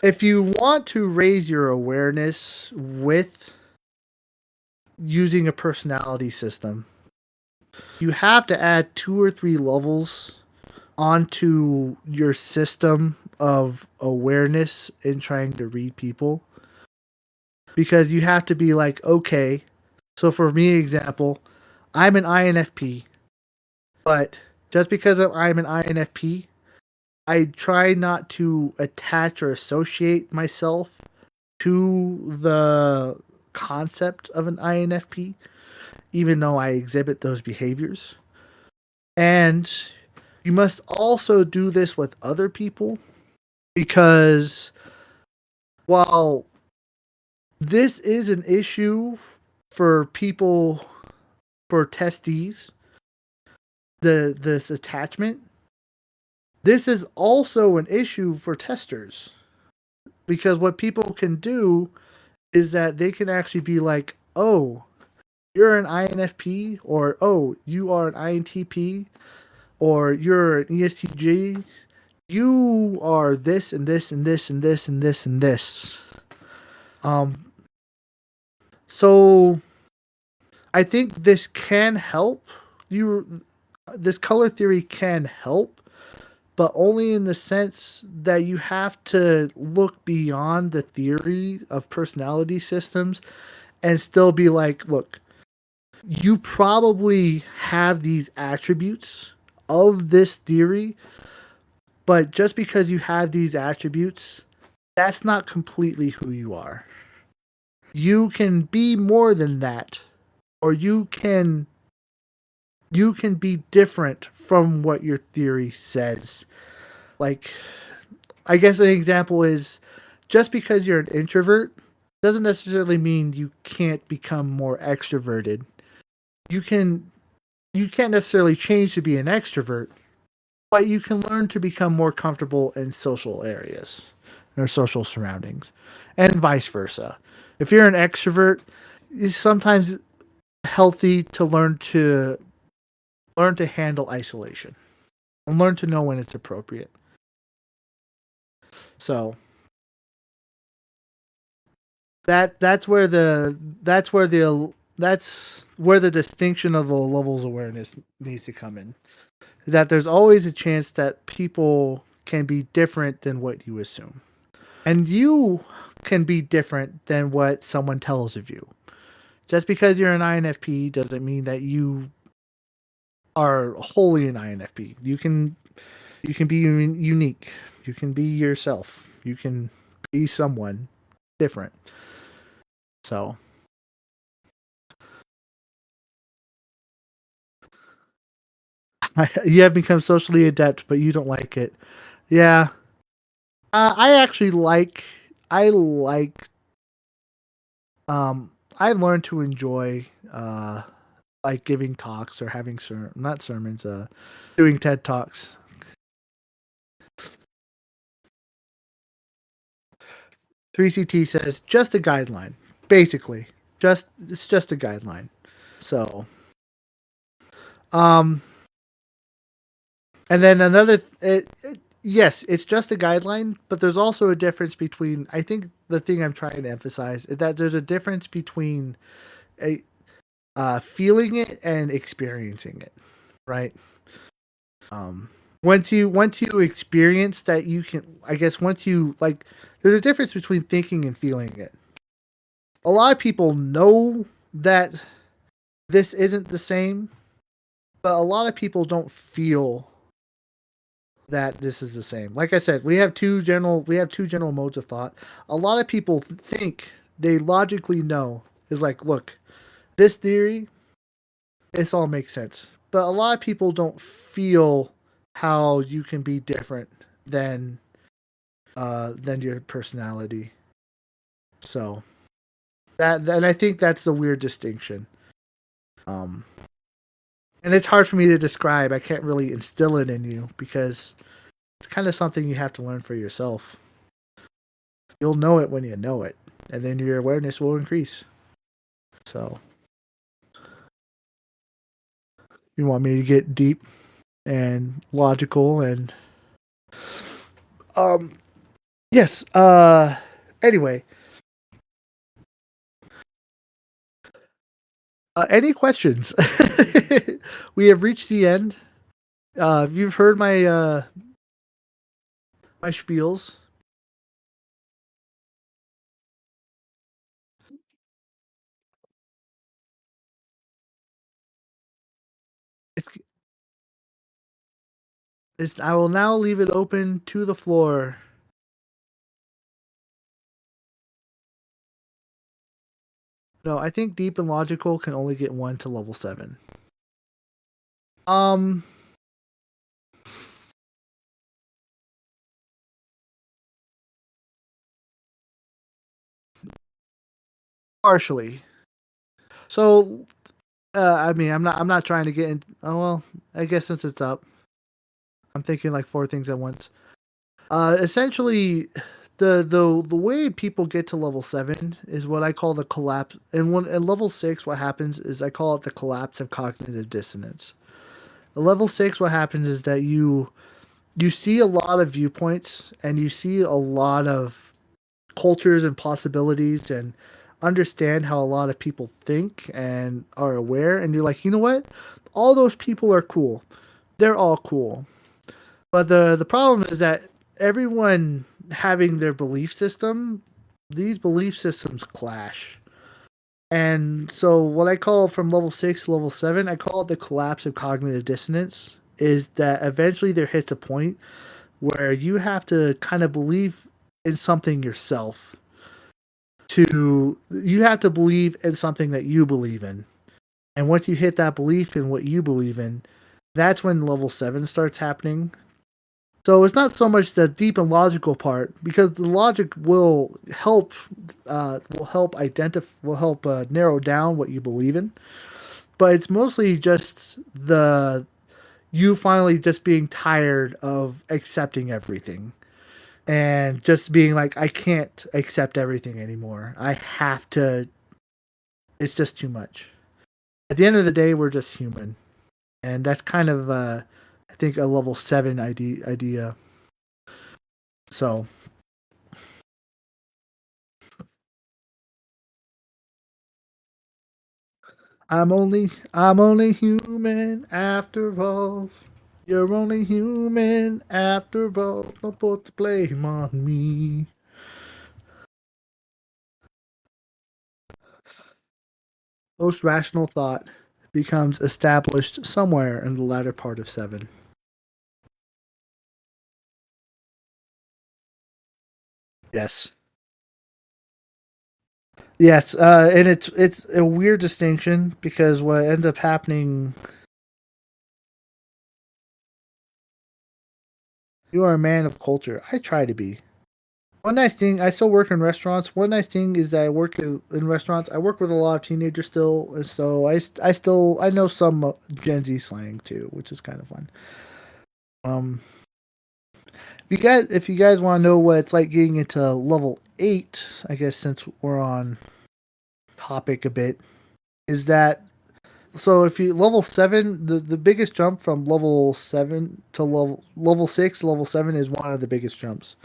If you want to raise your awareness with using a personality system, you have to add 2 or 3 levels onto your system of awareness in trying to read people. Because you have to be like, okay, so for me, example, I'm an INFP, but just because I'm an INFP, I try not to attach or associate myself to the concept of an INFP, even though I exhibit those behaviors. And you must also do this with other people because while this is an issue for people, for testees, this attachment, this is also an issue for testers because what people can do is that they can actually be like, oh, you're an INFP, or oh, you are an INTP, or you're an ESTG. You are this and this and this and this and this and this. Um, so I think this can help you. This color theory can help, but only in the sense that you have to look beyond the theory of personality systems and still be like, look, you probably have these attributes of this theory, but just because you have these attributes, that's not completely who you are. You can be more than that, or you can be different from what your theory says. Like, I guess an example is just because you're an introvert doesn't necessarily mean you can't become more extroverted. You can you can't necessarily change to be an extrovert, but you can learn to become more comfortable in social areas or social surroundings, and vice versa. If you're an extrovert, it's sometimes healthy to learn to handle isolation and learn to know when it's appropriate. So that's where the distinction of the levels awareness needs to come in. That there's always a chance that people can be different than what you assume. And you can be different than what someone tells of you. Just because you're an INFP doesn't mean that you are wholly an INFP. You can be unique. You can be yourself. You can be someone different. So you have become socially adept, but you don't like it. Yeah, I actually like. I like. Um, I learned to enjoy like giving talks or having not sermons. Doing TED talks. 3CT says just a guideline, basically. It's just a guideline. So, um, and then yes, it's just a guideline, but there's also a difference between. I think the thing I'm trying to emphasize is that there's a difference between a feeling it and experiencing it, right? Um, once you experience that, you can. I guess once you like, there's a difference between thinking and feeling it. A lot of people know that this isn't the same, but a lot of people don't feel that this is the same. Like I said, we have two general modes of thought. A lot of people think they logically know is like, look, this theory, this all makes sense. But a lot of people don't feel how you can be different than your personality. So and I think that's the weird distinction. Um and it's hard for me to describe. I can't really instill it in you because it's kind of something you have to learn for yourself. You'll know it when you know it, and then your awareness will increase. So, you want me to get deep and logical and um yes, anyway, any questions? We have reached the end. You've heard my spiels. It's, I will now leave it open to the floor. No, I think deep and logical can only get one to level 7. Um, partially. So, I mean, I'm not trying to get in. Oh well, I guess since it's up, I'm thinking like four things at once. Essentially, the way people get to level 7 is what I call the collapse. And when at level 6, what happens is I call it the collapse of cognitive dissonance. At level 6, what happens is that you see a lot of viewpoints and you see a lot of cultures and possibilities and understand how a lot of people think and are aware, and you're like, you know what, all those people are cool, they're all cool, but the problem is that everyone having their belief system, these belief systems clash. And so what I call from level 6 to level 7, I call it the collapse of cognitive dissonance, is that eventually there hits a point where you have to kind of believe in something yourself. You have to believe in something that you believe in. And once you hit that belief in what you believe in, that's when level 7 starts happening. So it's not so much the deep and logical part, because the logic will help narrow down what you believe in. But it's mostly just the you finally just being tired of accepting everything and just being like, I can't accept everything anymore. I have to. It's just too much. At the end of the day, we're just human, and that's kind of I think a level 7 idea. So I'm only human after all. You're only human after all. Don't put the blame on me. Most rational thought becomes established somewhere in the latter part of 7. Yes. Yes, and it's a weird distinction because what ends up happening, you are a man of culture. I try to be. one nice thing, I still work in restaurants. One nice thing is that I work in restaurants. I work with a lot of teenagers still, and so I still I know some Gen Z slang too, which is kind of fun. Um, if you guys want to know what it's like getting into level 8, I guess since we're on topic a bit, is that so if you level 7, the biggest jump from level 7 to level 6, level 7 is one of the biggest jumps.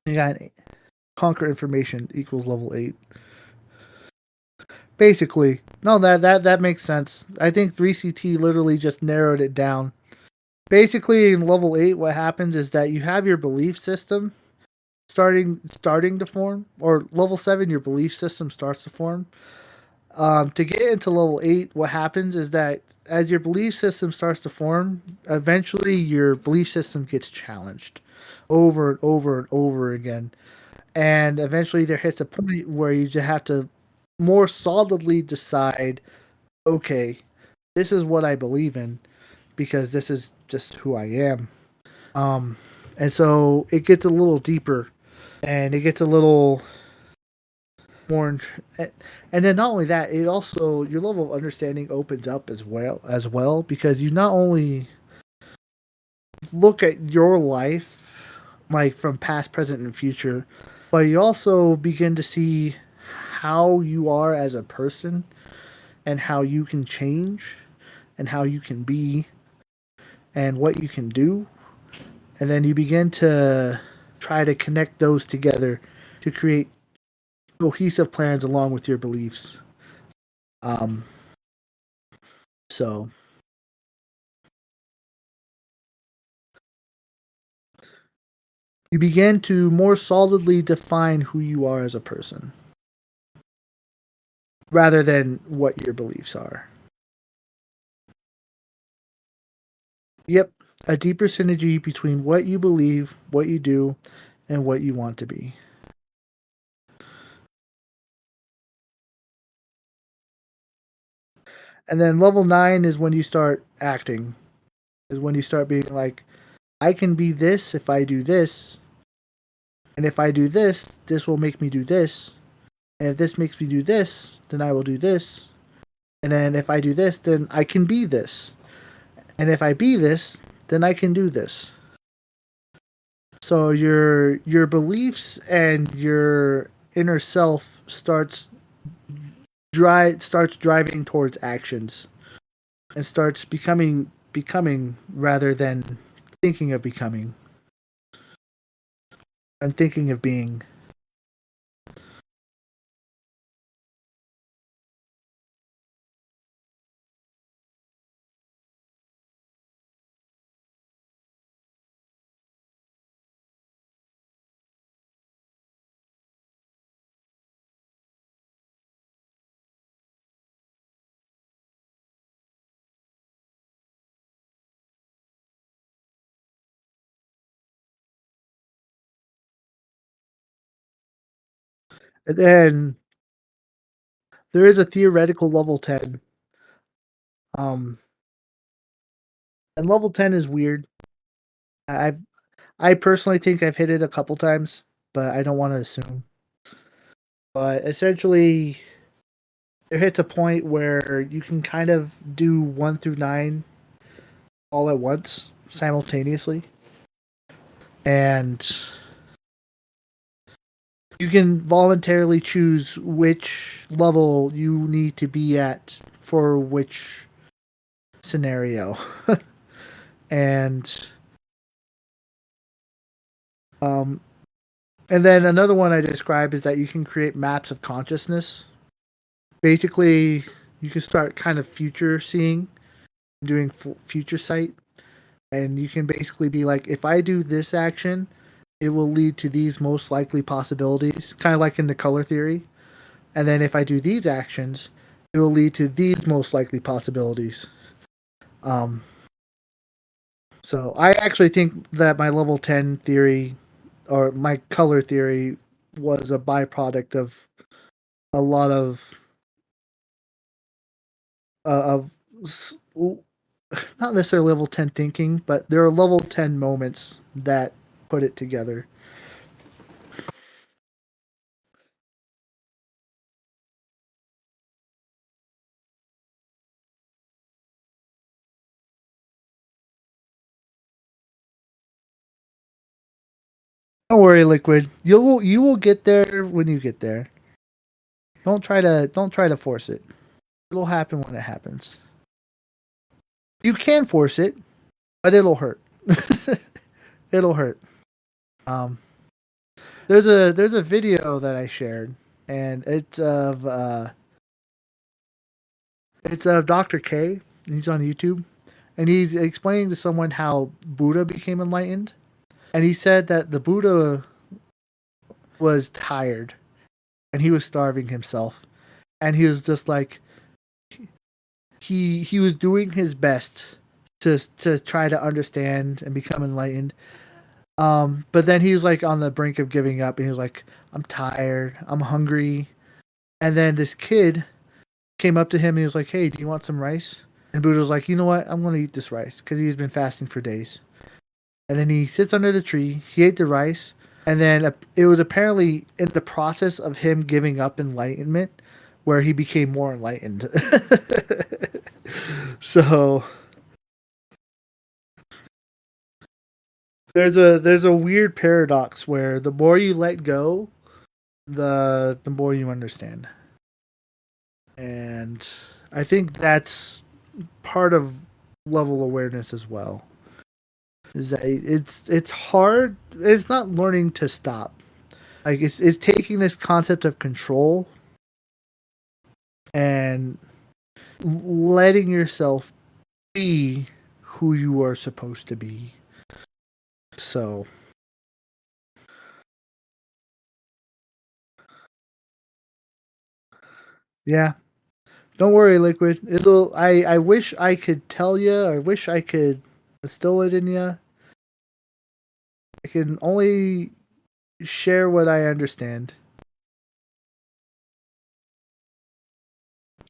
You got conquer information equals level 8. Basically, no, that makes sense. I think 3CT literally just narrowed it down. Basically, in level 8, what happens is that you have your belief system starting to form, or level 7, your belief system starts to form. To get into level 8, what happens is that as your belief system starts to form, eventually your belief system gets challenged over and over and over again. And eventually there hits a point where you just have to more solidly decide, okay, this is what I believe in because this is just who I am. Um, and so it gets a little deeper and it gets a little more. And then not only that, it also your level of understanding opens up as well because you not only look at your life like from past, present, and future, but you also begin to see how you are as a person and how you can change and how you can be and what you can do. And then you begin to try to connect those together to create cohesive plans along with your beliefs. Um, so you begin to more solidly define who you are as a person rather than what your beliefs are. Yep, a deeper synergy between what you believe, what you do, and what you want to be. And then level 9 is when you start acting, is when you start being like, I can be this if I do this. And if I do this, this will make me do this. And if this makes me do this, then I will do this. And then if I do this, then I can be this. And if I be this, then I can do this. So your beliefs and your inner self starts driving towards actions and starts becoming rather than thinking of becoming and thinking of being. And then there is a theoretical level 10. Um and level 10 is weird. I've I personally think I've hit it a couple times, but I don't want to assume. But essentially there hits a point where you can kind of do 1 through 9 all at once simultaneously. And you can voluntarily choose which level you need to be at for which scenario. and um and then another one I describe is that you can create maps of consciousness. Basically, you can start kind of future seeing, doing future sight, and you can basically be like, if I do this action, it will lead to these most likely possibilities, kind of like in the color theory. And then if I do these actions, it will lead to these most likely possibilities. Um, so I actually think that my level 10 theory or my color theory was a byproduct of a lot of not necessarily level 10 thinking, but there are level 10 moments that put it together. Don't worry, Liquid. You will get there when you get there. Don't try to force it. It'll happen when it happens. You can force it, but it'll hurt. It'll hurt. Um, there's a video that I shared, and it's of Dr. K. He's on YouTube, and he's explaining to someone how Buddha became enlightened, and he said that the Buddha was tired and he was starving himself, and he was just like he was doing his best to try to understand and become enlightened. But then he was like on the brink of giving up, and he was like, "I'm tired. I'm hungry." And then this kid came up to him and he was like, "Hey, do you want some rice?" And Buddha was like, "You know what? I'm gonna eat this rice," because he's been fasting for days. And then he sits under the tree. He ate the rice, and then it was apparently in the process of him giving up enlightenment where he became more enlightened. So there's a weird paradox where the more you let go, the more you understand. And I think that's part of level awareness as well. Is that it's hard. It's not learning to stop. Like it's taking this concept of control and letting yourself be who you are supposed to be. So yeah, don't worry, Liquid. It'll. I wish I could tell you. I wish I could instill it in you. I can only share what I understand.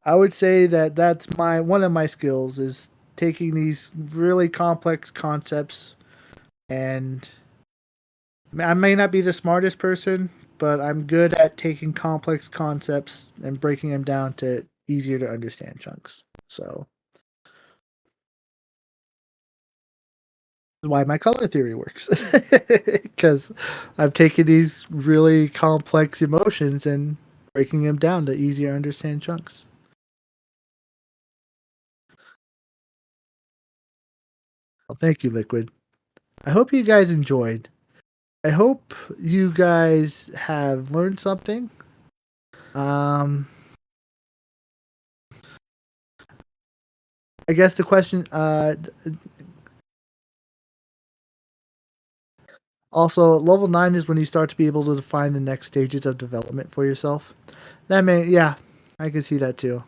I would say that that's my one of my skills is taking these really complex concepts, and I may not be the smartest person, but I'm good at taking complex concepts and breaking them down to easier to understand chunks. So that's why my color theory works, because I've taken these really complex emotions and breaking them down to easier to understand chunks. Well, thank you, Liquid. I hope you guys enjoyed. I hope you guys have learned something. Um, I guess the question, also, level 9 is when you start to be able to define the next stages of development for yourself. That may, yeah, I can see that too.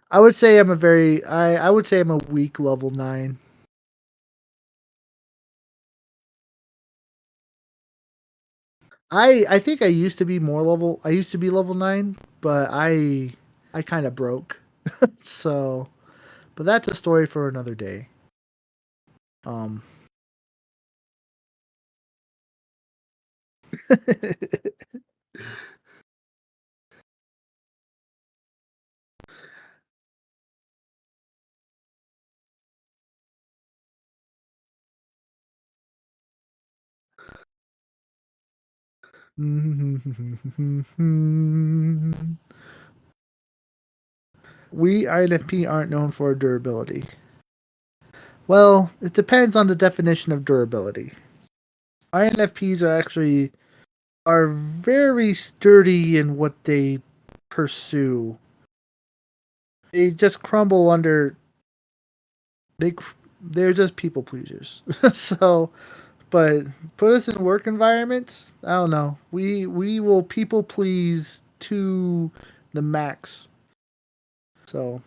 I would say I would say I'm a weak level 9. I think I used to be level 9, but I kind of broke. So, but that's a story for another day. Um, we INFP aren't known for durability. Well, it depends on the definition of durability. INFPs are very sturdy in what they pursue. They just crumble under they they're just people pleasers. So, but put us in work environments, I don't know. We will people please to the max. So,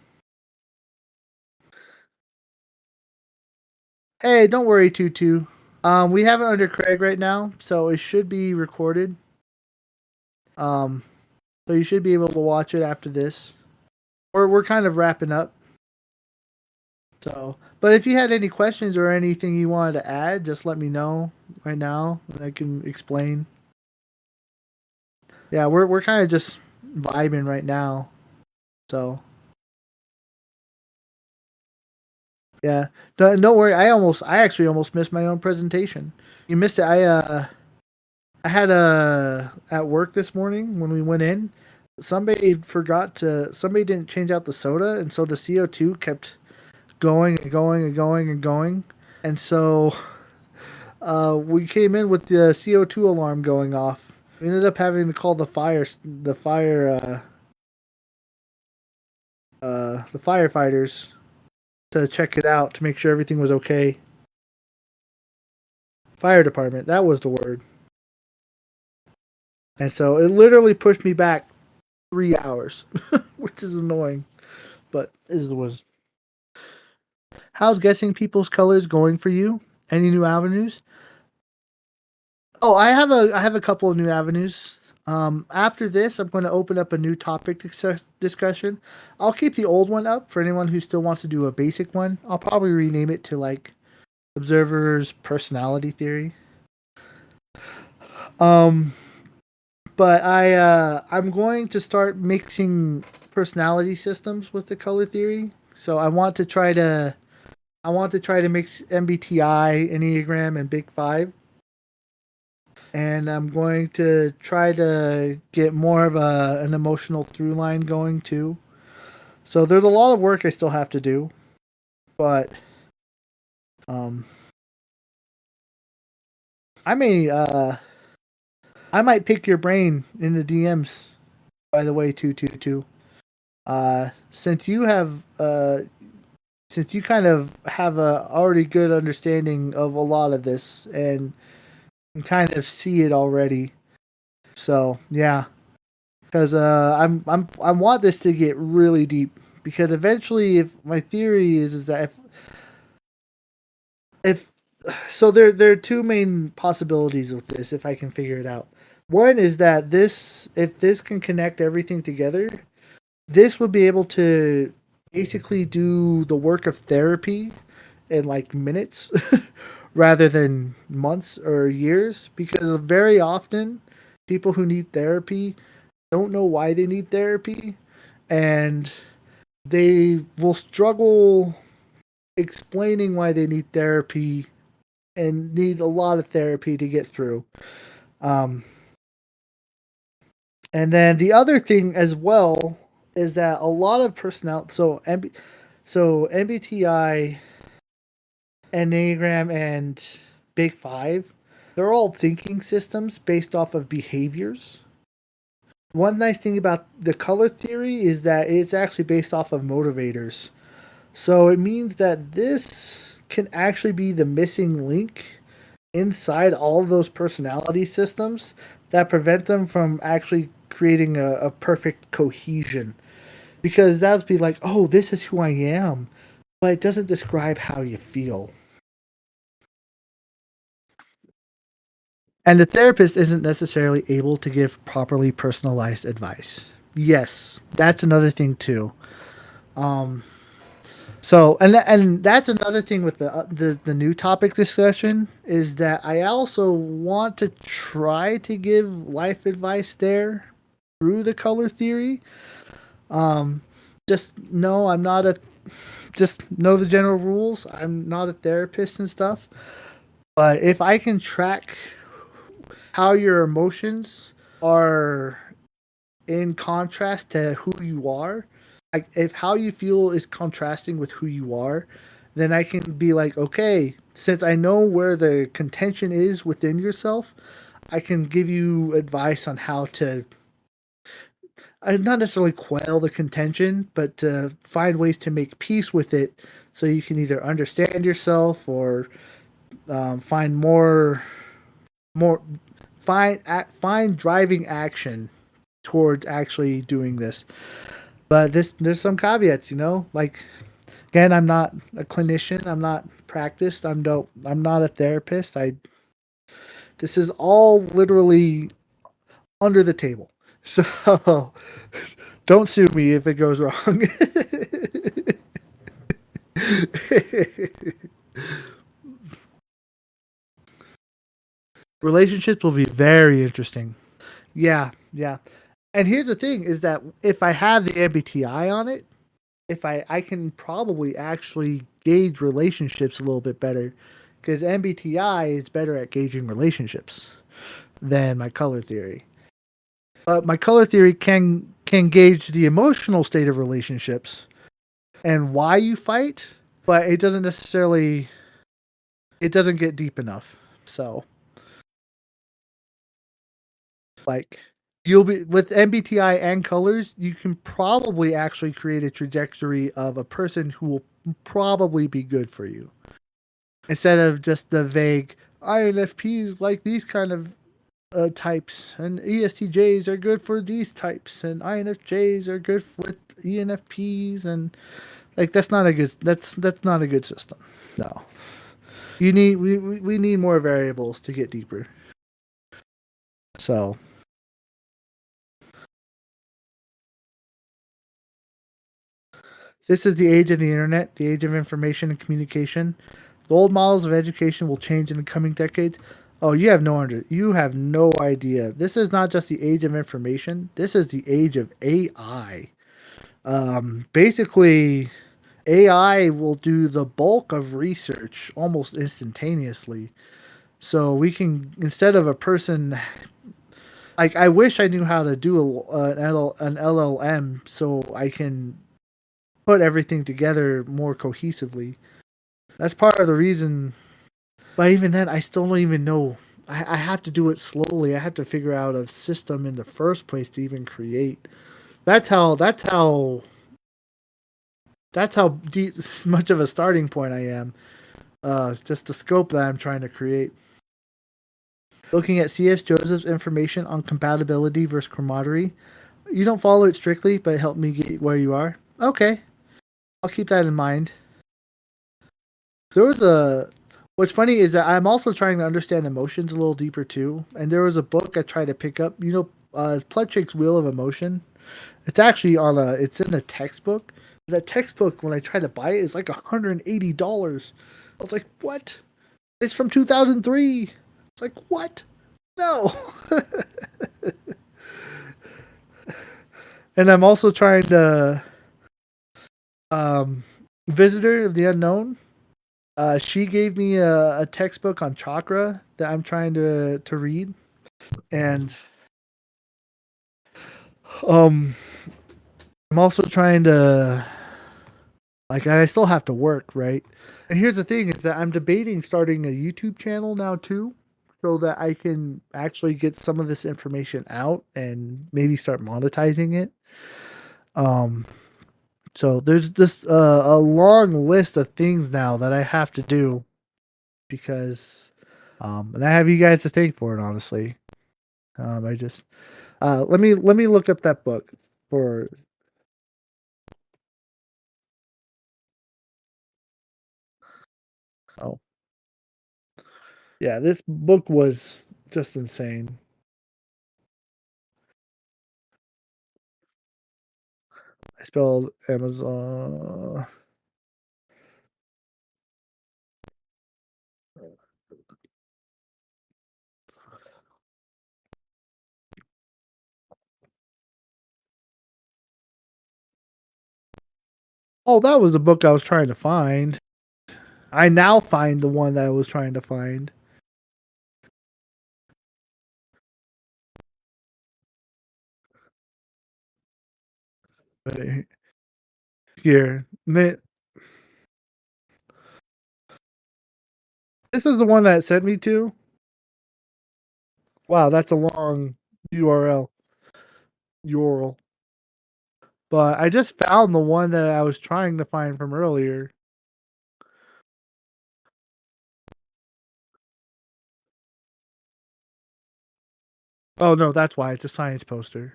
hey, don't worry, Tutu. We have it under Craig right now, so it should be recorded. Um, So you should be able to watch it after this. We're kind of wrapping up. So, but if you had any questions or anything you wanted to add, just let me know right now. I can explain. Yeah, we're kind of just vibing right now. So yeah, don't worry. I actually almost missed my own presentation. You missed it. I had a at work this morning when we went in. Somebody didn't change out the soda, and so the CO2 kept going and going and going and going, and so we came in with the CO2 alarm going off. We ended up having to call the firefighters to check it out to make sure everything was okay. Fire department, that was the word. And so it literally pushed me back 3 hours, which is annoying, but it was. How's guessing people's colors going for you? Any new avenues? Oh, I have a couple of new avenues. After this, I'm going to open up a new topic discussion. I'll keep the old one up for anyone who still wants to do a basic one. I'll probably rename it to like Observer's Personality Theory. Um, but I'm going to start mixing personality systems with the color theory. So I want to try to mix MBTI, Enneagram, and Big Five, and I'm going to try to get more of an emotional through line going too. So there's a lot of work I still have to do, but um, I may I might pick your brain in the DMs. By the way, 222. Since you have since you kind of have a already good understanding of a lot of this and can kind of see it already. So yeah, because I want this to get really deep because eventually, if my theory is that if so, there are two main possibilities with this if I can figure it out. One is that if this can connect everything together, this would be able to basically do the work of therapy in like minutes rather than months or years because very often people who need therapy don't know why they need therapy and they will struggle explaining why they need therapy and need a lot of therapy to get through. Um, and then the other thing as well is that a lot of so MBTI, Enneagram, and Big Five, they're all thinking systems based off of behaviors. One nice thing about the color theory is that it's actually based off of motivators. So it means that this can actually be the missing link inside all of those personality systems that prevent them from actually creating a perfect cohesion. Because that would be like, oh, this is who I am, but it doesn't describe how you feel. And the therapist isn't necessarily able to give properly personalized advice. Yes, that's another thing too. Um, and that's another thing with the new topic discussion is that I also want to try to give life advice there through the color theory. Um, just know I'm not a just know the general rules. I'm not a therapist and stuff, but if I can track how your emotions are in contrast to who you are, like if how you feel is contrasting with who you are, then I can be like, okay, since I know where the contention is within yourself, I can give you advice on how to not necessarily quell the contention, but to find ways to make peace with it so you can either understand yourself or find more find driving action towards actually doing this. But there's some caveats, like again, I'm not a clinician, I'm not practiced, I'm not a therapist. I This is all literally under the table. So don't sue me if it goes wrong. Relationships will be very interesting. Yeah, yeah. And here's the thing is that if I have the MBTI on it, if I can probably actually gauge relationships a little bit better because MBTI is better at gauging relationships than my color theory. But my color theory can gauge the emotional state of relationships and why you fight, but it doesn't get deep enough. So, like you'll be with MBTI and colors, you can probably actually create a trajectory of a person who will probably be good for you instead of just the vague INFPs like these kind of types and ESTJs are good for these types and INFJs are good with ENFPs and like that's not a good system. No. We need more variables to get deeper. So this is the age of the internet, the age of information and communication. The old models of education will change in the coming decades. Oh, you have no idea. This is not just the age of information. This is the age of AI. Basically, AI will do the bulk of research almost instantaneously. So we can instead of a person like I wish I knew how to do an LLM so I can put everything together more cohesively. That's part of the reason. But even then, I still don't even know. I have to do it slowly. I have to figure out a system in the first place to even create. That's how. That's how deep, much of a starting point I am. Just the scope that I'm trying to create. Looking at C.S. Joseph's information on compatibility versus camaraderie. You don't follow it strictly, but it helped me get where you are. Okay, I'll keep that in mind. There was a. What's funny is that I'm also trying to understand emotions a little deeper too. And there was a book I tried to pick up. Plutchik's Wheel of Emotion. It's actually It's in a textbook. That textbook, when I tried to buy it, is like $180. I was like, what? It's from 2003. It's like, what? No. And I'm also trying to um, Visitor of the Unknown. She gave me a textbook on chakra that I'm trying to read, and um, I'm also trying to I still have to work, right? And here's the thing: is that I'm debating starting a YouTube channel now too, so that I can actually get some of this information out and maybe start monetizing it. Um, so there's this a long list of things now that I have to do because and I have you guys to thank for it, honestly. I just let me look up that book for oh yeah, this book was just insane. I spelled Amazon. Oh, that was the book I was trying to find. I now find the one that I was trying to find. Wait, here, this is the one that it sent me to. Wow, that's a long URL. URL. But I just found the one that I was trying to find from earlier. Oh no, that's why it's a science poster.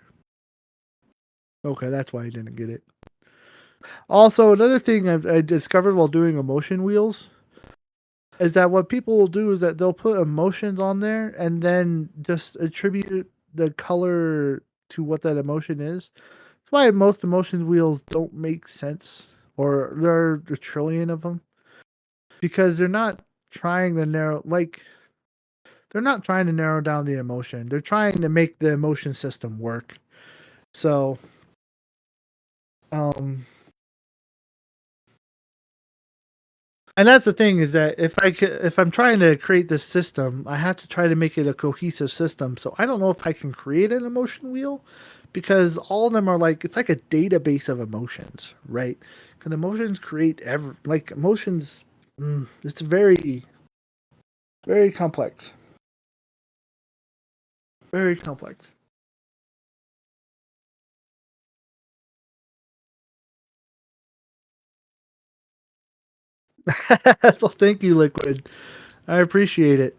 Okay, that's why I didn't get it. Also, another thing I discovered while doing emotion wheels is that what people will do is that they'll put emotions on there and then just attribute the color to what that emotion is. That's why most emotion wheels don't make sense, or there are a trillion of them, because they're not trying to narrow down the emotion. They're trying to make the emotion system work. So, um, and that's the thing is that if I'm trying to create this system, I have to try to make it a cohesive system. So I don't know if I can create an emotion wheel because all of them are like it's like a database of emotions, right? Because emotions create like emotions. It's very very complex, very complex. Well, thank you, Liquid. I appreciate it.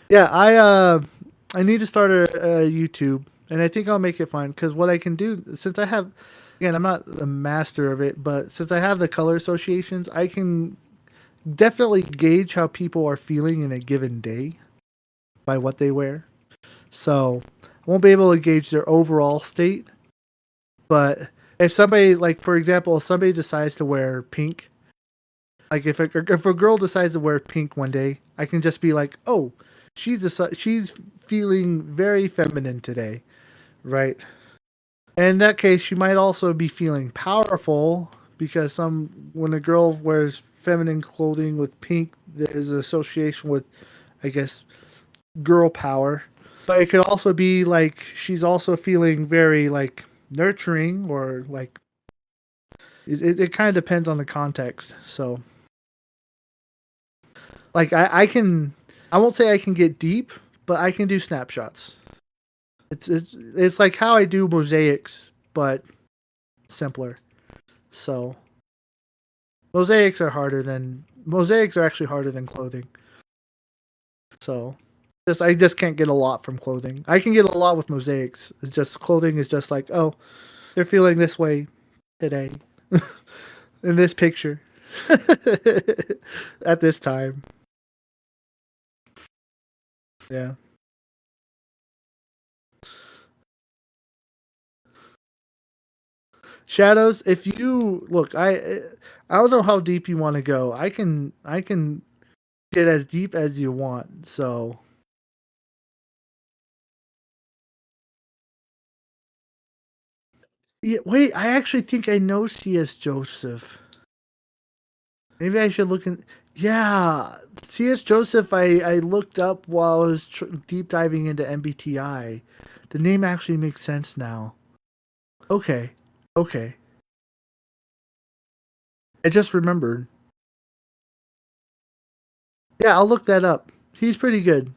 Yeah, I need to start a YouTube, and I think I'll make it fun because what I can do since I have, again, I'm not a master of it, but since I have the color associations, I can definitely gauge how people are feeling in a given day by what they wear. So I won't be able to gauge their overall state, but if somebody, like for example, if somebody decides to wear pink, like if a girl decides to wear pink one day, I can just be like, oh, she's feeling very feminine today, right? And in that case, she might also be feeling powerful because some when a girl wears feminine clothing with pink, there is an association with, I guess, girl power. But it could also be like she's also feeling very like nurturing or like it kind of depends on the context. So like I won't say I can get deep, but I can do snapshots. It's like how I do mosaics, but simpler. So mosaics are actually harder than clothing. So I just can't get a lot from clothing. I can get a lot with mosaics. It's just clothing is just like, oh, they're feeling this way today in this picture at this time. Yeah. Shadows, if you look, I don't know how deep you want to go. I can get as deep as you want. So yeah, wait, I actually think I know C.S. Joseph. Maybe I should look in. Yeah, C.S. Joseph. I looked up while I was deep diving into MBTI. The name actually makes sense now. Okay, okay. I just remembered. Yeah, I'll look that up. He's pretty good.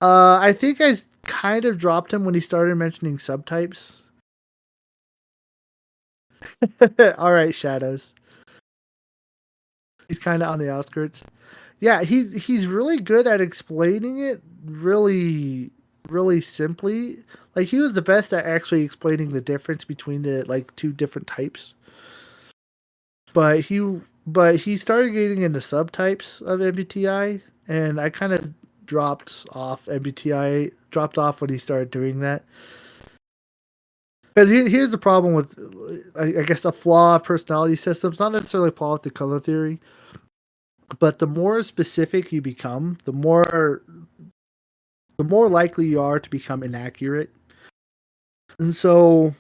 I think I kind of dropped him when he started mentioning subtypes. All right, shadows. He's kind of on the outskirts. Yeah, he's really good at explaining it really simply. Like he was the best at actually explaining the difference between the like two different types. But he started getting into subtypes of MBTI, and I kind of dropped off MBTI. Dropped off when he started doing that. Because here's the problem with, I guess, a flaw of personality systems. Not necessarily a flaw with the color theory, but the more specific you become, the more likely you are to become inaccurate. And so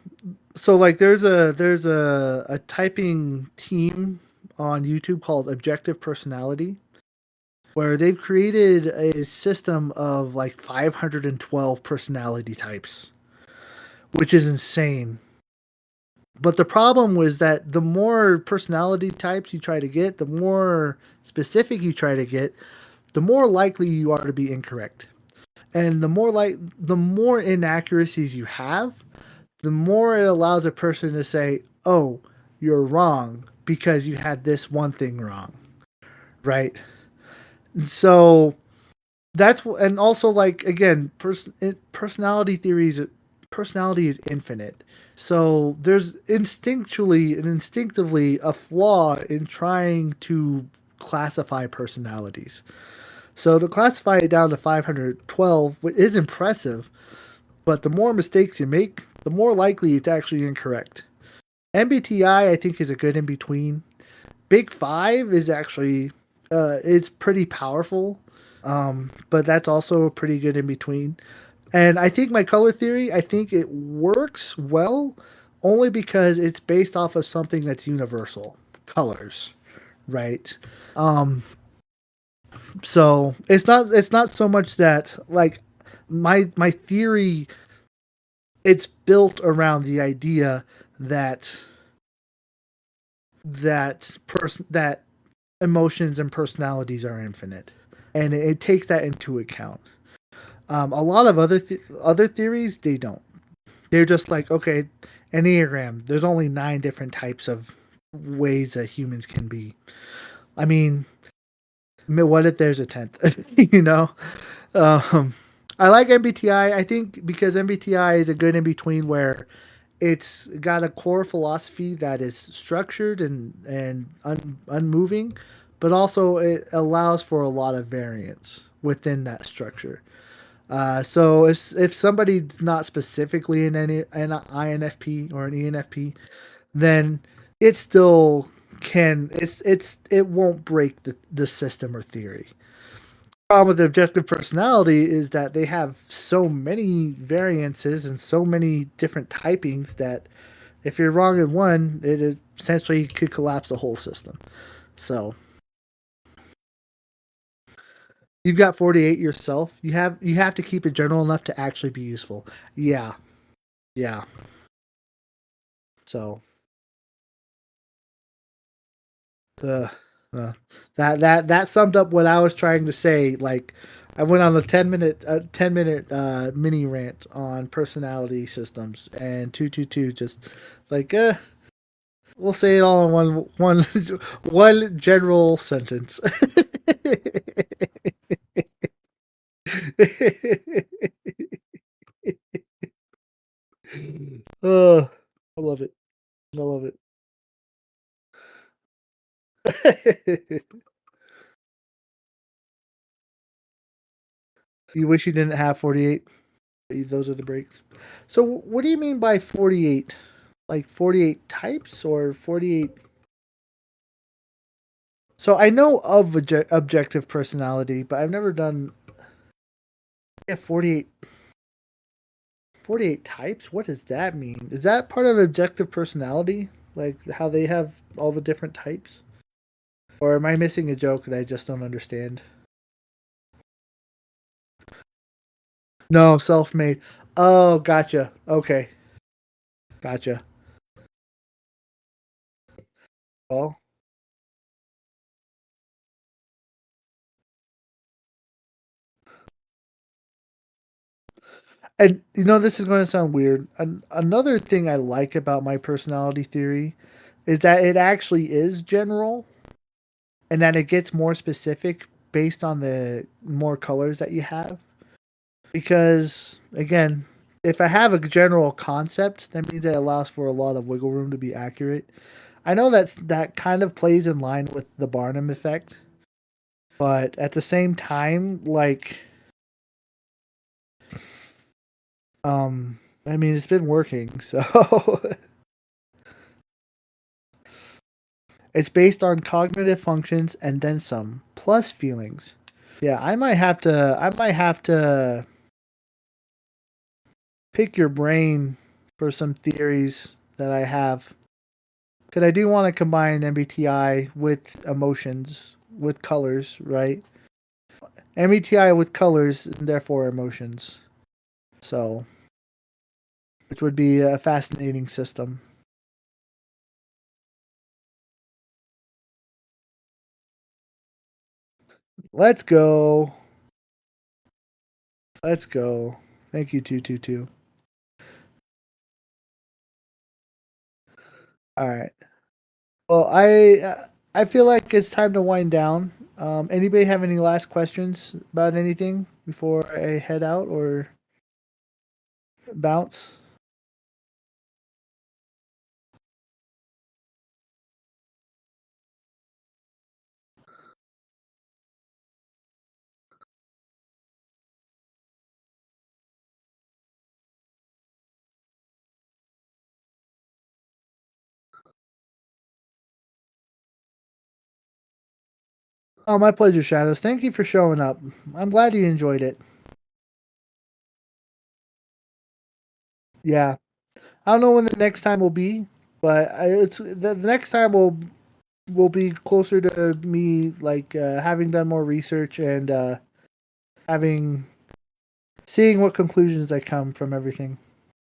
like there's a typing team on YouTube called Objective Personality where they've created a system of like 512 personality types, which is insane. But the problem was that the more personality types you try to get, the more specific you try to get, the more likely you are to be incorrect. And the more inaccuracies you have, the more it allows a person to say, "Oh, you're wrong because you had this one thing wrong." Right? So and also like again, personality is infinite. So there's instinctively a flaw in trying to classify personalities. So to classify it down to 512 is impressive, but the more mistakes you make, the more likely it's actually incorrect. MBTI, I think, is a good in between. Big Five is actually it's pretty powerful, but that's also a pretty good in between. And I think my color theory, I think it works well, only because it's based off of something that's universal, colors, right? Um, so it's not so much that like my theory, it's built around the idea that that emotions and personalities are infinite, and it takes that into account. A lot of other theories, they don't. They're just like, okay, Enneagram. There's only 9 different types of ways that humans can be. I mean, what if there's a 10th? you know, um, I like MBTI. I think because MBTI is a good in between where it's got a core philosophy that is structured and unmoving, but also it allows for a lot of variance within that structure. So if somebody's not specifically in an INFP or an ENFP, then it still it won't break the system or theory. Problem with the objective personality is that they have so many variances and so many different typings that if you're wrong in one, it essentially could collapse the whole system. So you've got 48 yourself. You have to keep it general enough to actually be useful. Yeah, yeah. So uh, uh, that summed up what I was trying to say. Like I went on a 10 minute mini rant on personality systems, and 222 just like we'll say it all in one general sentence. Oh, I love it. I love it. You wish you didn't have 48. Those are the breaks. So, what do you mean by 48? Like 48 types or 48? So, I know of objective personality, but I've never done. Yeah, 48 types? What does that mean? Is that part of objective personality? Like how they have all the different types? Or am I missing a joke that I just don't understand? No, self made. Oh, gotcha. Okay, gotcha. Well, and this is going to sound weird. Another thing I like about my personality theory is that it actually is general and that it gets more specific based on the more colors that you have. Because, again, if I have a general concept, that means it allows for a lot of wiggle room to be accurate. I know that kind of plays in line with the Barnum effect, but at the same time, like, I mean, it's been working, so it's based on cognitive functions and then some, plus feelings. Yeah, I might have to pick your brain for some theories that I have. Because I do want to combine MBTI with emotions, with colors, right? MBTI with colors, and therefore emotions. So, which would be a fascinating system. Let's go. Let's go. Thank you, 222. All right. Well, I feel like it's time to wind down. Anybody have any last questions about anything before I head out or bounce? Oh, my pleasure, Shadows. Thank you for showing up. I'm glad you enjoyed it. Yeah. I don't know when the next time will be, but it's the next time will be closer to me like having done more research and having seeing what conclusions I come from everything.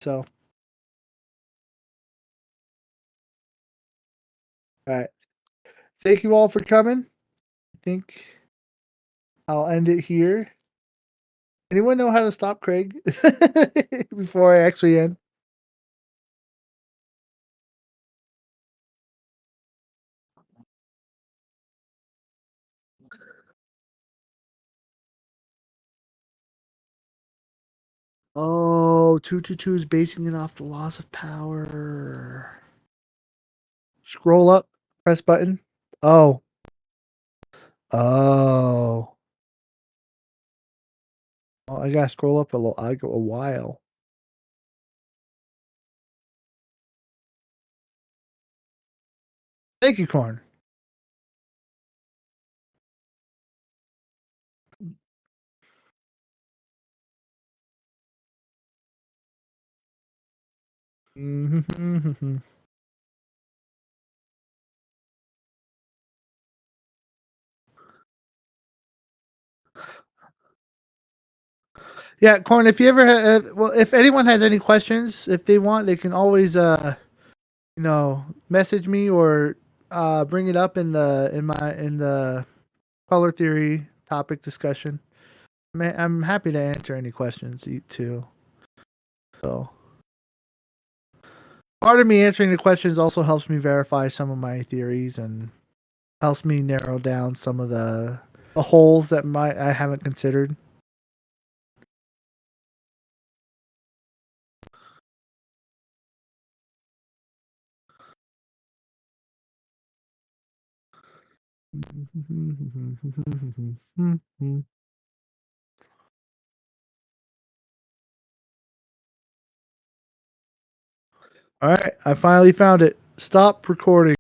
So, all right. Thank you all for coming. I think I'll end it here. Anyone know how to stop Craig before I actually end? Oh, 222 is basing it off the laws of power. Scroll up, press button. Oh, oh. Oh, I gotta scroll up a little. I go a while. Thank you, Corn. Yeah, Corn. If you ever, well, if anyone has any questions, if they want, they can always, message me or bring it up in the color theory topic discussion. I'm happy to answer any questions too. So part of me answering the questions also helps me verify some of my theories and helps me narrow down some of the holes that might I haven't considered. All right, I finally found it. Stop recording.